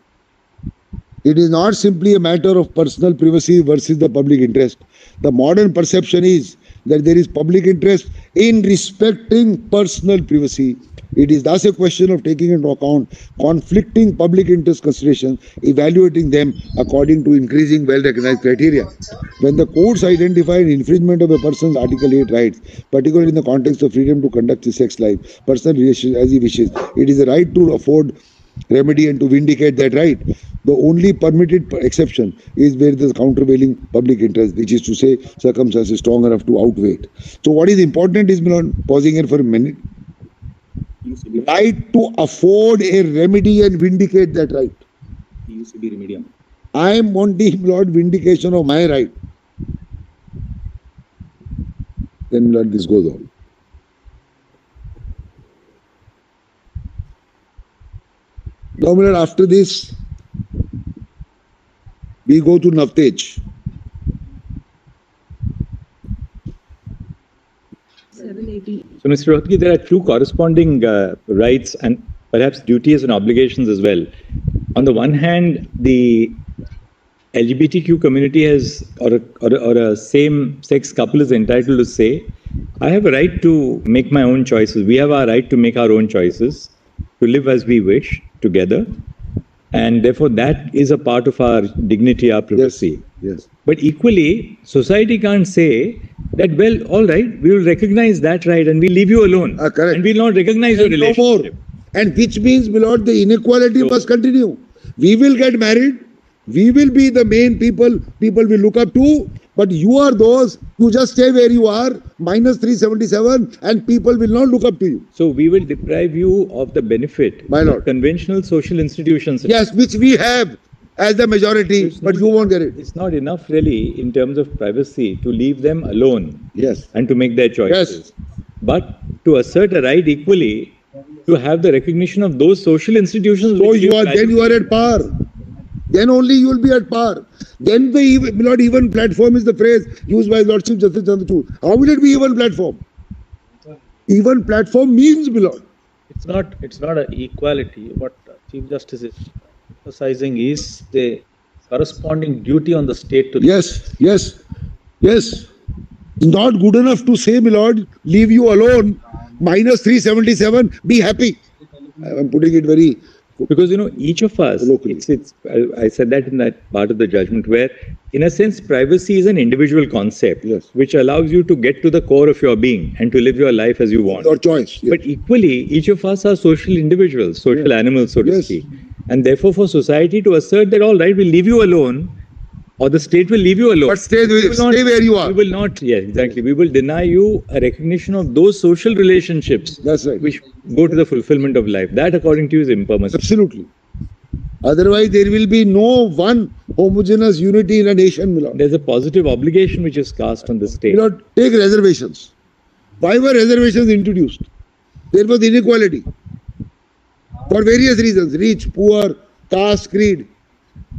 It is not simply a matter of personal privacy versus the public interest. The modern perception is that there is public interest in respecting personal privacy. It is thus a question of taking into account conflicting public interest considerations, evaluating them according to increasing well-recognized criteria. When the courts identify an infringement of a person's Article 8 rights, particularly in the context of freedom to conduct his sex life, personal relations as he wishes, it is a right to afford remedy and to vindicate that right. The only permitted exception is where there is countervailing public interest, which is to say circumstances strong enough to outweigh it. So what is important is, pausing here for a minute, right to afford a remedy and vindicate that right. I am wanting, Lord, vindication of my right. Then, Lord, this goes on. Now, Lord, after this, we go to Navtej.
So, Mr. Rohatgi, there are two corresponding rights and perhaps duties and obligations as well. On the one hand, the LGBTQ community has, or a same-sex couple is entitled to say, I have a right to make my own choices. We have our right to make our own choices, to live as we wish together. And therefore, that is a part of our dignity, our privacy.
Yes.
But equally, society can't say that, well, all right, we will recognize that right and we'll leave you alone.
Correct.
And we'll not recognize your relationship.
No more. And which means, my lord, the inequality must continue. We will get married. We will be the main people will look up to. But you are those who just stay where you are, minus 377, and people will not look up to you.
So we will deprive you of the benefit
My lord.
of conventional social institutions.
Yes, which we have as the majority, but you won't get it.
It's not enough really in terms of privacy to leave them alone.
Yes.
And to make their choices. Yes. But to assert a right equally to have the recognition of those social institutions.
So you are at par. Then only you will be at par. Then the even platform is the phrase used by Lord Chief Justice Chandrachud. How will it be even platform? Even platform means, my lord.
It's not an equality. What Chief Justice is emphasizing is the corresponding duty on the state to.
Yes. Not good enough to say, my lord, leave you alone, minus 377, be happy. I'm putting it very.
Because, each of us, I said that in that part of the judgment where, in a sense, privacy is an individual concept, which allows you to get to the core of your being and to live your life as you want.
Your choice. Yes.
But equally, each of us are social individuals, social animals, so to speak. And therefore, for society to assert that, all right, we'll leave you alone, or the state will leave you alone.
But stay where you are.
We will not, exactly. We will deny you a recognition of those social relationships.
That's right.
Which go to the fulfillment of life. That, according to you, is impermissible.
Absolutely. Otherwise, there will be no one homogeneous unity in a nation, my lord.
There's a positive obligation which is cast on the state.
My lord, take reservations. Why were reservations introduced? There was inequality. For various reasons, rich, poor, caste, creed.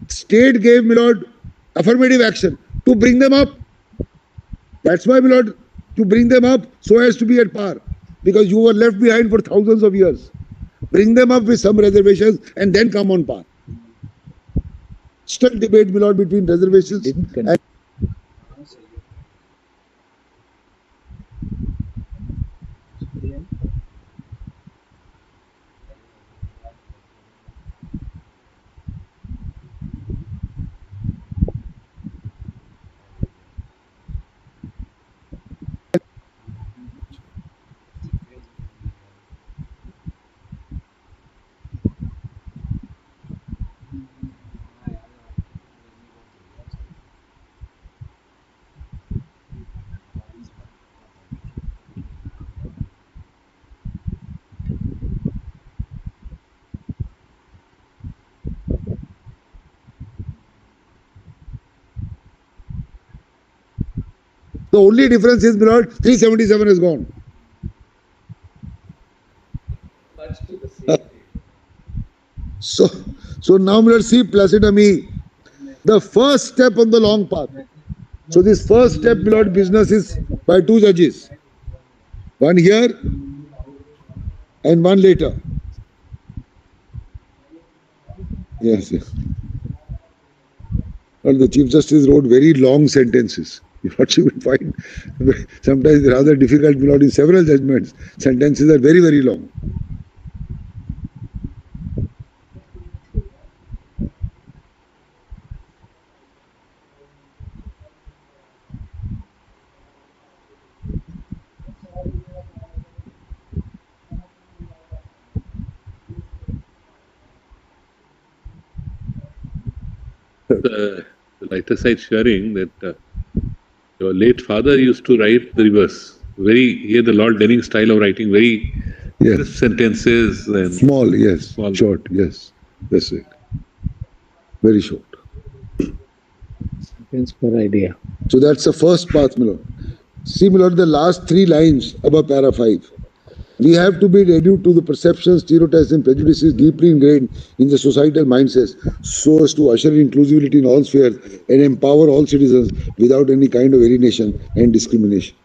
State gave, my lord, affirmative action to bring them up. That's why, my lord, to bring them up so as to be at par. Because you were left behind for thousands of years. Bring them up with some reservations and then come on par. Still debate, my lord, between reservations and The only difference is, my lord, 377 is gone. So now, my lord, see, Placidum E, the first step on the long path. So this first step, my lord, business is by two judges. One here and one later. Yes, yes. Well, the Chief Justice wrote very long sentences. What you will find, sometimes rather difficult, my lord, in several judgments. Sentences are very, very long.
The writer side sharing that your late father used to write the reverse. He had the Lord Denning style of writing, very crisp sentences and
small, yes, short, yes, that's it. Very short.
Sentence per idea.
So that's the first path, my lord. See, my lord, the last three lines above para 5. We have to be ready to the perceptions, stereotypes and prejudices deeply ingrained in the societal mindsets so as to usher inclusivity in all spheres and empower all citizens without any kind of alienation and discrimination.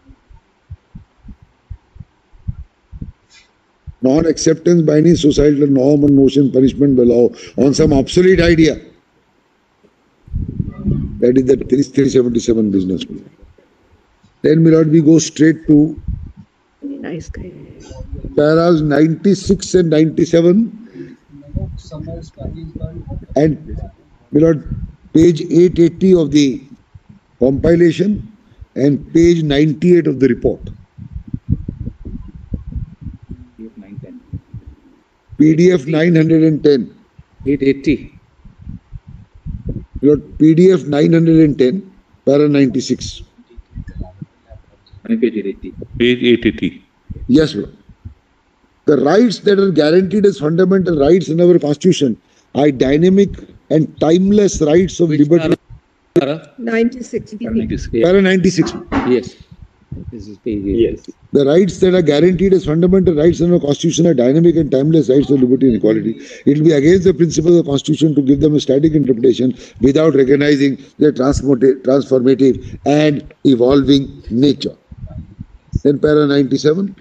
Non-acceptance by any societal norm or notion, punishment by law on some obsolete idea. That is the 377 business. Then, my lord, we go straight to
Nice guy.
paras 96 and 97 and, my lord, page 880 of the compilation and page 98 of the report. PDF 910.
880.
My lord, PDF 910, para 96.
Page 880.
Yes, Lord. The rights that are guaranteed as fundamental rights in our constitution are dynamic and timeless rights of liberty.
96.
Para 96.
Yes. This is page 8. Yes.
The rights that are guaranteed as fundamental rights in our constitution are dynamic and timeless rights of liberty and equality. It will be against the principles of the constitution to give them a static interpretation without recognizing their transformative and evolving nature. Then para 97.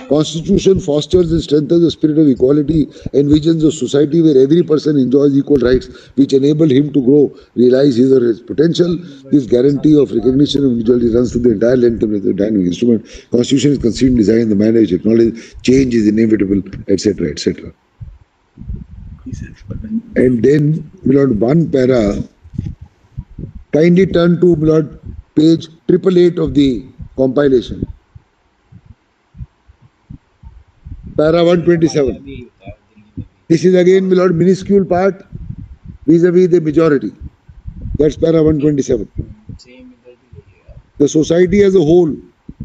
Constitution fosters and strengthens the spirit of equality, envisions a society where every person enjoys equal rights, which enable him to grow, realize his or his potential. This guarantee of recognition of individuality runs through the entire length of the dynamic instrument. Constitution is conceived and designed in the manner which acknowledges change is inevitable, etc., etc. And then, my lord, one para. Kindly turn to, my lord, page 888 of the compilation. Para 127. This is again, my lord, minuscule part vis-a-vis the majority. That's para 127. The society as a whole,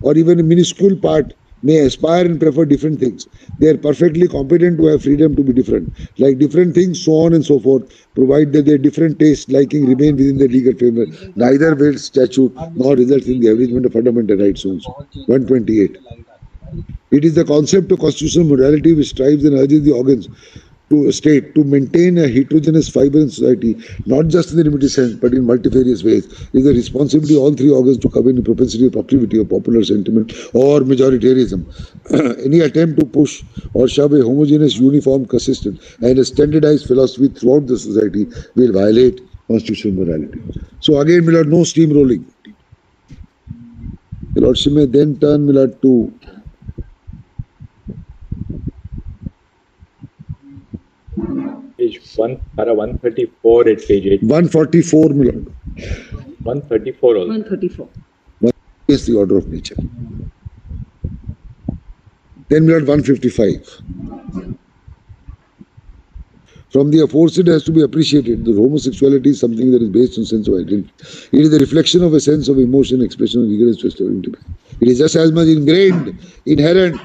or even a minuscule part, may aspire and prefer different things. They are perfectly competent to have freedom to be different, like different things, so on and so forth, provided that their different tastes, liking remain within the legal framework. Neither will statute nor results in the abridgment of fundamental rights. 128. It is the concept of constitutional morality which strives and urges the organs to a state to maintain a heterogeneous fiber in society, not just in the limited sense, but in multifarious ways. It is the responsibility of all three organs to cover any propensity or proclivity of popular sentiment or majoritarianism. Any attempt to push or shove a homogeneous, uniform, consistent, and a standardized philosophy throughout the society will violate constitutional morality. So again, my lord, no steamrolling. Your lordship may then turn, my lord, to
page 134 at page 8.
144, my lord.
134 also.
134.
Is the order of nature. Then we had 155. From the aforesaid has to be appreciated that homosexuality is something that is based on sense of identity. It is the reflection of a sense of emotion, expression of eagerness to establish intimacy. It is just as much ingrained, inherent,